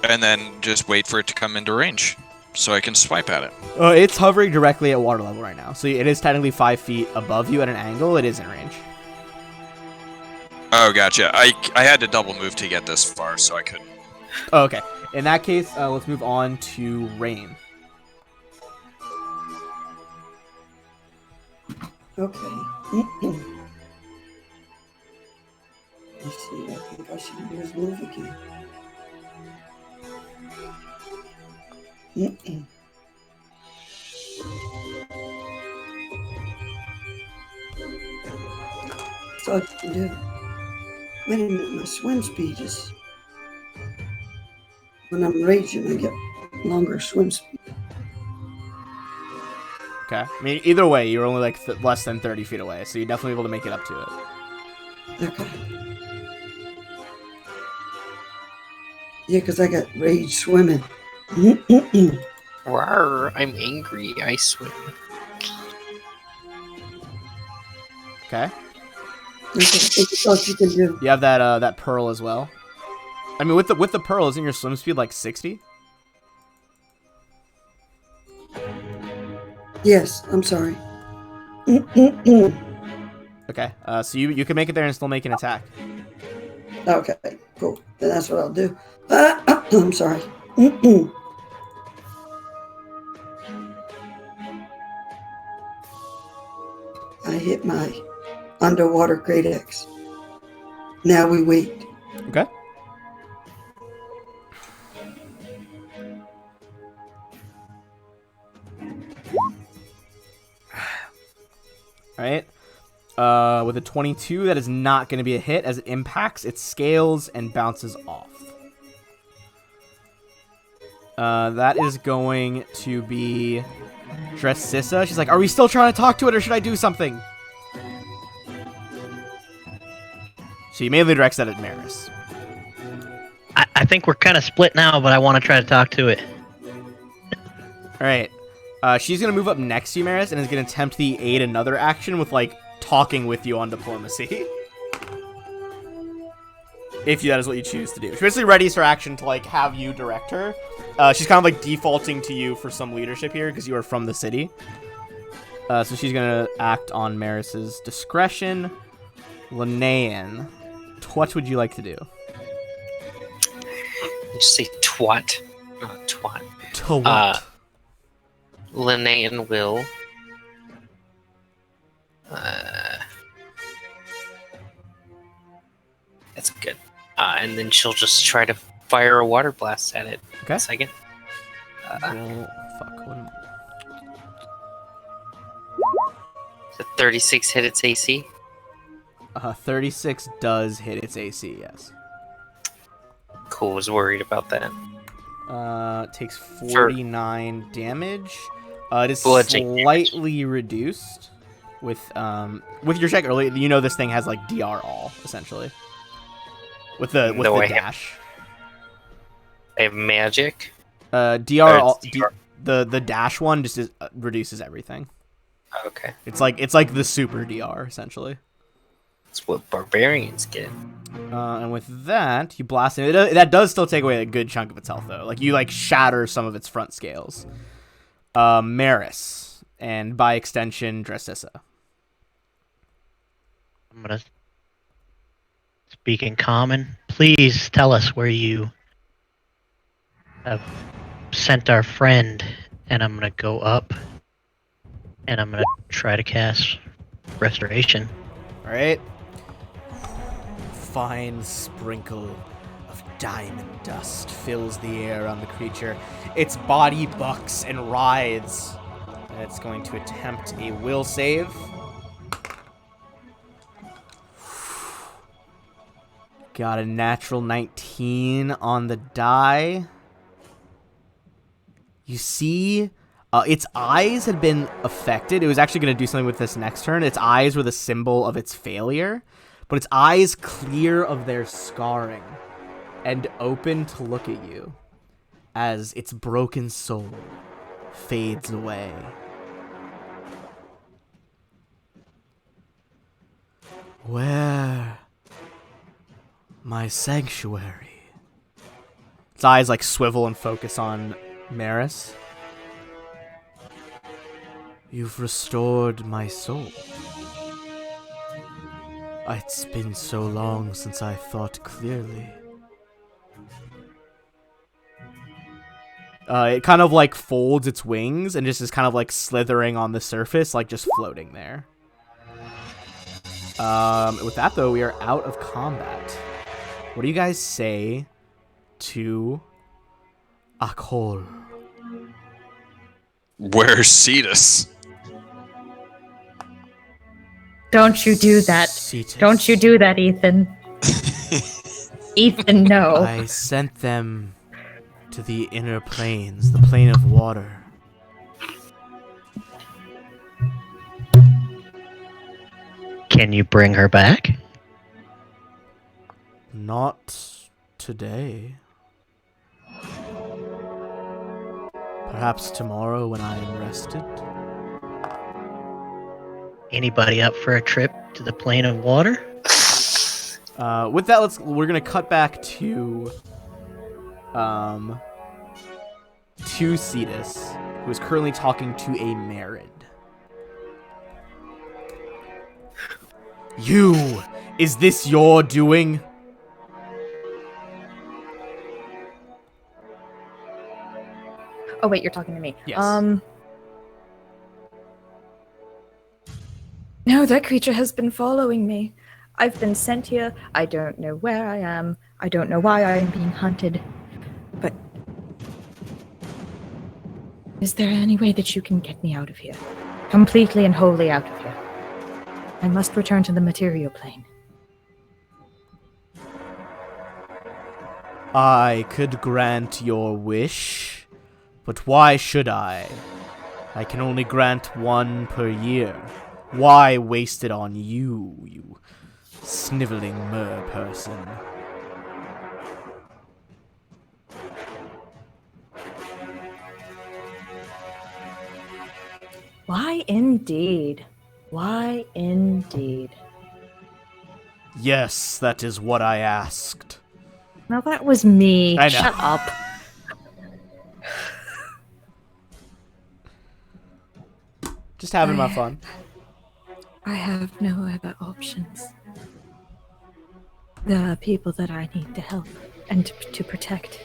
and then just wait for it to come into range so I can swipe at it. It's hovering directly at water level right now, so it is technically 5 feet above you at an angle. It is in range. Oh, gotcha. I had to double move to get this far, so I couldn't. Oh, okay. In that case, let's move on to Rain. Okay. Let's see. I think I should do his move again. That's all you can do. Wait a minute, my swim speed is... When I'm raging, I get longer swim speed. Okay. I mean, either way, you're only less than 30 feet away, so you're definitely able to make it up to it. Okay. Yeah, because I got rage swimming. Rawr, I'm angry. I swim. Okay. That's all you can do. You have that pearl as well. I mean, with the pearl, isn't your swim speed 60? Yes, I'm sorry. Okay. So you can make it there and still make an attack. Okay, cool. Then that's what I'll do. I'm sorry. I hit my underwater great X. Now we wait. Okay. All right. With a 22, that is not going to be a hit. As it impacts, it scales and bounces off. That is going to be Dressissa. She's like, are we still trying to talk to it, or should I do something? She immediately directs that at Maris. I think we're kind of split now, but I want to try to talk to it. All right. She's going to move up next to you, Maris, and is going to attempt to aid another action with, talking with you on diplomacy. If that is what you choose to do. She basically readies her action to, have you direct her. She's kind of, defaulting to you for some leadership here because you are from the city. So she's going to act on Maris's discretion. Linnaean, what would you like to do? Just say twat. Not twat. To what? Linnaean will. That's good. And then she'll just try to fire a water blast at it. Okay. A second. Roll. Fuck. What am... The 36 hit its AC. 36 does hit its AC. Yes. Cool. Was worried about that. It takes 49 damage. It is Bludgeoning slightly reduced with your check earlier. You know this thing has like DR all essentially with the dash. I have magic. DR all. The dash one just reduces everything. Okay. It's like the super DR essentially. That's what barbarians get. And with that, you blast it. That does still take away a good chunk of its health, though. Like, you, like, shatter some of its front scales. Maris, and by extension, Dressissa. I'm gonna speak in common. Please tell us where you have sent our friend, and I'm gonna go up, and I'm gonna try to cast Restoration. All right. Fine sprinkle of diamond dust fills the air on the creature. Its body bucks and writhes. And it's going to attempt a will save. Got a natural 19 on the die. You see, its eyes had been affected. It was actually going to do something with this next turn. Its eyes were the symbol of its failure. But its eyes clear of their scarring and open to look at you as its broken soul fades away. Where? My sanctuary. Its eyes like swivel and focus on Maris. You've restored my soul. It's been so long since I thought clearly. It kind of like folds its wings and just is kind of like slithering on the surface, like just floating there. With that though, we are out of combat. What do you guys say to Akol? Where's Cetus? Don't you do that. Cetus. Don't you do that, Ethan. Ethan, no. I sent them to the inner planes, the plane of water. Can you bring her back? Not today. Perhaps tomorrow when I am rested. Anybody up for a trip to the plane of water? With that, we're gonna cut back to Cetus, who is currently talking to a Merid. You! Is this your doing? Oh wait, you're talking to me. Yes. No, that creature has been following me. I've been sent here. I don't know where I am. I don't know why I am being hunted. But is there any way that you can get me out of here? Completely and wholly out of here. I must return to the material plane. I could grant your wish, but why should I? I can only grant one per year. Why waste it on you, you sniveling mer person? Why indeed? Why indeed? Yes, that is what I asked. Now that was me. I know. Shut up. Just having my fun. I have no other options. There are people that I need to help and to protect.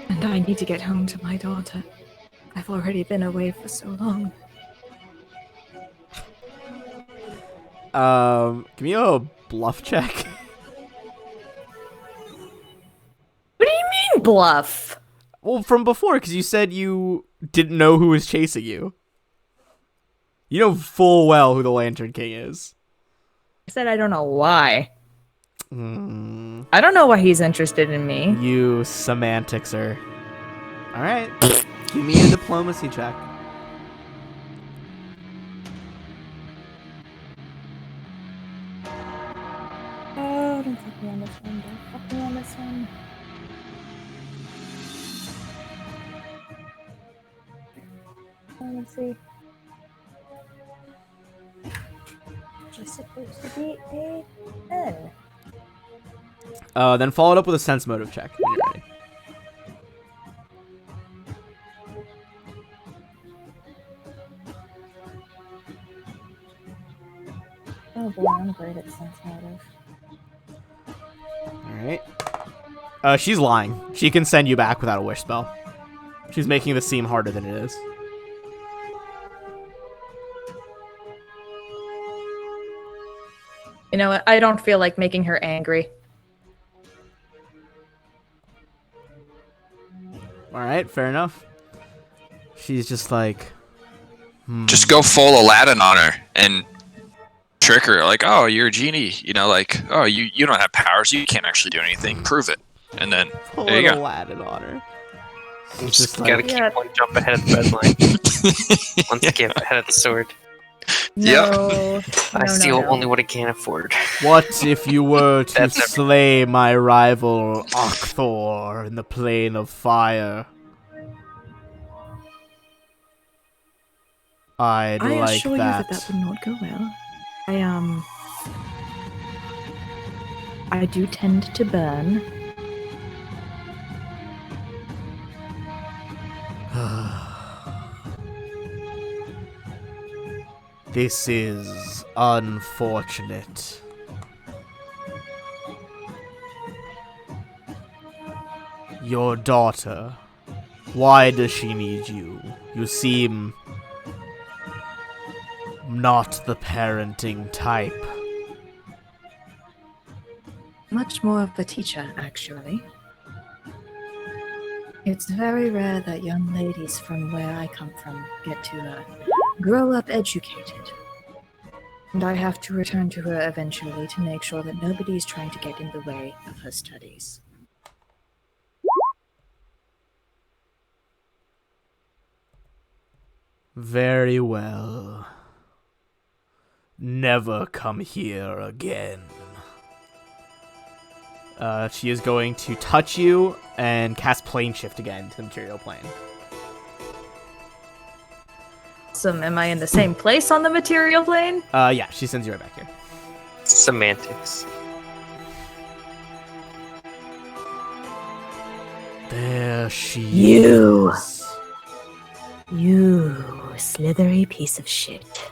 And I need to get home to my daughter. I've already been away for so long. Give me a bluff check. What are bluff. Well, from before, because you said you didn't know who was chasing you. You know full well who the Lantern King is. I said I don't know why. Mm, I don't know why he's interested in me. you semantixer. Alright. Give me a diplomacy check. Oh, don't fuck me on this one. Don't fuck me on this one. Let's see. Just supposed to be a 10. Then follow it up with a sense motive check when you're ready. Oh boy, I'm great at sense motive. Alright. She's lying. She can send you back without a wish spell. She's making this seem harder than it is. You know what? I don't feel like making her angry. Alright, fair enough. She's just like... Just go full Aladdin on her and trick her. Like, oh, you're a genie. You know, like, oh, you don't have powers. You can't actually do anything. Prove it. And then, there you go. Aladdin on her. Just just gotta like- keep one jump ahead of the red line. One skip ahead of the sword. No. I No, steal no. only what I can afford. What if you were to That's never- slay my rival Okthor in the plane of fire? I'd I like assure that. you that would not go well. I do tend to burn. This is unfortunate. Your daughter. Why does she need you? You seem not the parenting type. Much more of a teacher, actually. It's very rare that young ladies from where I come from get to grow up educated. And I have to return to her eventually to make sure that nobody is trying to get in the way of her studies. Very well. Never come here again. She is going to touch you and cast plane shift again to the material plane. So, am I in the same place on the material plane? Yeah, she sends you right back here. Semantics. There she You. is. You slithery piece of shit.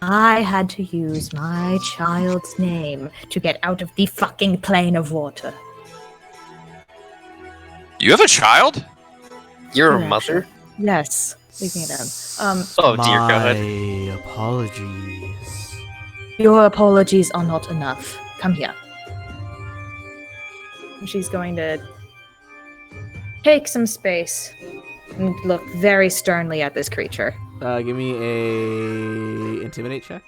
I had to use my child's name to get out of the fucking plane of water. You have a child? You're a Yeah, mother? sure. Yes. Speaking of them. Oh dear My God. apologies. Your apologies are not enough. Come here. And she's going to take some space and look very sternly at this creature. Give me a intimidate check.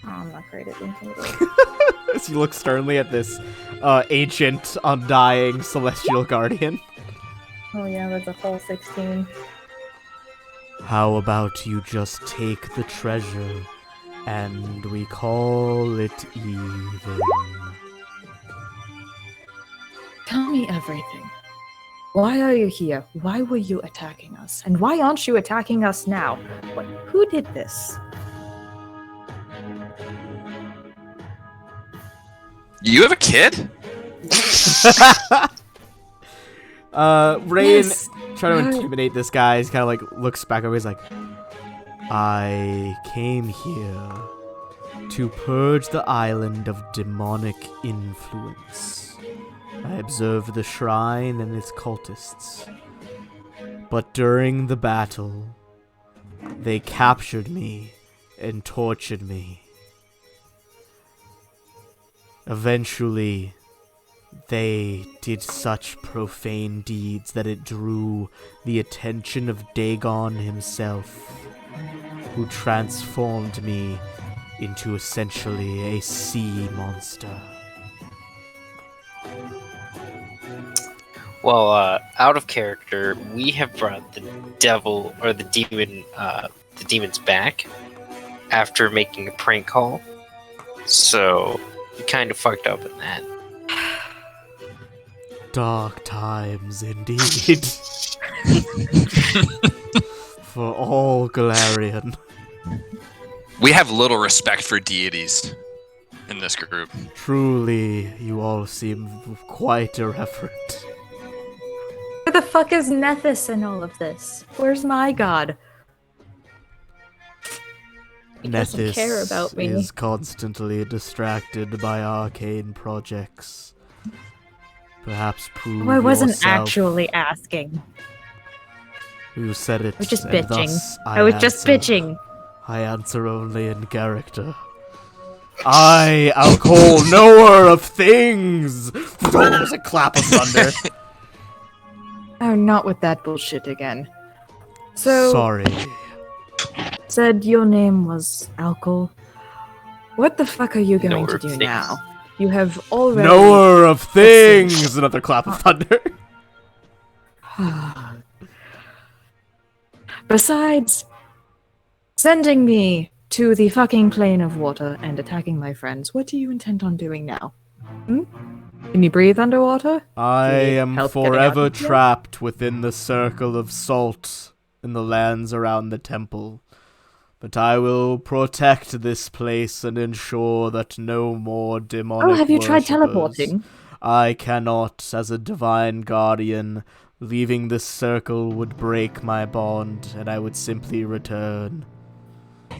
Oh, I'm not great at intimidating. As you look sternly at this ancient, undying celestial guardian. Oh yeah, that's a whole 16. How about you just take the treasure and we call it even? Tell me everything. Why are you here? Why were you attacking us? And why aren't you attacking us now? Who did this? You have a kid? Rain Yes. trying to No. intimidate this guy. He's kind of like looks back over. He's like, I came here to purge the island of demonic influence. I observed the shrine and its cultists. But during the battle, they captured me and tortured me. Eventually, They did such profane deeds that it drew the attention of Dagon himself, who transformed me into essentially a sea monster. Well, out of character, we have brought the devil or the demons back after making a prank call. So we kind of fucked up in that. Dark times indeed. For all Galarian. We have little respect for deities in this group. Truly, you all seem quite irreverent. Where the fuck is Nethys in all of this? Where's my god? He doesn't care about me. Is constantly distracted by arcane projects. Perhaps prove I wasn't yourself. Actually asking. You said it. I was just and bitching. thus I was just bitching. I answer only in character. I, Alcohol, knower of things! There's a clap of thunder. Oh, not with that bullshit again. So, Sorry. said your name was Alcohol. What the fuck are you going Knower to of do things. now? You have already... Knower of things! Another clap of thunder. Besides sending me to the fucking plane of water and attacking my friends, what do you intend on doing now? Can you breathe underwater? I Do you need am help getting out forever of here? trapped within the circle of salt in the lands around the temple. But I will protect this place and ensure that no more demonic Oh, have you tried worshippers- teleporting? I cannot, as a divine guardian. Leaving this circle would break my bond, and I would simply return.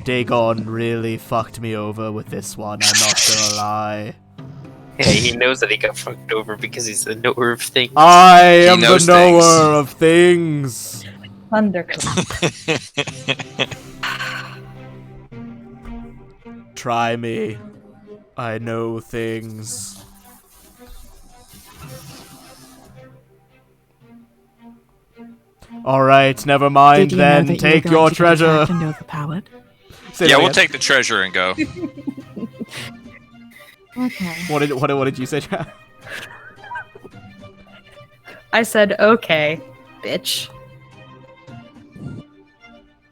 Dagon really fucked me over with this one, I'm not gonna lie. Yeah, he knows that he got fucked over because he's the knower of things. I am the knows knower things. of things! Thunderclap. Try me. I know things. Alright, never mind Did you know then. that you were Take going your to be treasure. attacked and overpowered? Say that Yeah, we'll again. take the treasure and go. Okay. What did you say, Chad? I said, okay, bitch.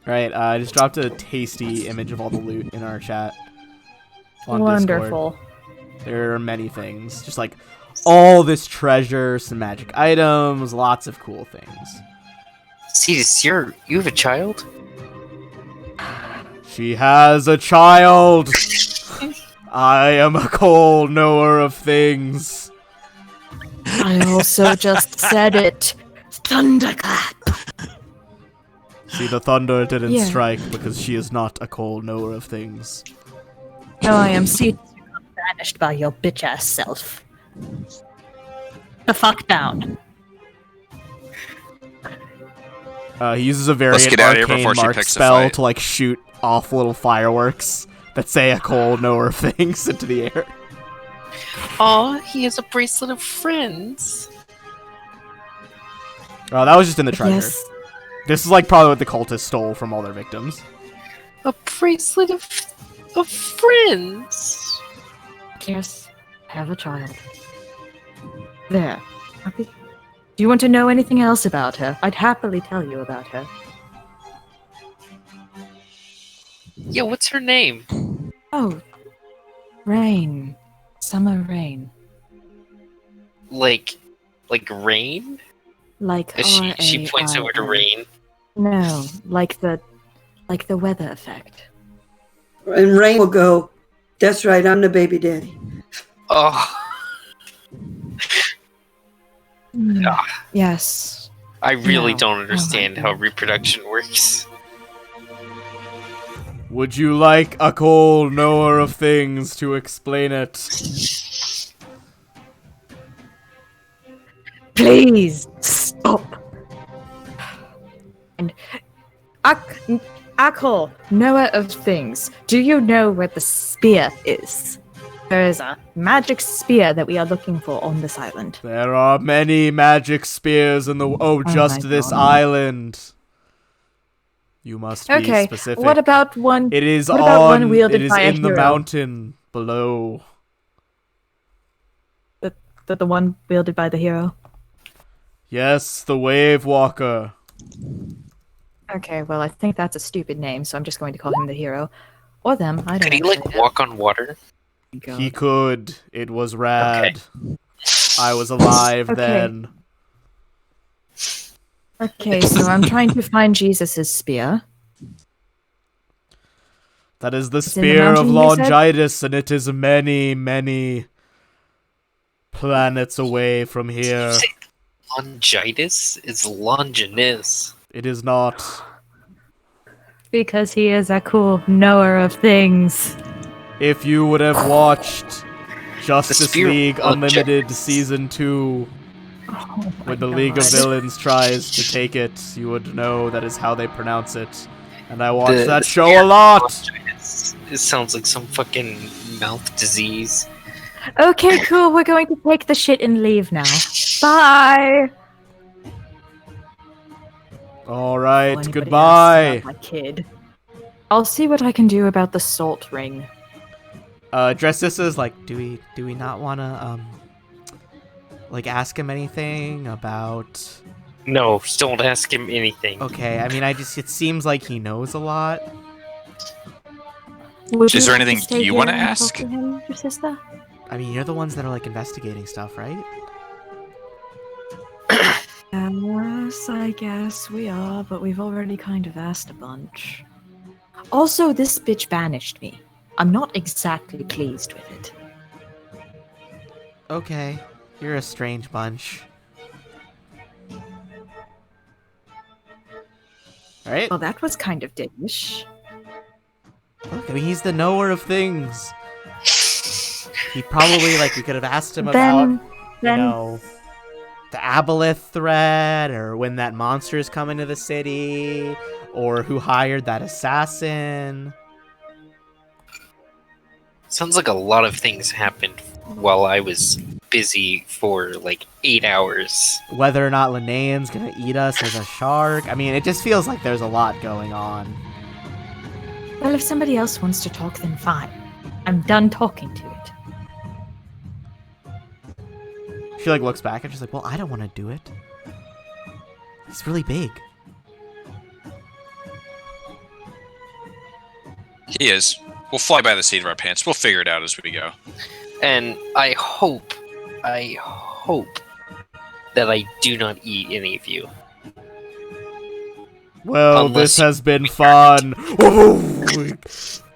Right, I just dropped a tasty image of all the loot in our chat. On Wonderful. Discord. There are many things. Just like all this treasure, some magic items, lots of cool things. Cetus, you have a child? She has a child! I am a cold knower of things. I also just said it. Thunderclap. See, the thunder didn't Yeah. strike because she is not a cold knower of things. No, I am seated banished by your bitch ass self. The fuck down. He uses a very Let's get out of here arcane before she mark picks a spell fight. to like shoot off little fireworks that say a cold knower of things into the air. Aw, he has a bracelet of friends. Oh, that was just in the treasure. Yes. This is like probably what the cultists stole from all their victims. A bracelet of friends. Yes. I have a child. There. Happy? Do you want to know anything else about her? I'd happily tell you about her. Yeah, what's her name? Oh. Rain. Summer rain. Like rain? Like She points over to rain. No, like the weather effect. And Rain will go, that's right, I'm the baby daddy. Oh, Yes. I really No. don't understand Oh my how God. reproduction works. Would you like a cold knower of things to explain it? Please stop. And Akol, knower of things, do you know where the spear is? There is a magic spear that we are looking for on this island. There are many magic spears in the... Oh, just my this God. island. You must be Okay, specific. what about one? It is what about one on... wielded It is by a in the hero? mountain below. The one wielded by the hero. Yes, the Wave Walker. Okay, well, I think that's a stupid name, so I'm just going to call him the hero. Or them, I don't Could he actually like know. walk on water? God. He could. It was rad. I was alive Okay. then. Okay, so I'm trying to find Jesus' spear. That is the in the spear of mountain, you said? Longitis, and it is many, many planets away from here. Longitis? It's Longinus. It is not. Because he is a cool knower of things. If you would have watched Justice spear of League Unlimited Longitis. Season 2, Oh when the League of Villains tries to take it, you would know that is how they pronounce it. And I watched that show spear a of lot! Longinus. It sounds like some fucking mouth disease. Okay, cool. We're going to take the shit and leave now. Bye. Alright, Anybody goodbye! asks about my kid. I'll see what I can do about the salt ring. Dressis is like, do we not wanna, like, ask him anything about... No, don't ask him anything. Okay, I mean, it seems like he knows a lot. Would Is there like to anything stay you here wanna and talk ask? to him, your sister? I mean, you're the ones that are, like, investigating stuff, right? Yes, I guess we are, but we've already kind of asked a bunch. Also, this bitch banished me. I'm not exactly pleased with it. Okay, you're a strange bunch. Alright, Well, that was kind of dickish. look, I mean, he's the knower of things. He probably, like, we could have asked him Then, about, you know, the Aboleth threat, or when that monster is coming to the city, or who hired that assassin. Sounds like a lot of things happened while I was busy for like 8 hours. Whether or not Linnean's gonna eat us as a shark. I mean, it just feels like there's a lot going on. well, if somebody else wants to talk, then fine. I'm done talking to it. She, like, looks back and she's like, well, I don't want to do it. He's really big. He is. We'll fly by the seat of our pants. We'll figure it out as we go. And I hope that I do not eat any of you. Well, Unless this has been fun.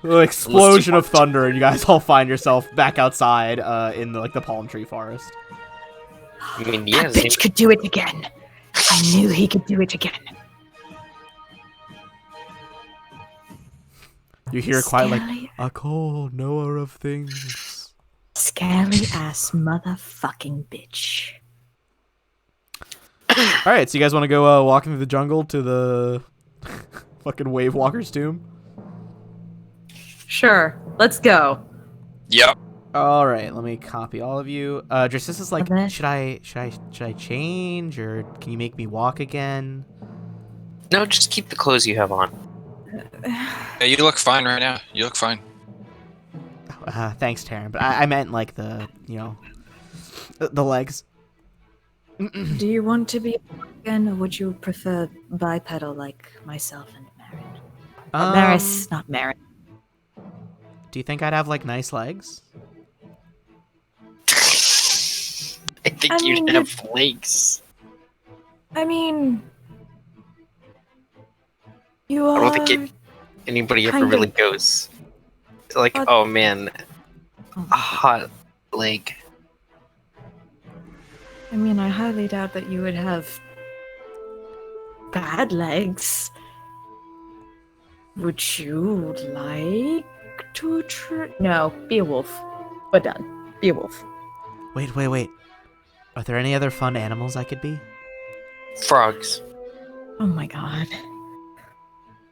Explosion of thunder, and you guys all find yourself back outside in the palm tree forest. I mean, yeah, That bitch could do it again. I knew he could do it again. You hear quite like Scaly- a cold knower of things. Scaly ass motherfucking bitch. All right, so you guys want to go walking through the jungle to the fucking Wave Walker's tomb? Sure, let's go. Yep. All right, let me copy all of you. Dressis is like, Okay. should I change, or can you make me walk again? no, just keep the clothes you have on. Yeah, you look fine right now. You look fine. Thanks, Taryn, but I meant like the the legs. Do you want to be again, or would you prefer bipedal like myself and Marin? Maris, not Marin. Do you think I'd have like nice legs? I think I you'd mean, have legs. I mean, you I are. don't think anybody ever kind of- really goes. Like, But- oh man, Oh, a hot leg. I mean, I highly doubt that you would have bad legs. Would you like to No, be a wolf. We're done. Be a wolf. Wait. Are there any other fun animals I could be? Frogs. Oh my god.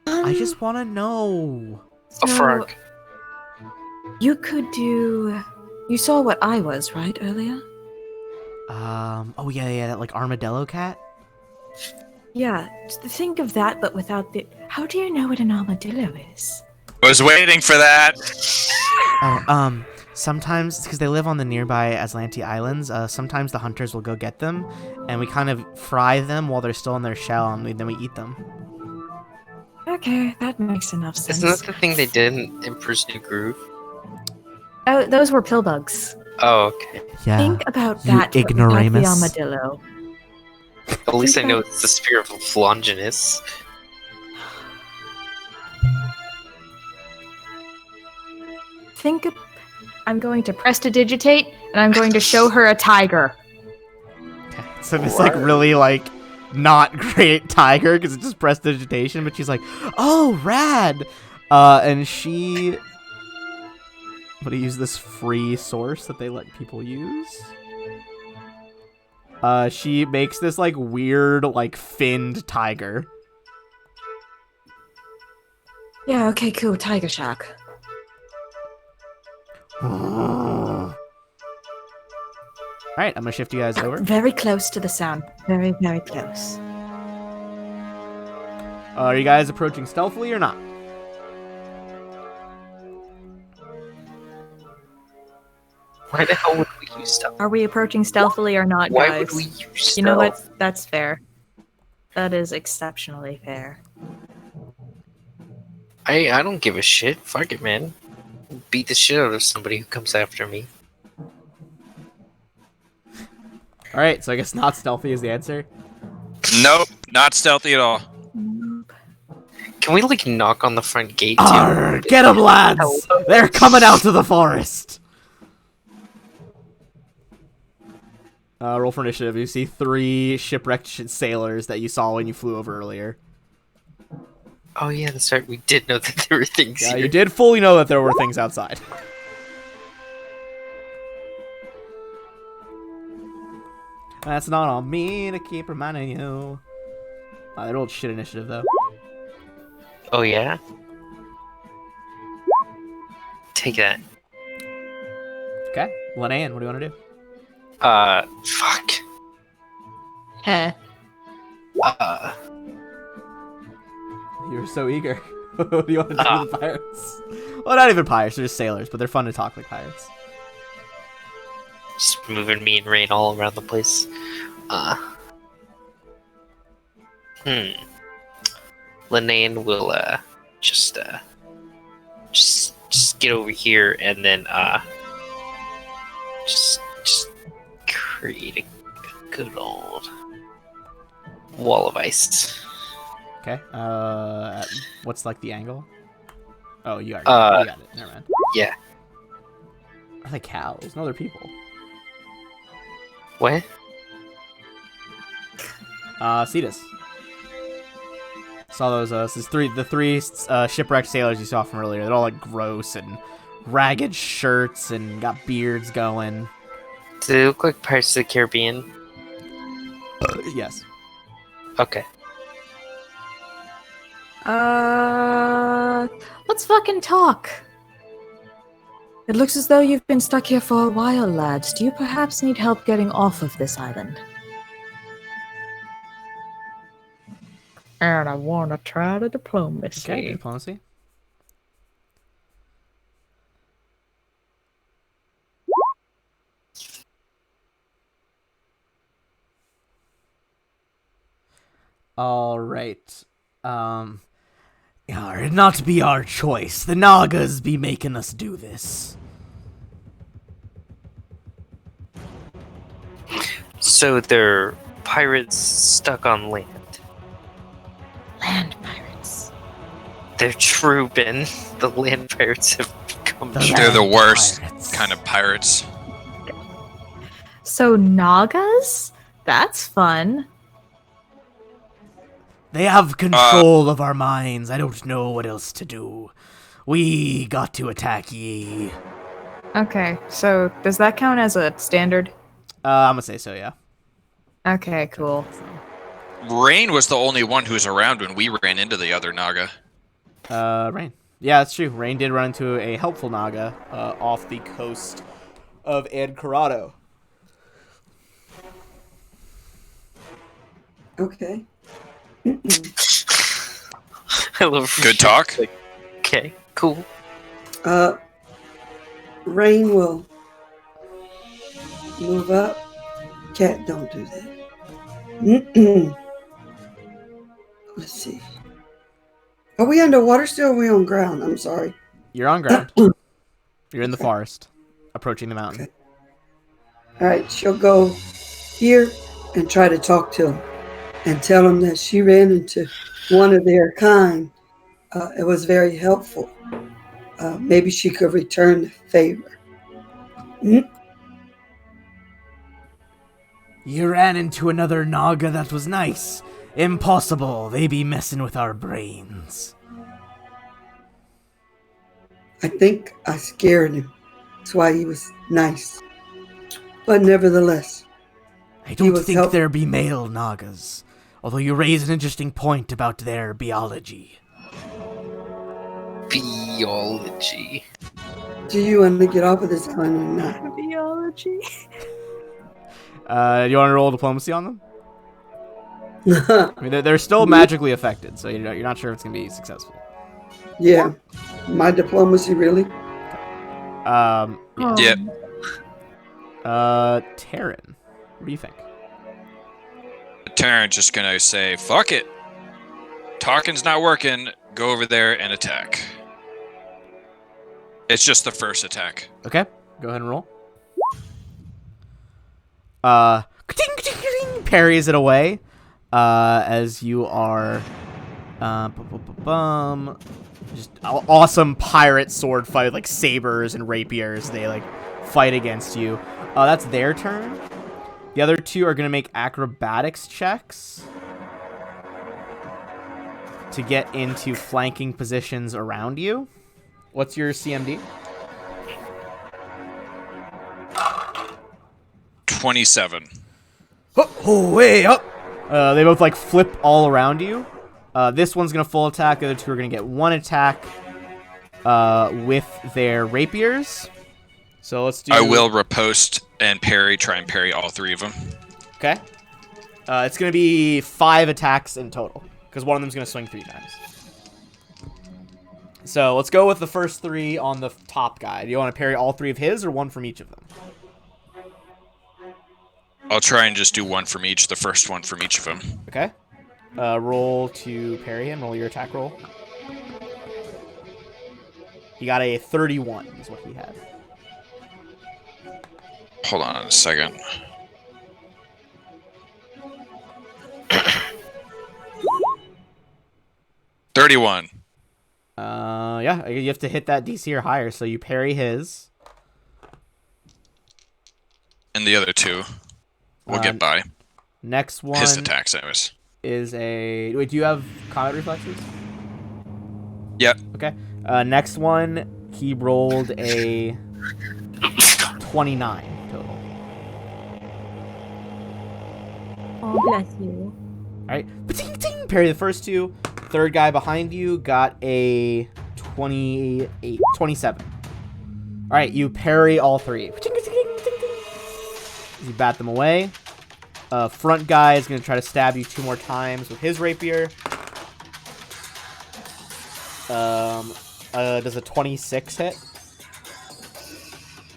I just want to know. A frog. You could do You saw what I was, right, earlier? Oh yeah, that like armadillo cat. Yeah, think of that, but without the... How do you know what an armadillo is? Was waiting for that. Oh, sometimes, because they live on the nearby Azlanti Islands, sometimes the hunters will go get them, and we kind of fry them while they're still in their shell, and then we eat them. Okay, that makes enough sense. Isn't that the thing they did in Emperor's New Groove? Oh, those were pill bugs. Oh, okay. Yeah. Think about You that, but without the ignoramus. armadillo. At least I know it's the spirit of Longinus. Think of... I'm going to prestidigitate, and I'm going to show her a tiger. Okay. So this like really like not great tiger because it's just prestidigitation, but she's like, oh, rad. And she... I'm gonna use this free source that they let people use. She makes this like weird like finned tiger. Yeah, okay, cool, tiger shark. Alright, I'm gonna shift you guys over. Very close to the sound. Very, very close. Are you guys approaching stealthily or not? Why the hell would we use stuff? Are we approaching stealthily or not, Why guys? would we use You know stealth? what? That's fair. That is exceptionally fair. I don't give a shit. Fuck it, man. Beat the shit out of somebody who comes after me. Alright, so I guess not stealthy is the answer. Nope, not stealthy at all. Can we like knock on the front gate too? Arr, get 'em, lads! Hello? They're coming out to the forest! Roll for initiative. You see 3 shipwrecked sailors that you saw when you flew over earlier. Oh yeah, that's right. We did know that there were things Yeah, here. you did fully know that there were things outside. That's not on me to keep reminding you. They rolled shit initiative, though. Oh yeah? Take that. Okay. Linnea, what do you want to do? Fuck. Heh. You were so eager. What do you want to do with the pirates? Well, not even pirates, they're just sailors, but they're fun to talk like pirates. Just moving me and Rain all around the place. Linnaean will just get over here and then just create a good old wall of ice. Okay. What's like the angle? Oh, you got it. Never mind. Yeah. Are they cows? No, they're people. What? Cetus. Saw those. The three shipwrecked sailors you saw from earlier. They're all like gross and ragged shirts and got beards going. Do they look like Pirates of the Caribbean? Yes. Okay. Let's fucking talk. It looks as though you've been stuck here for a while, lads. Do you perhaps need help getting off of this island? And I want to try the diplomacy. Okay, diplomacy. All right. It'd not be our choice. The Nagas be making us do this. So they're pirates stuck on land. Land pirates. They're true, Ben. The land pirates have become The true. They're the land worst pirates. kind of pirates. So Nagas? That's fun. They have control of our minds. I don't know what else to do. We got to attack ye. Okay, so does that count as a standard? I'm gonna say so, yeah. Okay, cool. Rain was the only one who was around when we ran into the other Naga. Rain. Yeah, that's true. Rain did run into a helpful Naga off the coast of Ancarado. Okay. I love Good talk. Okay, cool. Rain will move up. Cat, don't do that. Let's see. Are we underwater still or are we on ground? I'm sorry. You're on ground. You're in the forest, approaching the mountain. Okay. All right, she'll go here and try to talk to him and tell him that she ran into one of their kind. It was very helpful. Maybe she could return the favor. You ran into another Naga that was nice. Impossible. They be messing with our brains. I think I scared him. That's why he was nice. But nevertheless, I don't was think help- there be male Nagas, although you raise an interesting point about their biology. Biology. do you want to get off of this island or not? Biology. You want to roll diplomacy on them? I mean, they're still magically affected, so you're not sure if it's going to be successful. Yeah. My diplomacy, really? Yeah. Yep. Taryn, what do you think? Terran's just gonna say, fuck it. Talking's not working. Go over there and attack. It's just the first attack. Okay, go ahead and roll. Parries it away, as you are, just awesome pirate sword fight, like sabers and rapiers. They like fight against you. That's their turn. The other two are gonna make acrobatics checks to get into flanking positions around you. What's your CMD? 27. Oh, way up! They both like flip all around you. This one's gonna full attack. The other two are gonna get one attack with their rapiers. So let's do. I will riposte and parry, try and parry all three of them. Okay. It's gonna be 5 attacks in total because one of them's gonna swing 3 times. So let's go with the first 3 on the top guy. Do you want to parry all 3 of his or one from each of them? I'll try and just do one from each, the first one from each of them. Okay. Roll to parry him. Roll your attack roll. He got a 31 is what he had. Hold on a second. $31. Yeah, you have to hit that DC or higher, so you parry his. And the other two will get by. Next one His attacks, anyways. is a... Wait, do you have combat reflexes? Yep. Okay. Next one, he rolled a 29 total. Oh, bless you. Alright. Parry the first 2. Third guy behind you got a 27. Alright, you parry all 3. You bat them away. Front guy is going to try to stab you 2 more times with his rapier. Does a 26 hit?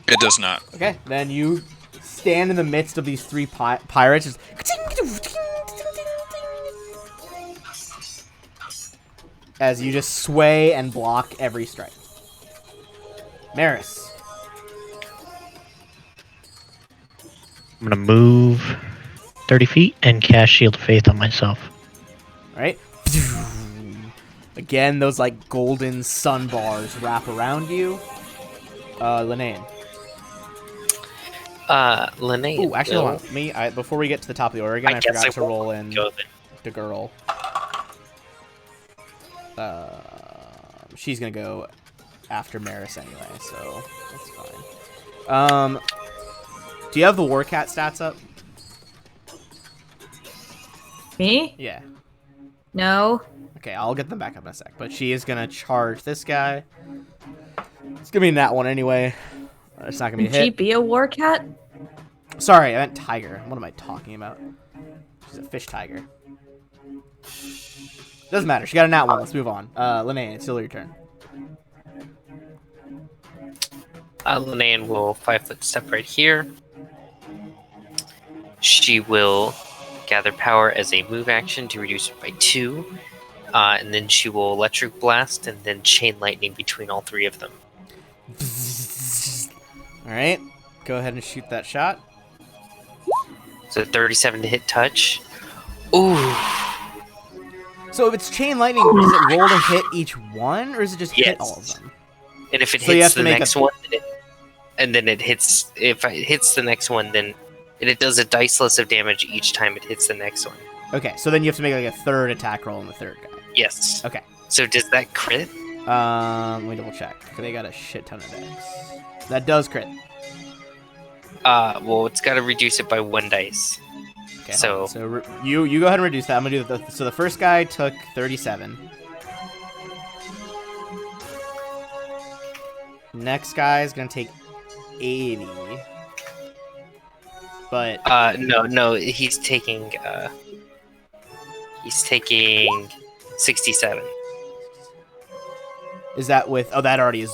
It does not. Okay, then you stand in the midst of these 3 pirates. Just as you just sway and block every strike. Maris. I'm gonna move 30 feet and cast Shield of Faith on myself. Right? Again, those like golden sun bars wrap around you. Linnea. Linnea. Ooh, actually, hold on. Before we get to the top of the order again, I forgot to roll in the girl. She's gonna go after Maris anyway, so that's fine. Do you have the Warcat stats up? Me? Yeah. No. Okay, I'll get them back up in a sec. But she is gonna charge this guy. It's gonna be that one anyway. It's not gonna be a Would she hit. be a war cat? Sorry, I meant tiger. What am I talking about? She's a fish tiger. Doesn't matter. She got a nat 1. Let's move on. Linnea, it's still your turn. Linnean will 5-foot step right here. She will gather power as a move action to reduce it by 2. And then she will electric blast and then chain lightning between all 3 of them. Alright. Go ahead and shoot that shot. So 37 to hit touch. Ooh. So if it's chain lightning, does it roll to hit each one, or is it just hit all of them? And if it So you hits have to the make next one, and then it hits. If it hits the next one, then it does a diceless of damage each time it hits the next one. Okay, so then you have to make like a third attack roll on the third guy. Yes. Okay. So does that crit? Let me double check. They got a shit ton of decks. That does crit. Well, it's got to reduce it by 1 dice. Okay. So you go ahead and reduce that. I'm gonna do so the first guy took 37. Next guy is gonna take 80. But no, he's taking 67. Is that with? Oh, that already is.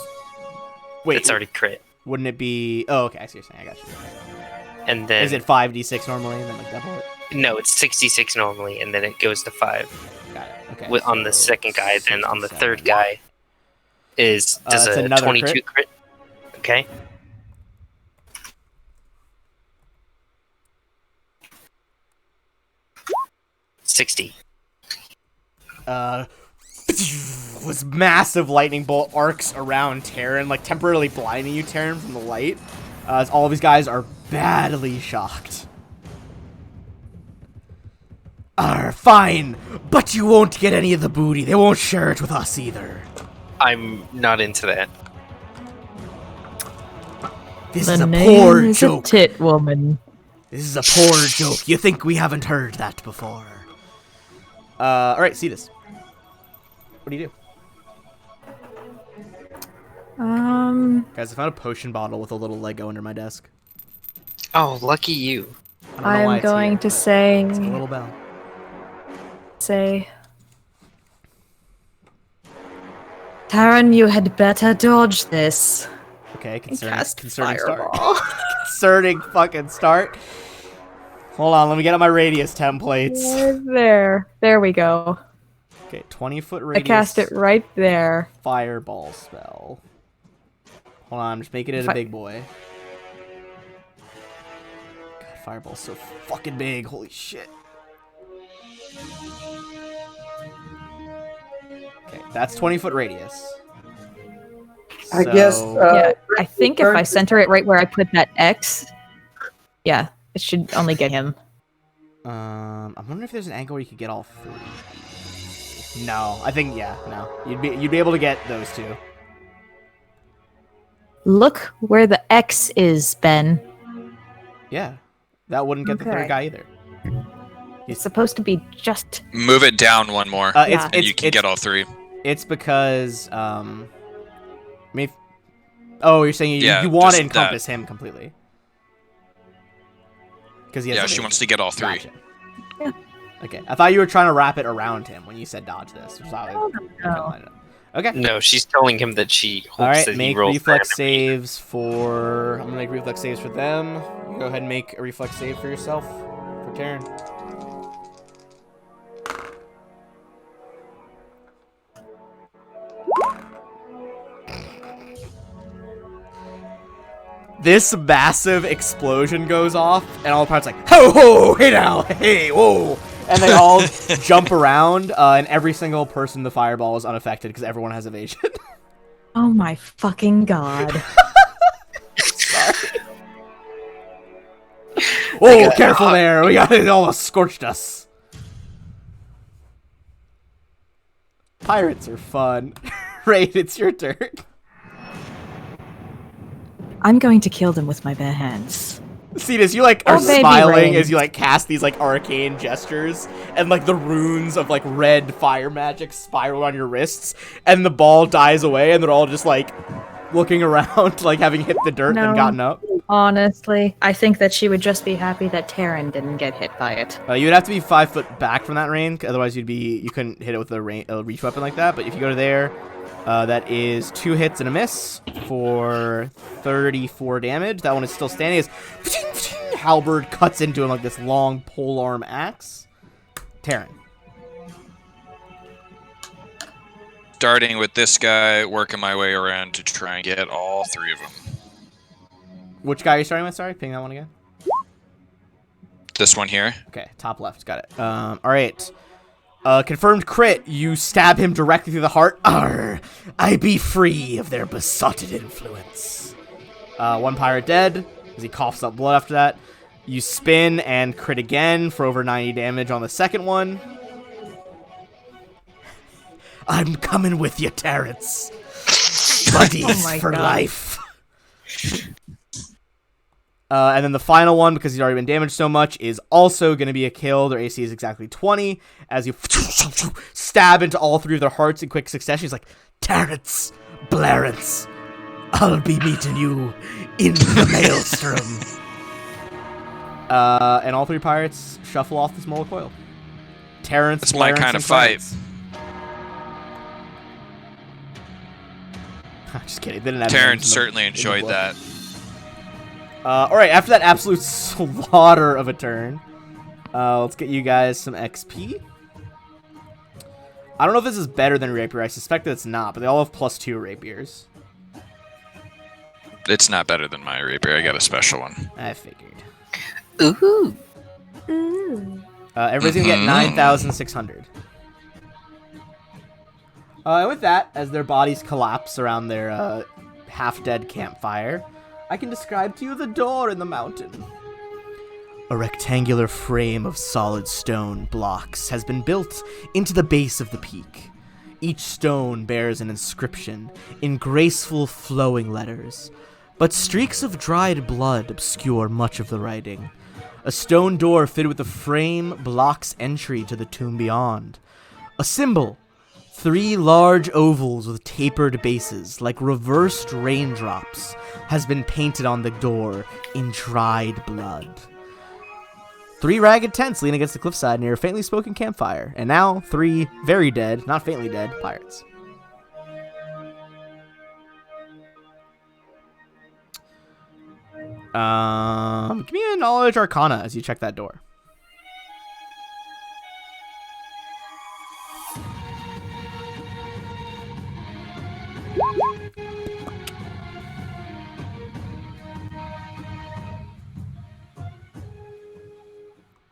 Wait, it's already crit. Wouldn't it be? Oh, okay. I see what you're saying. I got you. And then is it 5d6 normally, and then like double it? No, it's 66 normally, and then it goes to 5. Got it. Okay. On the second guy, then on the third guy does a 22 crit. Okay. $60. Was massive lightning bolt arcs around Terran, like temporarily blinding you, Terran, from the light. As all of these guys are badly shocked. Fine, but you won't get any of the booty. They won't share it with us either. I'm not into that. This The is a name poor is joke. a tit woman. This is a poor joke. You think we haven't heard that before? Alright, see this. What do you do? Guys, I found a potion bottle with a little Lego under my desk. Oh, lucky you. I don't know why I'm it's going here, to but say, it's a little bell. Taryn, you had better dodge this. Okay, Cast concerning fireball. start. Concerning fucking start. Hold on, let me get out my radius templates. There we go. Okay, 20-foot radius. I cast it right there. Fireball spell. Hold on, I'm just making it a big boy. God, fireball's so fucking big. Holy shit. Okay, that's 20-foot radius. I guess. Yeah, I think if I center it right where I put that X, yeah, it should only get him. I'm wondering if there's an angle where you could get all 3. No, I think no. You'd be able to get those 2. Look where the X is, Ben. Yeah, that wouldn't get the third guy either. It's supposed to be just. Move it down one more, Yeah. and you can get all 3. It's because you're saying you want to encompass him completely. Because she wants to get all 3. Gotcha. Yeah. Okay, I thought you were trying to wrap it around him when you said dodge this. No. Okay. No, she's telling him that she hopes All right, that he make rolls reflex randomly. saves for. I'm gonna make reflex saves for them. You go ahead and make a reflex save for yourself, for Taryn. This massive explosion goes off, and all the parts like, ho ho, hey now, hey, whoa, and they all jump around, and every single person in the fireball is unaffected because everyone has evasion. Oh my fucking god. Sorry. Oh, careful there! It almost scorched us. Pirates are fun. Raid, it's your turn. I'm going to kill them with my bare hands. See this, you like are baby smiling rain. as you like cast these like arcane gestures, and like the runes of like red fire magic spiral on your wrists, and the ball dies away, and they're all just like looking around, like having hit the dirt and No. gotten up? Honestly, I think that she would just be happy that Taryn didn't get hit by it. You would have to be 5 foot back from that range, otherwise you couldn't hit it with a reach weapon like that. But if you go to there, that is 2 hits and a miss for 34 damage. That one is still standing. As halberd cuts into him like this long polearm axe. Taryn. Starting with this guy, working my way around to try and get all 3 of them. Which guy are you starting with? Sorry, ping that one again. This one here. Okay, top left. Got it. All right. Confirmed crit. You stab him directly through the heart. Arr, I be free of their besotted influence. 1 pirate dead, as he coughs up blood after that. You spin and crit again for over 90 damage on the second one. I'm coming with you, Terrence. Buddies for life. And then the final one, because he's already been damaged so much, is also going to be a kill. Their AC is exactly 20. As you stab into all 3 of their hearts in quick succession, he's like, Terrence, Blarence, I'll be meeting you in the maelstrom. And all 3 pirates shuffle off this molar coil. Terrence, That's my kind of fight. Just kidding. They didn't have Terrence certainly enjoyed that. Alright, after that absolute slaughter of a turn, let's get you guys some XP. I don't know if this is better than Rapier. I suspect that it's not, but they all have +2 Rapiers. It's not better than my rapier. I got a special one. I figured. Ooh. Everybody's gonna get 9,600. And with that, as their bodies collapse around their half-dead campfire, I can describe to you the door in the mountain. A rectangular frame of solid stone blocks has been built into the base of the peak. Each stone bears an inscription in graceful flowing letters, but streaks of dried blood obscure much of the writing. A stone door fitted with a frame blocks entry to the tomb beyond. A symbol, 3 large ovals with tapered bases, like reversed raindrops, has been painted on the door in dried blood. 3 ragged tents lean against the cliffside near a faintly smoking campfire, and now 3 very dead, not faintly dead, pirates. Give me a knowledge arcana as you check that door.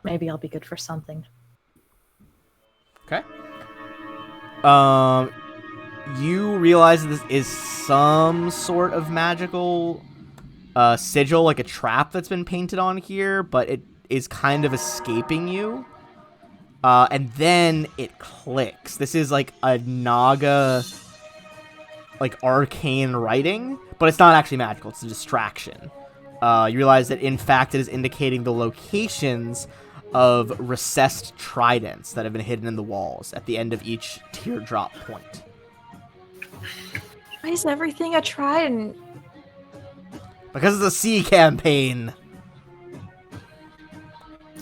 Maybe I'll be good for something. Okay. You realize this is some sort of magical sigil, like a trap that's been painted on here, but it is kind of escaping you. And then it clicks. This is like a Naga, like arcane writing, but it's not actually magical. It's a distraction. You realize that in fact it is indicating the locations of recessed tridents that have been hidden in the walls at the end of each teardrop point. Why is everything a trident? Because it's a sea campaign.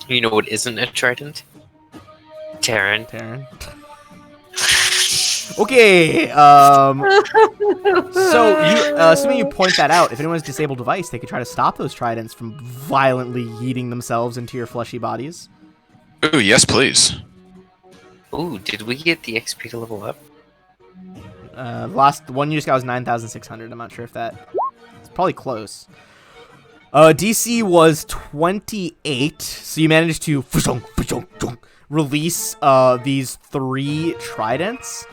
You know what isn't a trident? Taryn. Okay, so you, assuming you point that out, if anyone has disabled device, they could try to stop those tridents from violently yeeting themselves into your fleshy bodies. Ooh, yes, please. Ooh, did we get the XP to level up? The last one you just got was 9,600. I'm not sure if that... It's probably close. DC was 28, so you managed to release these 3 tridents.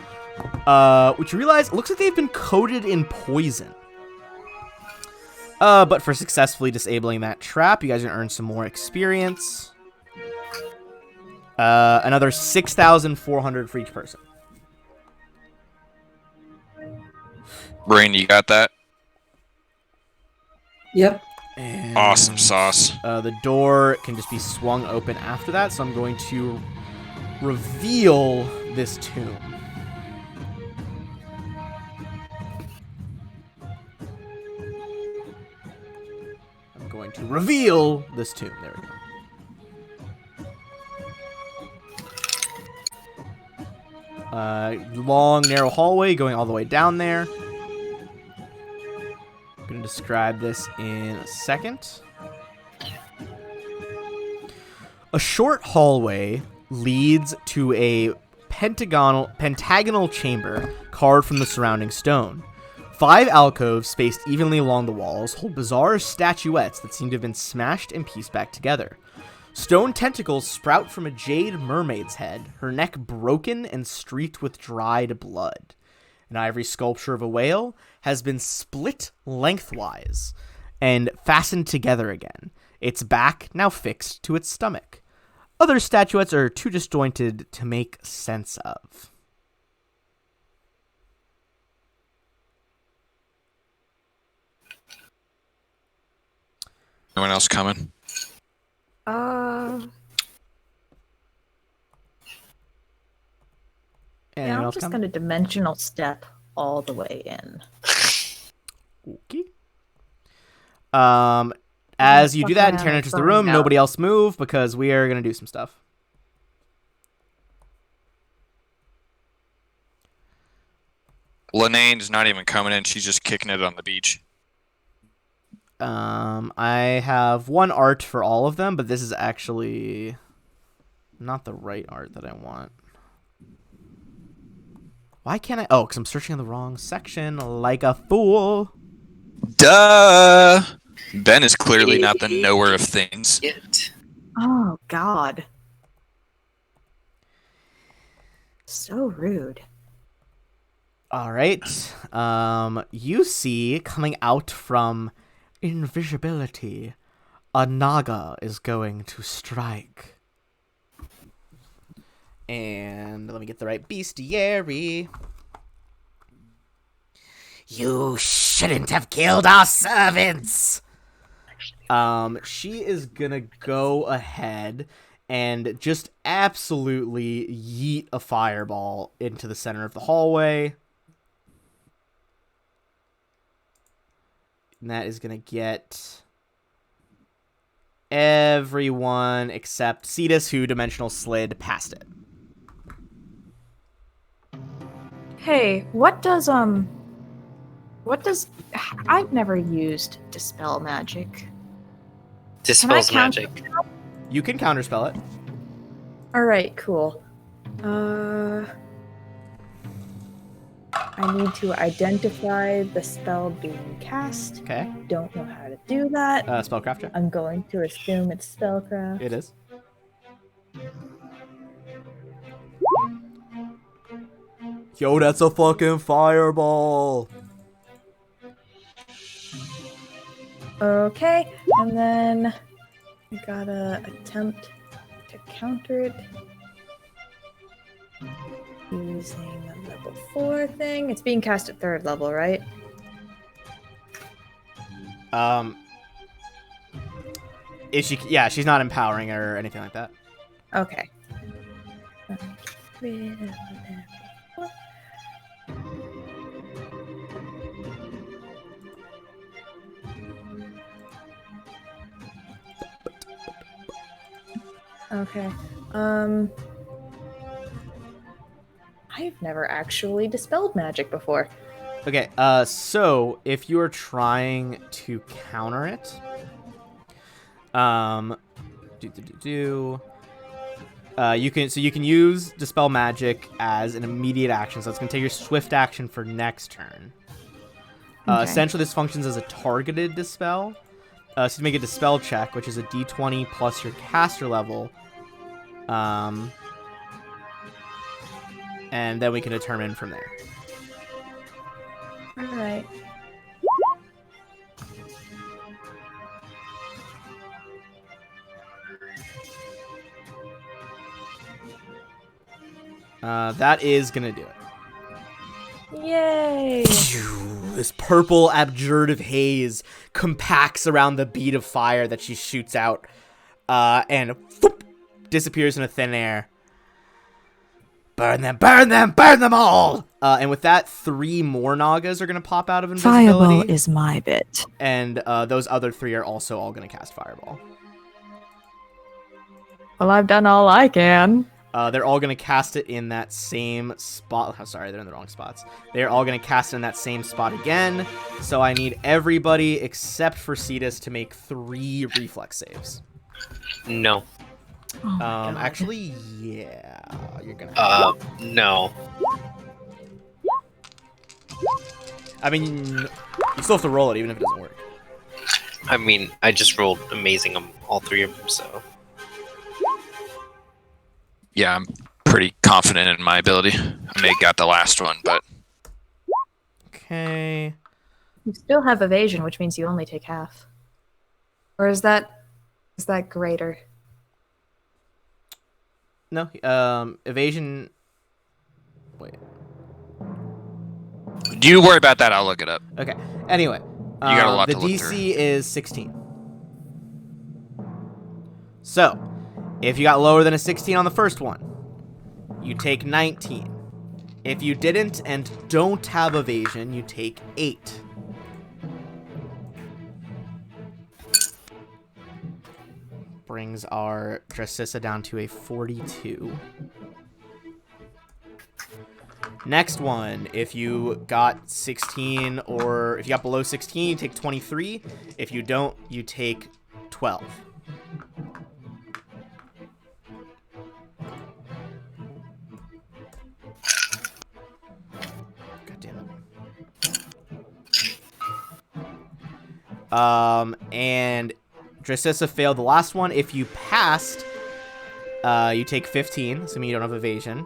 Which you realize looks like they've been coated in poison. But for successfully disabling that trap, you guys are gonna earn some more experience. Another 6,400 for each person. Brain, you got that? Yep. And, Awesome sauce. The door can just be swung open after that, so I'm going to reveal this tomb. to reveal this tomb. There we go. Long, narrow hallway going all the way down there. I'm going to describe this in a second. A short hallway leads to a pentagonal chamber carved from the surrounding stone. 5 alcoves spaced evenly along the walls hold bizarre statuettes that seem to have been smashed and pieced back together. Stone tentacles sprout from a jade mermaid's head, her neck broken and streaked with dried blood. An ivory sculpture of a whale has been split lengthwise and fastened together again, its back now fixed to its stomach. Other statuettes are too disjointed to make sense of. Anyone else coming? Anyone Yeah, I'm else just coming? gonna dimensional step all the way in. Okay. As you do Fuck that and around Taryn and enters the find room, out. nobody else move because we are going to do some stuff. Lenane's not even coming in. She's just kicking it on the beach. I have one art for all of them, but this is actually not the right art that I want. Why can't I? Oh, because I'm searching in the wrong section like a fool. Duh! Ben is clearly not the knower of things. It. Oh, God. So rude. All right. You see coming out from invisibility, a naga is going to strike. And let me get the right bestiary. You shouldn't have killed our servants. She is gonna go ahead and just absolutely yeet a fireball into the center of the hallway. And that is gonna get everyone except Cetus, who dimensional slid past it. Hey, I've never used Dispel Magic. Dispels Can I count- magic. You can counterspell it. Alright, cool. I need to identify the spell being cast. Okay. Don't know how to do that. Spellcraft check. I'm going to assume it's spellcraft. It is. Yo, that's a fucking fireball. Okay, and then I gotta attempt to counter it using a level 4 thing. It's being cast at 3rd level, right? Is she? Yeah, she's not empowering her or anything like that. Okay. Okay. I've never actually dispelled magic before. Okay. So if you are trying to counter it, you can use dispel magic as an immediate action. So it's gonna take your swift action for next turn. Okay. Essentially, this functions as a targeted dispel. So you make a dispel check, which is a d20 plus your caster level. And then we can determine from there. Alright. That is gonna do it. Yay! This purple abjurative haze compacts around the bead of fire that she shoots out, and whoop, disappears into thin air. Burn them all! And with that, 3 more Nagas are going to pop out of invisibility. Fireball is my bit. And those other 3 are also all going to cast Fireball. Well, I've done all I can. They're all going to cast it in that same spot. Oh, sorry, they're in the wrong spots. They're all going to cast it in that same spot again. So I need everybody except for Cetus to make 3 reflex saves. No. Actually, yeah. You're going to no. I mean, you still have to roll it even if it doesn't work. I mean, I just rolled amazing on all 3 of them, so... Yeah, I'm pretty confident in my ability. I may have got the last one, but... Okay. You still have evasion, which means you only take half. Or is that greater? No, evasion... Wait. Do you worry about that? I'll look it up. Okay. Anyway, You got a lot the to look DC through. is 16. So, if you got lower than a 16 on the first one, you take 19. If you didn't and don't have evasion, you take 8. Brings our Dracissa down to a 42. Next one, if you got 16 or if you got below 16, you take 23. If you don't, you take 12. God damn it. And Dracissa failed the last one. If you passed, you take 15, assuming you don't have evasion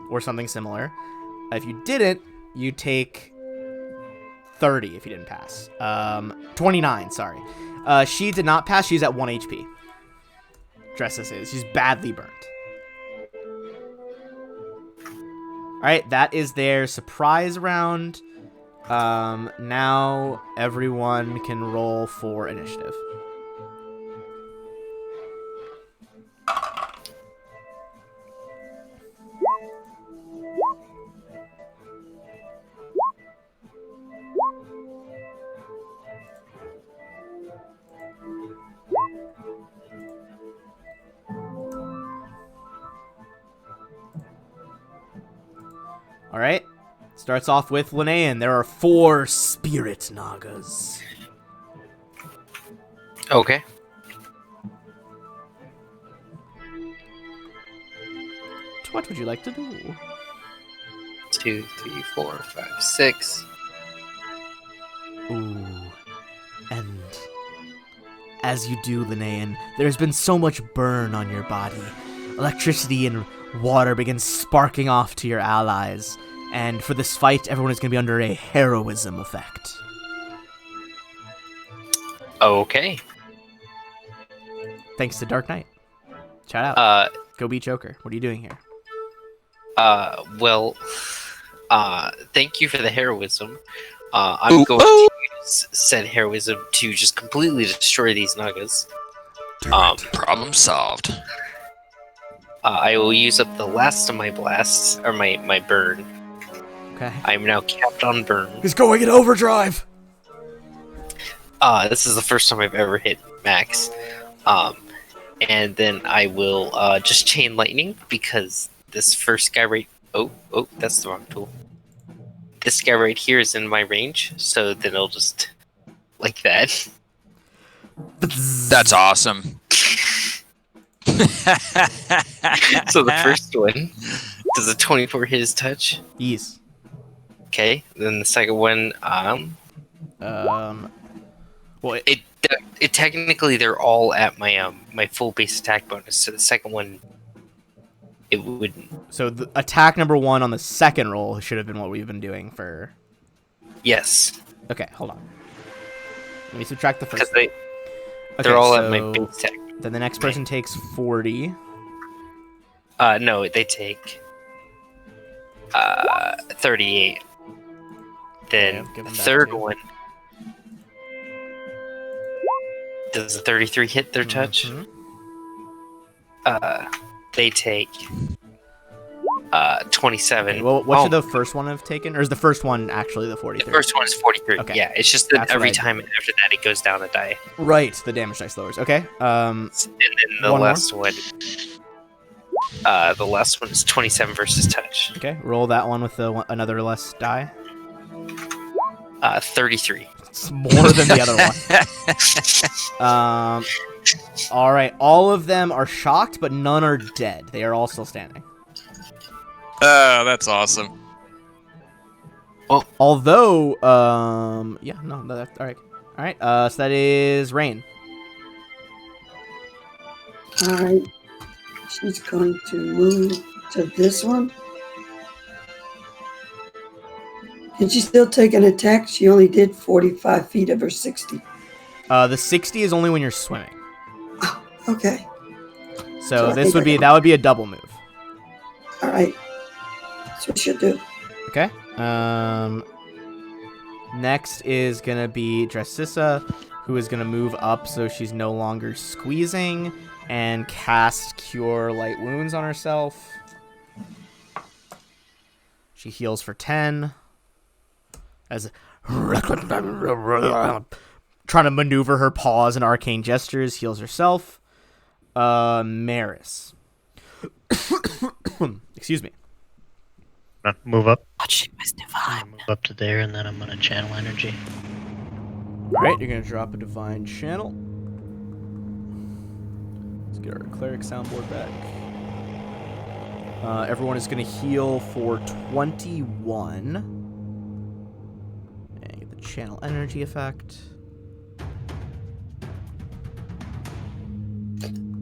or something similar. If you didn't, you take 30 if you didn't pass. 29, sorry. She did not pass. She's at 1 HP. Dracissa is. She's badly burnt. Alright, that is their surprise round. Now everyone can roll for initiative. All right. Starts off with Linnaean. There are 4 spirit Nagas. Okay. What would you like to do? 2, 3, 4, 5, 6. Ooh. And as you do, Linnaean, there's been so much burn on your body. Electricity and water begins sparking off to your allies. And for this fight, everyone is going to be under a heroism effect. Okay. Thanks to Dark Knight. Shout out. Go beat Joker. What are you doing here? Well, thank you for the heroism. I'm going to use said heroism to just completely destroy these Nagas. Problem solved. I will use up the last of my blasts, or my burn. Okay. I'm now capped on burn. He's going in overdrive! This is the first time I've ever hit max. And then I will just chain lightning, because this first guy right... Oh, that's the wrong tool. This guy right here is in my range, so then it'll just... like that. That's awesome. So the first one, does a 24 hit his touch? Yes. Okay, then the second one, well, it technically they're all at my my full base attack bonus. So the second one, it wouldn't. So the attack number 1 on the second roll should have been what we've been doing for. Yes. Okay, hold on. Let me subtract the first. Because they're all at my base attack. Then the next person takes 40. No, they take 38. Then Okay, the third one. Does the 33 hit their touch? Mm-hmm. They take 27. Okay, well, what should the first one have taken? Or is the first one actually the 43? The first one is 43. Okay. Yeah, it's just that That's every what time after that it goes down a die. Right, the damage dice lowers. Okay. And then the last one. The last one is 27 versus touch. Okay, roll that one with another less die. 33. It's more than the other one. All right, all of them are shocked, but none are dead. They are all still standing. Oh, that's awesome. Well, although, yeah, no, that's all right. All right, so that is Rain. All right. She's going to move to this one. Can she still take an attack? She only did 45 feet of her 60. The 60 is only when you're swimming. Oh, okay. So this would be a double move. All right. That's what she'll do. Okay. Next is gonna be Dressissa, who is gonna move up so she's no longer squeezing and cast Cure Light Wounds on herself. She heals for 10. As trying to maneuver her paws and arcane gestures, heals herself. Maris. Excuse me. Move up. Watching was divine. Move up to there, and then I'm gonna channel energy. All right, you're gonna drop a divine channel. Let's get our cleric soundboard back. Everyone is gonna heal for 21. And get the channel energy effect.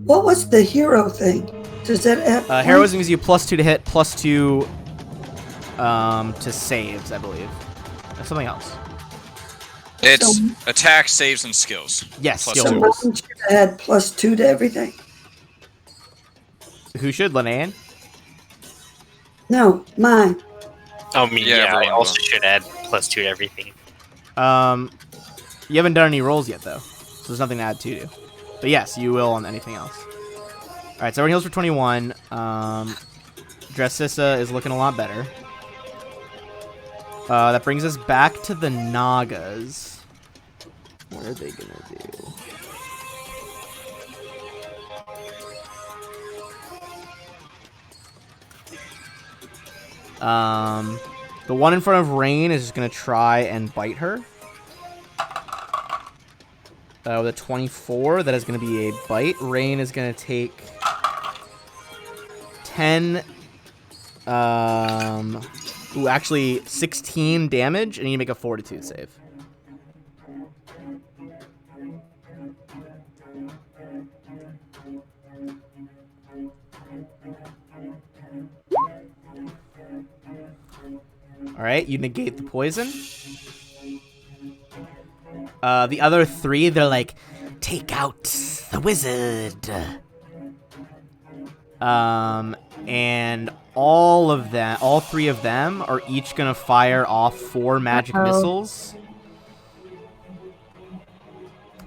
What was the hero thing? Does that have Heroism gives you +2 to hit, +2 to saves, I believe. That's something else. It's attack, saves, and skills. Yes, Plus skill two. rolls. Someone should add +2 to everything? Who should, Linnea? No, mine. Oh, I mean, Yeah, yeah, I everyone also will. should add +2 to everything. You haven't done any rolls yet, though, so there's nothing to add to you. But yes, you will on anything else. All right, so everyone heals for 21. Dressissa is looking a lot better. That brings us back to the Nagas. What are they gonna do? The one in front of Rain is just gonna try and bite her. With a 24, that is gonna be a bite. Rain is gonna take 10. Actually 16 damage, and you need to make a Fortitude save. All right, you negate the poison. The other 3, they're like, take out the wizard. And all 3 of them are each gonna fire off 4 magic missiles.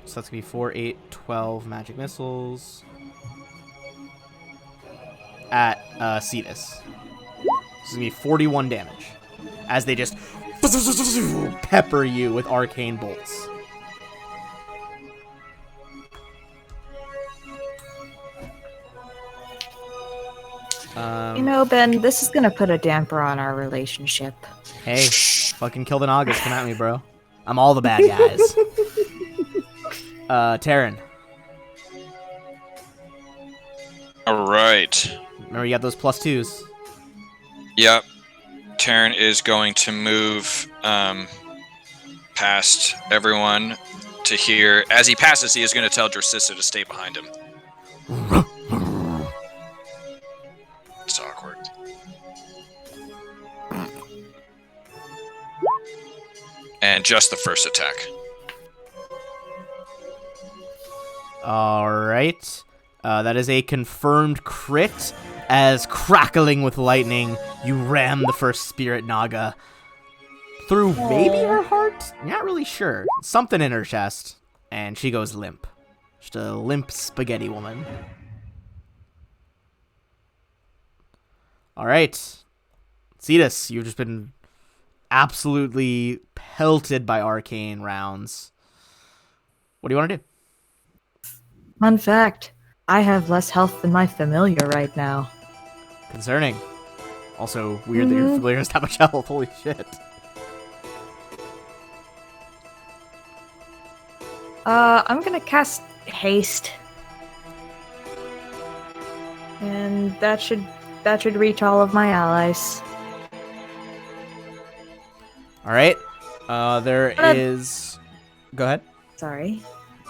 So that's gonna be 4, 8, 12 magic missiles at Cetus. This is gonna be 41 damage as they just pepper you with arcane bolts. You know, Ben, this is gonna put a damper on our relationship. Hey, fucking kill the Nagas. Come at me, bro. I'm all the bad guys. Taryn. All right. Remember, you got those +2s. Yep. Taryn is going to move past everyone to here. As he passes, he is going to tell Dressissa to stay behind him. It's awkward. And just the first attack. All right. That is a confirmed crit. As crackling with lightning, you ram the first spirit Naga through maybe her heart? Not really sure. Something in her chest. And she goes limp. Just a limp spaghetti woman. All right. Cetus, you've just been absolutely pelted by arcane rounds. What do you want to do? Fun fact, I have less health than my familiar right now. Concerning. Also, weird that your familiar has that much health. Holy shit. I'm gonna cast haste. And that should reach all of my allies. All right. There is... Go ahead. Sorry.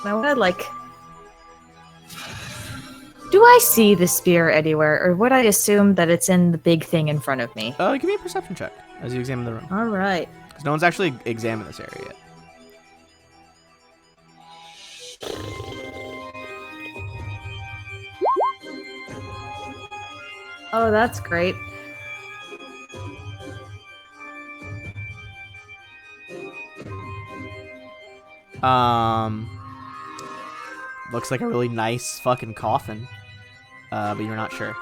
I wanna, do I see the spear anywhere, or would I assume that it's in the big thing in front of me? Give me a perception check as you examine the room. Alright. Because no one's actually examined this area yet. Oh, that's great. Looks like a really nice fucking coffin. But you're not sure.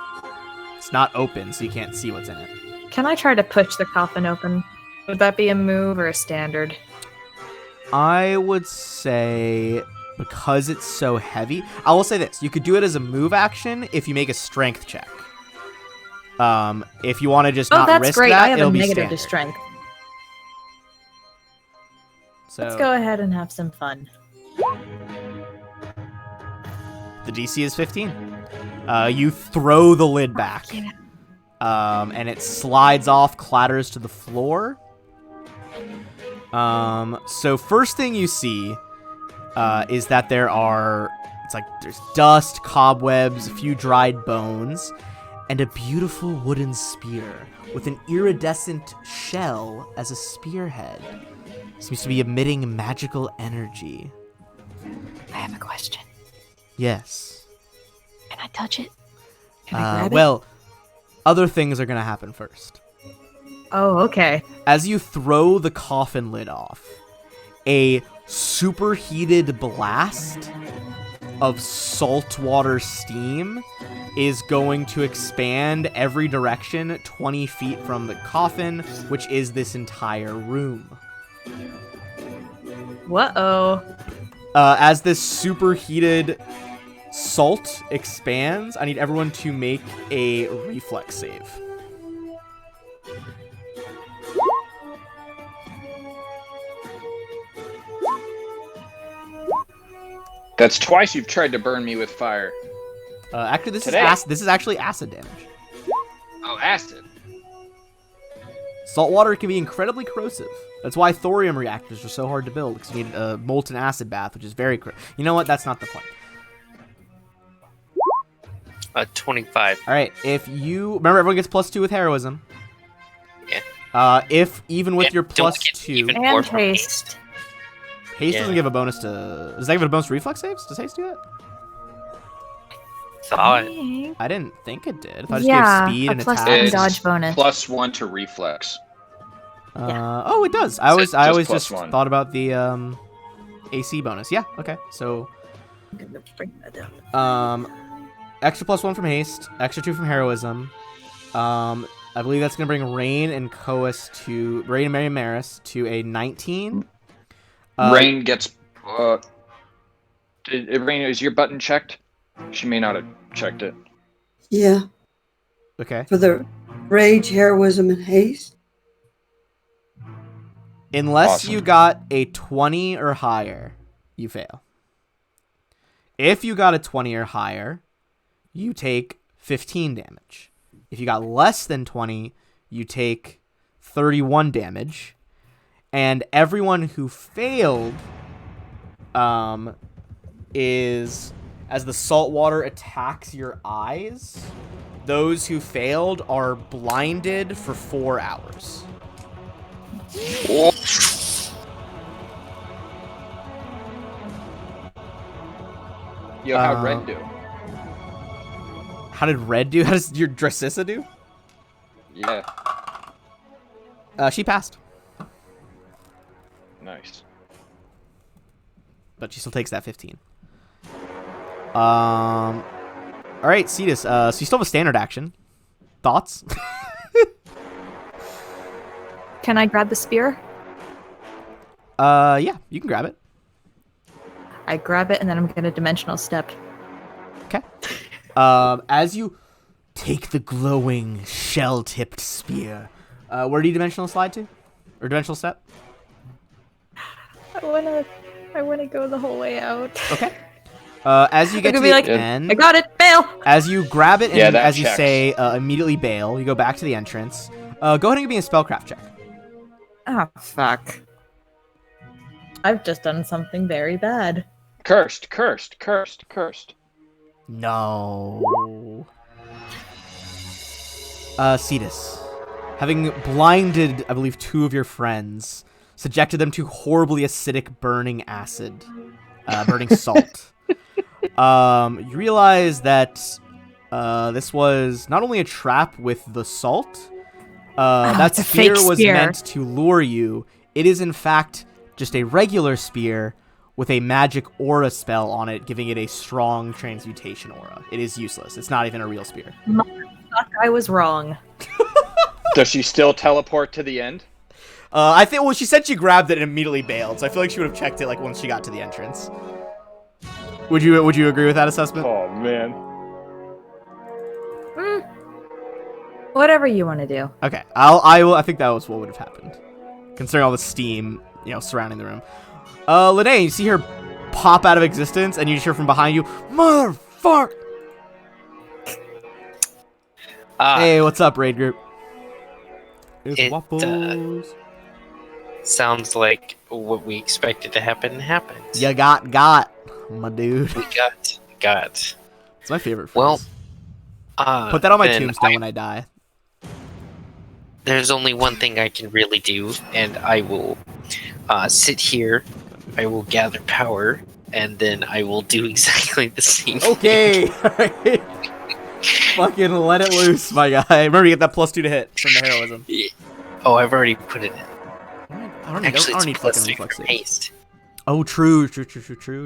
It's not open, so you can't see what's in it. Can I try to push the coffin open? Would that be a move or a standard? I would say, because it's so heavy, I will say this. You could do it as a move action if you make a strength check. If you want to just not that's risk great. that, I have it'll a be negative standard. to strength. So Let's go ahead and have some fun. the DC is 15. You throw the lid back. Yeah. And it slides off, clatters to the floor. So first thing you see is that there's dust, cobwebs, a few dried bones, and a beautiful wooden spear with an iridescent shell as a spearhead. Seems to be emitting magical energy. I have a question. Yes. Can I touch it? Can I grab it? Well, other things are going to happen first. Oh, okay. As you throw the coffin lid off, a superheated blast of saltwater steam is going to expand every direction 20 feet from the coffin, which is this entire room. Whoa. As this superheated salt expands, I need everyone to make a reflex save. That's twice you've tried to burn me with fire. Actually, this Today. is actually acid damage. Oh, acid. Salt water can be incredibly corrosive. That's why thorium reactors are so hard to build, because you need a molten acid bath, which is very You know what? That's not the point. 25. All right, if you remember, everyone gets +2 with heroism. Yeah. If even with your don't get +2, even more And from haste. haste Yeah. doesn't give a bonus to. Does that give it a bonus to reflex saves? Does haste do that? Thought. I didn't think it did. I thought it just Yeah, gave speed a and plus attack. one It's dodge bonus. +1 to reflex. Oh, it does. I So always just just +1. thought about the AC bonus. Yeah. Okay. So I'm gonna bring that up. extra +1 from haste, extra 2 from heroism. I believe that's gonna bring Rain and Mary Maris to a 19. Rain gets. Rain, is your button checked? She may not have checked it. Yeah, Okay. for the rage, heroism, and haste. Unless Awesome. you got a 20 or higher, you fail. If you got a 20 or higher, you take 15 damage. If you got less than 20, you take 31 damage. And everyone who failed is, as the salt water attacks your eyes, those who failed are blinded for 4 hours. Yo, how'd Red do? How did Red do? How does your Dracissa do? Yeah, She passed, nice. but she still takes that 15. All right, Cetus. So you still have a standard action. thoughts? Can I grab the spear? Yeah, you can grab it. I grab it and then I'm gonna dimensional step. Okay. As you take the glowing shell-tipped spear, where do you dimensional slide to, or dimensional step? I wanna go the whole way out. Okay. As you get to be the like, end, I got it, bail. as you grab it and that as you checks. say immediately bail, you go back to the entrance. Go ahead and give me a spellcraft check. Oh fuck! I've just done something very bad. Cursed. No. Cetus, having blinded, I believe, 2 of your friends, subjected them to horribly acidic burning acid, burning salt. You realize that this was not only a trap with the salt, that it's a spear fake was spear. meant to lure you. It is, in fact, just a regular spear with a magic aura spell on it, giving it a strong transmutation aura. It is useless. It's not even a real spear. Fuck, I was wrong. Does she still teleport to the end? I think. Well, she said she grabbed it and immediately bailed, so I feel like she would have checked it like once she got to the entrance. Would you agree with that assessment? Oh man. Whatever you want to do. Okay, I think that was what would have happened, considering all the steam, surrounding the room. Lene, you see her pop out of existence, and you just hear from behind you, "Motherfuck!" Hey, what's up, raid group? It's Waffles. Sounds like what we expected to happen happened. You got, my dude. We got. It's my favorite phrase. Well, put that on my then tombstone when I die. There's only one thing I can really do, and I will sit here. I will gather power, and then I will do exactly the same thing. Okay. Alright. Fucking let it loose, my guy. Remember, you get that +2 to hit from the heroism. Oh, I've already put it in. I don't need plus fucking 3 from reflex saves. haste. Oh, true,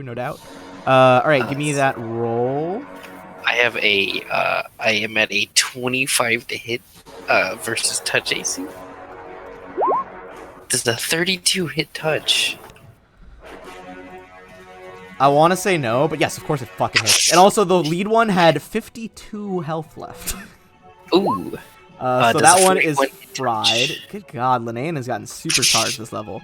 no doubt. Alright, give me that roll. I have I am at a 25 to hit versus touch AC. Does the 32 hit touch? I want to say no, but yes, of course it fucking hits. And also, the lead one had 52 health left. Ooh. So does that a one is 41 hit fried. touch? Good God, Linnea has gotten supercharged this level.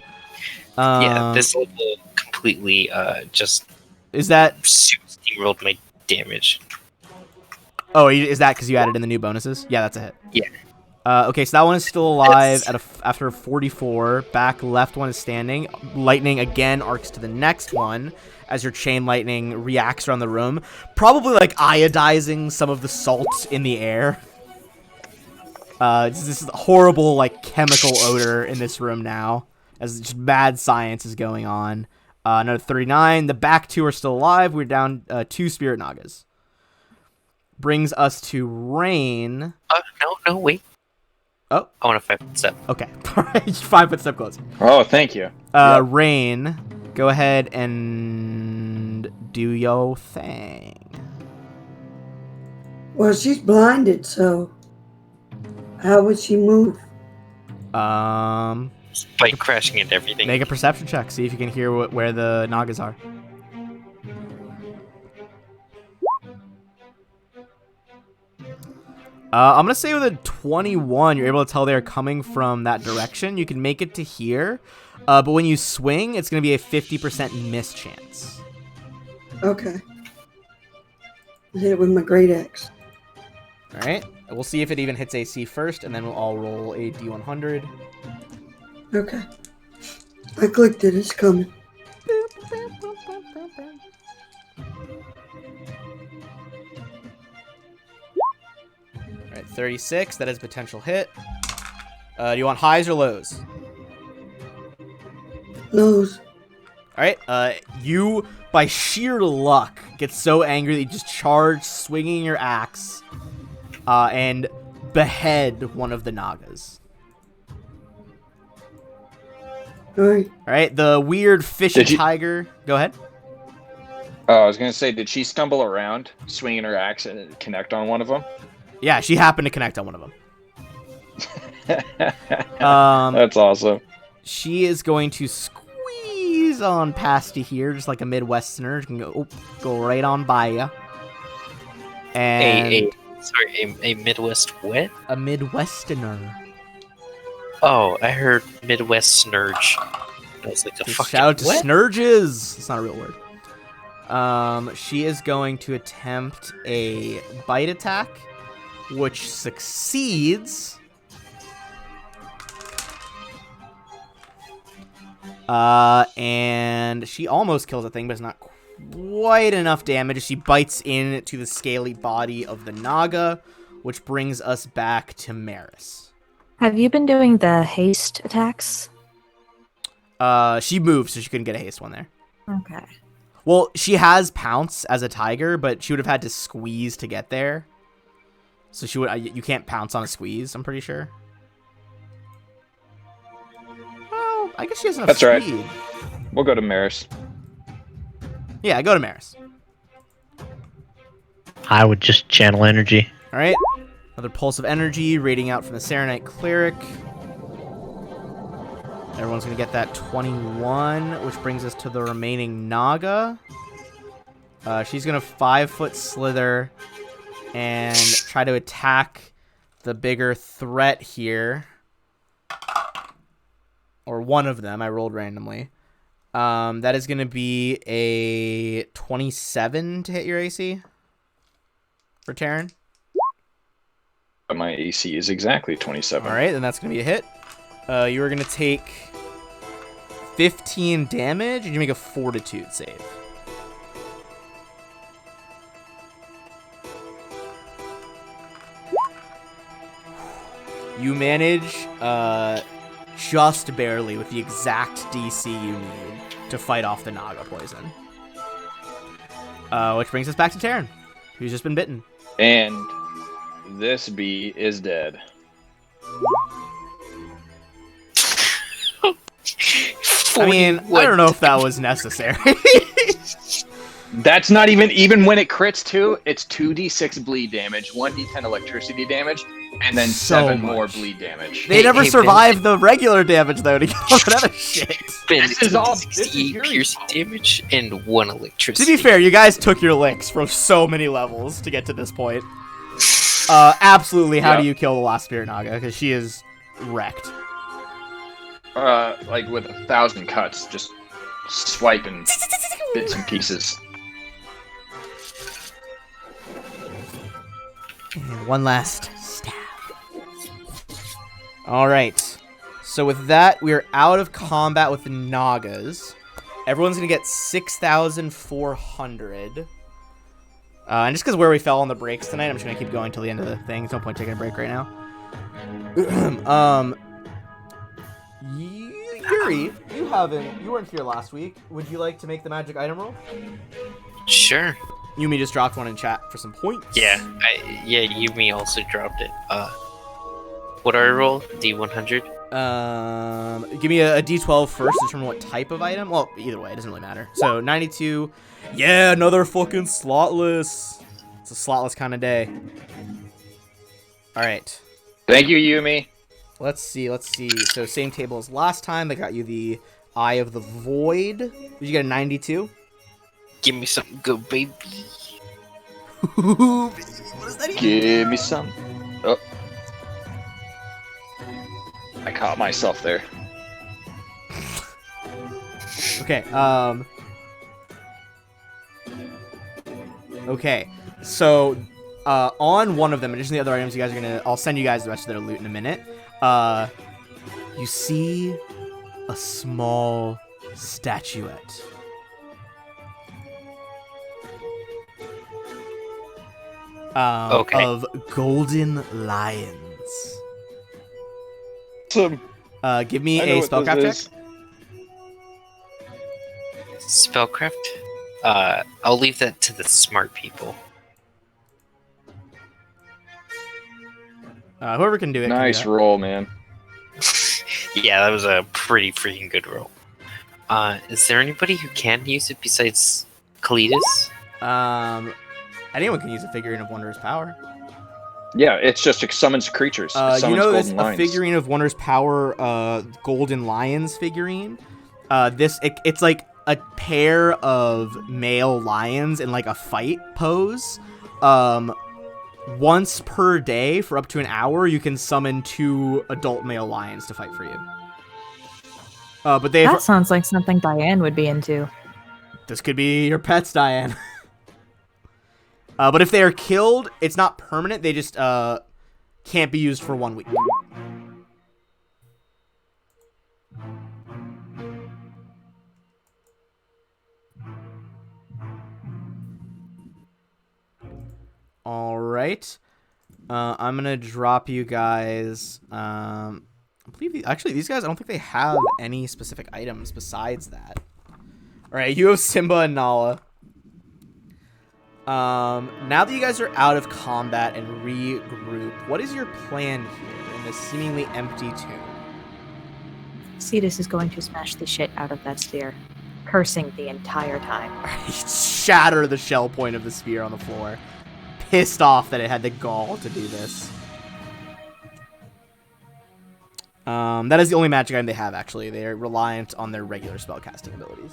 Yeah, this level completely just Is that... steamrolled my damage. Oh, is that because you added in the new bonuses? Yeah, that's a hit. Yeah. Okay, so that one is still alive after 44. Back left one is standing. Lightning again arcs to the next one as your chain lightning reacts around the room. Probably like iodizing some of the salt in the air. This is horrible like chemical odor in this room now as just mad science is going on. Another 39. The back 2 are still alive. We're down 2 spirit nagas. Brings us to Rain. No, wait. Oh. I want a 5-foot step. Okay. 5-foot step closer. Oh, thank you. Rain, go ahead and do your thing. Well, she's blinded, so how would she move? By crashing into everything. Make a perception check. See if you can hear where the Nagas are. I'm going to say with a 21, you're able to tell they're coming from that direction. You can make it to here. But when you swing, it's going to be a 50% miss chance. Okay. Hit it with my great axe. All right. We'll see if it even hits AC first, and then we'll all roll a D100. Okay. I clicked it. It's coming. All right, 36. That is potential hit. Do you want highs or lows? Lows. All right. You, by sheer luck, get so angry that you just charge, swinging your axe, and behead one of the Nagas. All right. All right. The weird fishy tiger. Go ahead. Oh, I was gonna say, did she stumble around, swinging her axe, and connect on one of them? Yeah, she happened to connect on one of them. That's awesome. She is going to squeeze on past you here, just like a Midwesterner. She can go right on by you. And a Midwest what? a Midwesterner. Oh, I heard Midwest Snurge. I was like, Just fucking shout out to what? Snurges. It's not a real word. She is going to attempt a bite attack, which succeeds. And she almost kills the thing, but it's not quite enough damage. She bites into the scaly body of the Naga, which brings us back to Maris. Have you been doing the haste attacks? She moved, so she couldn't get a haste one there. Okay. Well, she has pounce as a tiger, but she would have had to squeeze to get there. So she would. You can't pounce on a squeeze, I'm pretty sure. Well, I guess she has enough That's speed. right. We'll go to Maris. Yeah, go to Maris. I would just channel energy. All right. Another pulse of energy radiating out from the Serenite Cleric. Everyone's going to get that 21, which brings us to the remaining Naga. She's going to 5-foot slither and try to attack the bigger threat here. Or one of them. I rolled randomly. That is going to be a 27 to hit your AC for Terran. My AC is exactly 27. All right, then that's going to be a hit. You are going to take 15 damage, and you make a Fortitude save. You manage just barely with the exact DC you need to fight off the Naga poison. Which brings us back to Terran, who's just been bitten. And this bee is dead. I mean, I don't know if that was necessary. That's not even when it crits too, it's 2d6 bleed damage, 1d10 electricity damage, and then So 7 much. more bleed damage. They never Ben, survived the regular damage, though, to get all that other shit. Ben, This is all- 68 your piercing damage and 1 To electricity. be fair, you guys took your licks from so many levels to get to this point. Absolutely, how do you kill the last Spirit Naga? Because she is wrecked. Like with 1,000 cuts, just swiping bits and pieces. And one last stab. Alright. So with that, we're out of combat with the Nagas. Everyone's going to get 6,400. And just because where we fell on the breaks tonight, I'm just going to keep going till the end of the thing. There's no point taking a break right now. Yuri, you weren't here last week. Would you like to make the magic item roll? Sure. Yumi just dropped one in chat for some points. Yeah, Yumi also dropped it. What do I roll? D100? Give me a D12 first to determine what type of item. Well, either way, it doesn't really matter. So, 92. Yeah, another fucking slotless. It's a slotless kind of day. Alright. Thank you, Yumi. Let's see. So, same table as last time. They got you the Eye of the Void. Did you get a 92? Give me something good, baby. What does that even Give me some. Oh. I caught myself there. Okay, okay, so, on one of them, and just the other items you guys are gonna, I'll send you guys the rest of their loot in a minute, you see a small statuette. Okay. Of golden lions. Awesome. Give me I know a what spellcraft check. this is. Spellcraft? I'll leave that to the smart people. Whoever can do it. Nice can do roll, man. Yeah, that was a pretty freaking good roll. Is there anybody who can use it besides Kalidas? that. Anyone can use a figurine of Wondrous Power. Yeah, it's just it summons creatures. It summons You know this golden a lions. figurine of Wondrous Power, Golden Lions figurine. It's like a pair of male lions in like a fight pose. Once per day for up to an hour, you can summon 2 adult male lions to fight for you. But That sounds like something Diane would be into. This could be your pets, Diane. But if they are killed, it's not permanent. They just can't be used for 1 week. All right. I'm gonna drop you guys. I believe these guys. I don't think they have any specific items besides that. All right, you have Simba and Nala. Now that you guys are out of combat and regroup, what is your plan here in this seemingly empty tomb? Cetus is going to smash the shit out of that sphere, cursing the entire time. Shatter the shell point of the sphere on the floor. Pissed off that it had the gall to do this. That is the only magic item they have, actually. They're reliant on their regular spellcasting abilities.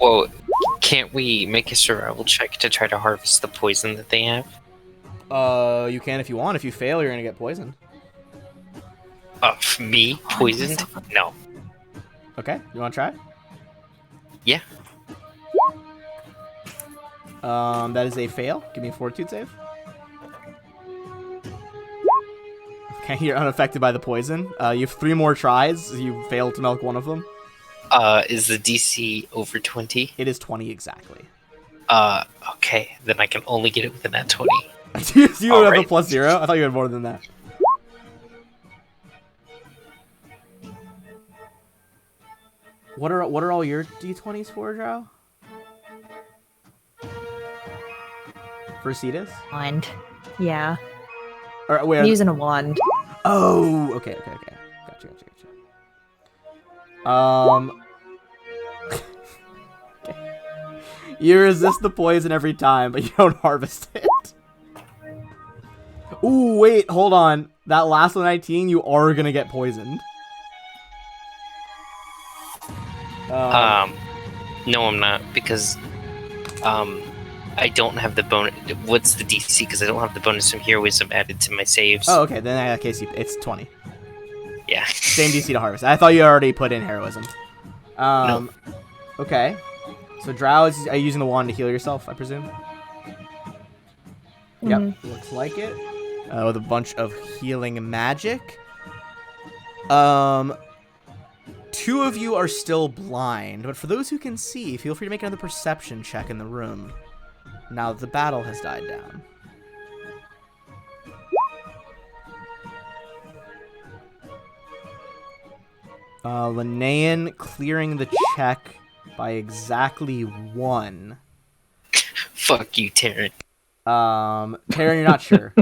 Well, can't we make a survival check to try to harvest the poison that they have? You can if you want. If you fail, you're gonna get poisoned. Me? Poisoned? No. Okay, you wanna try? Yeah. That is a fail. Give me a fortitude save. Okay, you're unaffected by the poison. You have 3 more tries. You failed to milk one of them. Is the DC over 20? It is 20 exactly. Okay. Then I can only get it within that 20. You have a +0? I thought you had more than that. What are all your D20s for, Drow? For Cetus? Wand. Yeah. Or, wait, I'm using a wand. Oh, okay. Gotcha. Okay. You resist the poison every time, but you don't harvest it. Ooh, wait, hold on. That last 19, you are gonna get poisoned. No, I'm not, because, I don't have the bonus. What's the DC? Because I don't have the bonus from heroism added to my saves. Oh, okay. Then in that case, it's 20. Yeah. Same DC to harvest. I thought you already put in heroism. No. Okay. So Drow, are you using the wand to heal yourself, I presume? Yep. Looks like it. With a bunch of healing magic. 2 of you are still blind, but for those who can see, feel free to make another perception check in the room. Now that the battle has died down. Linnaean clearing the check by exactly 1. Fuck you, Taryn. Taryn, you're not sure.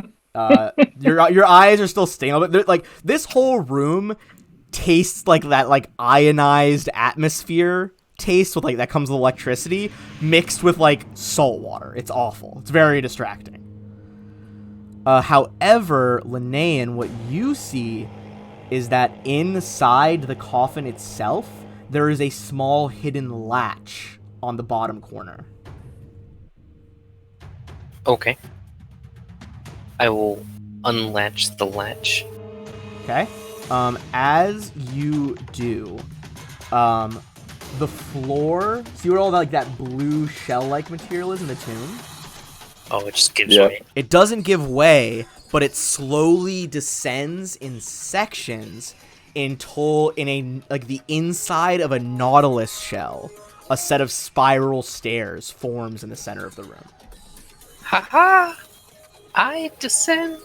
Your eyes are still stained, but like this whole room tastes like that like ionized atmosphere taste with like that comes with electricity mixed with like salt water. It's awful. It's very distracting. However, Linnaean, what you see is that inside the coffin itself, there is a small hidden latch on the bottom corner. Okay. I will unlatch the latch. Okay. As you do, the floor, see where all like that blue shell-like material is in the tomb? Oh, it just gives way. It doesn't give way, but it slowly descends in sections until like the inside of a nautilus shell, a set of spiral stairs forms in the center of the room. Haha! I descend.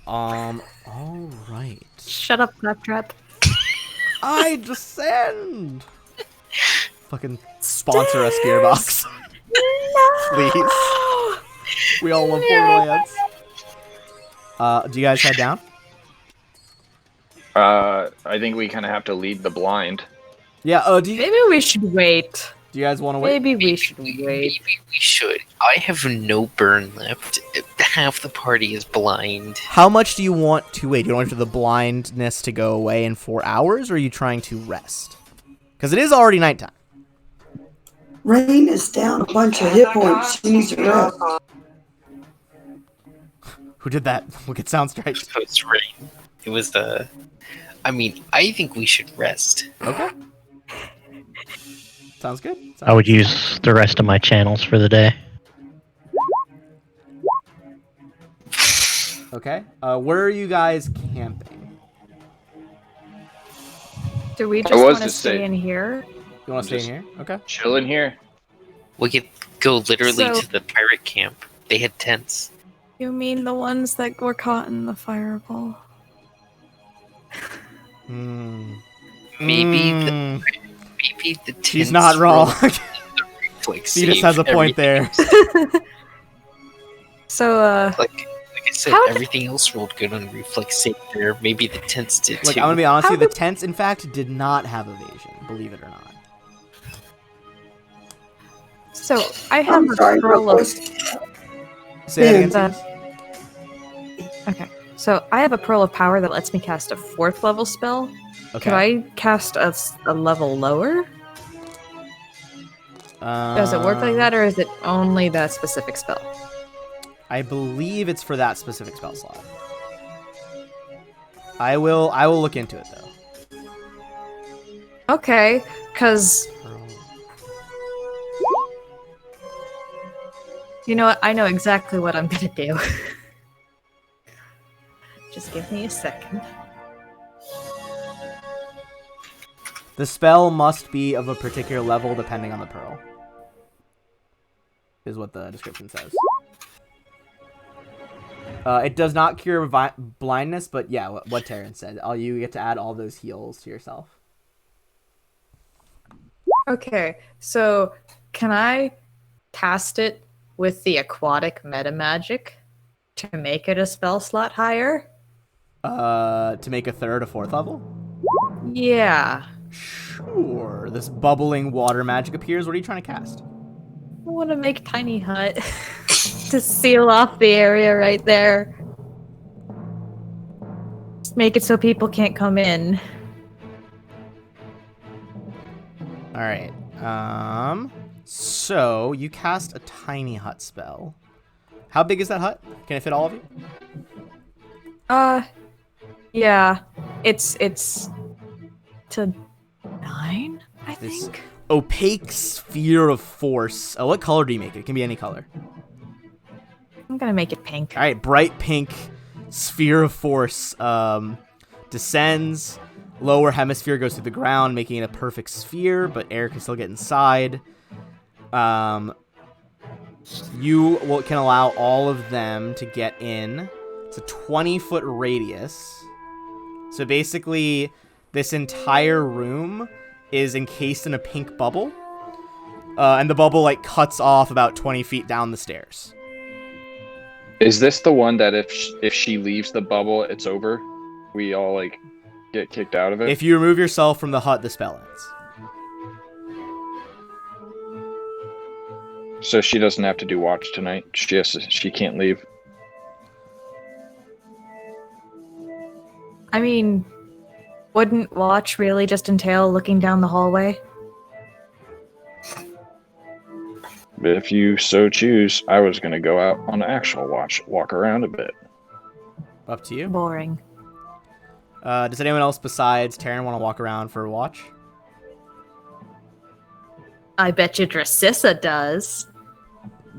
All right. Shut up, Claptrap. I descend. Fucking sponsor us, Gearbox. Please. We all love Borderlands. Do you guys head down? I think we kind of have to lead the blind. Yeah. Maybe we should wait. Do you guys want to wait? Maybe we should wait. Maybe we should. I have no burn left. Half the party is blind. How much do you want to wait? Do you want the blindness to go away in 4 hours, or are you trying to rest? Because it is already nighttime. Rain is down a bunch of hit points. She needs to rest. Who did that? Look at Sound Strike. So it's rain. It was the. I mean, I think we should rest. Okay. Sounds good. I would use the rest of my channels for the day. Okay. Where are you guys camping? Do we I just was want to just stay saying- in here? You want to stay in Just- here? Okay. Chill in here. We could go literally So- to the pirate camp. They had tents. You mean the ones that were caught in the fireball? Hmm. Maybe Mm. maybe the tents. She's not wrong. Reflex Cetus save has a point everything there. else. So, Like I said, How did- everything else rolled good on reflex save there. Maybe the tents did Look, too. I'm gonna be honest How with you. The did- tents, in fact, did not have evasion. Believe it or not. so I have I'm a sorry, pearl my of Say voice. that again, Yeah. Cetus. Okay. So I have a pearl of power that lets me cast a 4th level spell. Okay. Could I cast a level lower? Does it work like that, or is it only that specific spell? I believe it's for that specific spell slot. I will look into it though. Okay, because you know what? I know exactly what I'm gonna do. Just give me a second. The spell must be of a particular level depending on the pearl. Is what the description says. It does not cure blindness, but yeah, what Taryn said. You get to add all those heals to yourself. Okay, so can I cast it with the aquatic meta magic to make it a spell slot higher? To make a 3rd or 4th level? Yeah. Sure. This bubbling water magic appears. What are you trying to cast? I want to make tiny hut to seal off the area right there. Just make it so people can't come in. All right. So you cast a tiny hut spell. How big is that hut? Can it fit all of you? Yeah. It's to 9, I This- think. Opaque sphere of force. Oh, what color do you make it? It can be any color. I'm gonna make it pink. All right, bright pink sphere of force descends. Lower hemisphere goes to the ground, making it a perfect sphere, but air can still get inside. You can allow all of them to get in. It's a 20-foot radius. So basically, this entire room is encased in a pink bubble. And the bubble, like, cuts off about 20 feet down the stairs. Is this the one that if she leaves the bubble, it's over? We all like get kicked out of it. If you remove yourself from the hut, the spell ends. So she doesn't have to do watch tonight. She can't leave. I mean, wouldn't watch really just entail looking down the hallway? But if you so choose, I was gonna go out on actual watch, walk around a bit. Up to you. Boring. Does anyone else besides Taryn want to walk around for a watch? I bet you Dracissa does.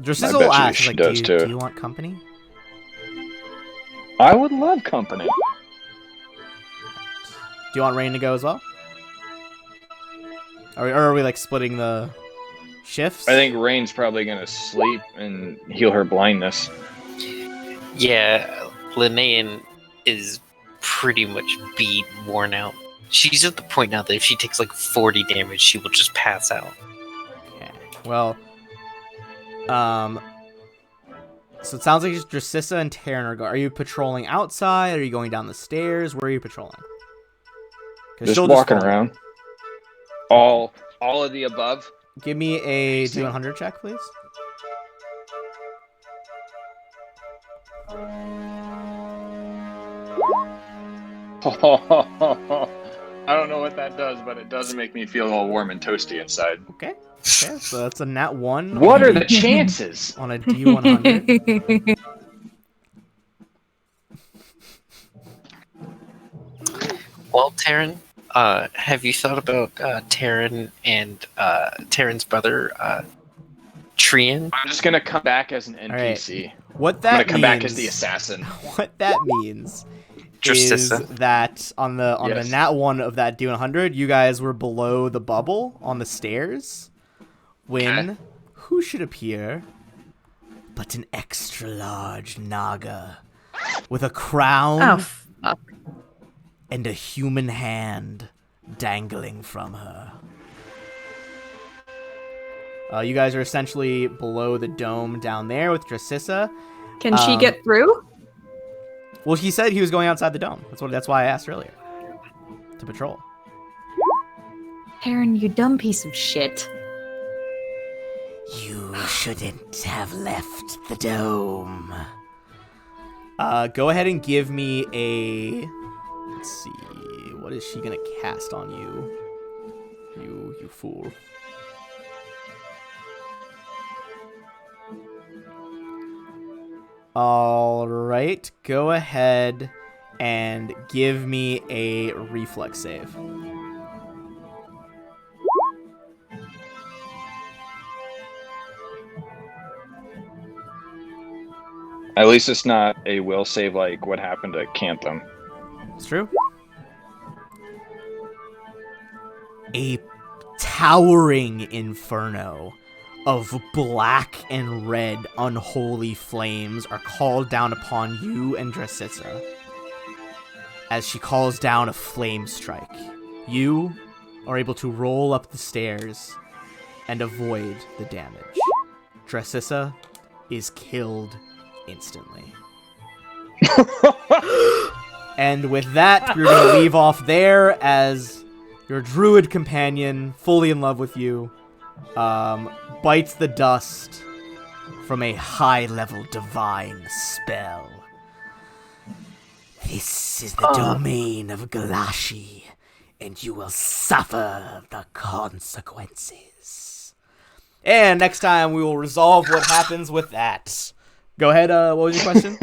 Dracissa I will bet you ask, she like, does too. do you want company? I would love company. Do you want Rain to go as well? Or are we like splitting the shifts? I think Rain's probably gonna sleep and heal her blindness. Yeah, Linnean is pretty much beat, worn out. She's at the point now that if she takes like 40 damage, she will just pass out. Okay. Well, so it sounds like just Dracissa and Taryn are going. Are you patrolling outside? Are you going down the stairs? Where are you patrolling? 'Cause Just she'll walking follow. around. All of the above. Give me a D100 check, please. I don't know what that does, but it does make me feel all warm and toasty inside. Okay. Okay, so that's a nat 1. What are the chances? On a D100. Well, Taryn, have you thought about Taryn and Taryn's brother, Trian? I'm just gonna come back as an NPC. Right. What that I'm gonna come means, back as the assassin. What that means is Dracissa. that on the Yes. nat 1 of that D100, you guys were below the bubble on the stairs when who should appear but an extra large Naga with a crown Oh, fuck. and a human hand dangling from her. You guys are essentially below the dome down there with Dracissa. Can she get through? Well, he said he was going outside the dome. That's why I asked earlier. To patrol. Taryn, you dumb piece of shit. You shouldn't have left the dome. Go ahead and give me a... Let's see. What is she gonna cast on you? You fool. All right, go ahead and give me a reflex save. At least it's not a will save like what happened to Cantham. It's true. A towering inferno of black and red unholy flames are called down upon you and Dracissa as she calls down a flame strike. You are able to roll up the stairs and avoid the damage. Dracissa is killed instantly. And with that, we're going to leave off there as your druid companion, fully in love with you, bites the dust from a high-level divine spell. This is the domain of Galashi, and you will suffer the consequences. And next time, we will resolve what happens with that. Go ahead, what was your question?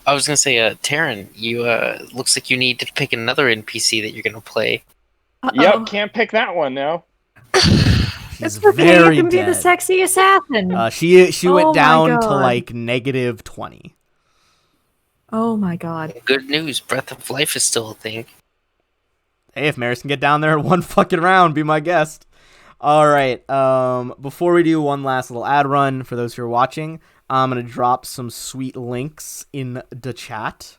I was gonna say, Taryn, you looks like you need to pick another NPC that you're gonna play. Yep, can't pick that one now. She's It's okay, very you can be dead. the sexy assassin. She Oh went my down to God. like -20. Oh my god. Good news, Breath of Life is still a thing. Hey, if Maris can get down there one fucking round, be my guest. All right. Before we do one last little ad run for those who are watching, I'm gonna drop some sweet links in the chat.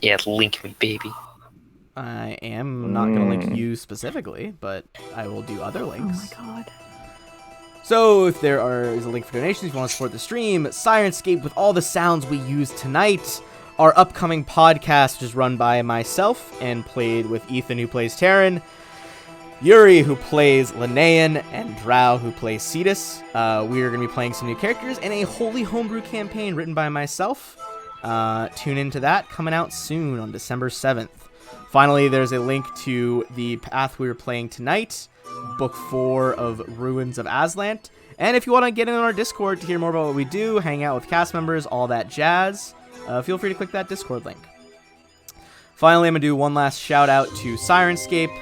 Yeah, link me, baby. I am not gonna link you specifically, but I will do other Oh links. my god. So if there is a link for donations, if you want to support the stream, Sirenscape with all the sounds we used tonight, our upcoming podcast, which is run by myself and played with Ethan, who plays Taryn, Yuri, who plays Linnaean, and Drow, who plays Cetus. We are going to be playing some new characters and a Holy Homebrew campaign written by myself. Tune into that, coming out soon on December 7th. Finally, there's a link to the path we were playing tonight, Book 4 of Ruins of Azlant. And if you want to get in on our Discord to hear more about what we do, hang out with cast members, all that jazz, feel free to click that Discord link. Finally, I'm going to do one last shout out to Sirenscape,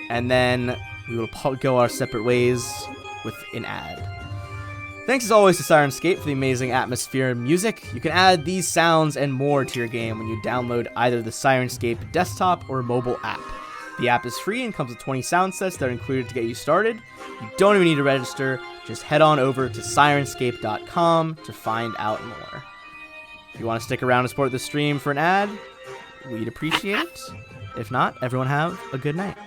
and then we will go our separate ways with an ad. Thanks as always to Sirenscape for the amazing atmosphere and music. You can add these sounds and more to your game when you download either the Sirenscape desktop or mobile app. The app is free and comes with 20 sound sets that are included to get you started. You don't even need to register, just head on over to Sirenscape.com to find out more. If you want to stick around and support the stream for an ad, we'd appreciate it. If not, everyone have a good night.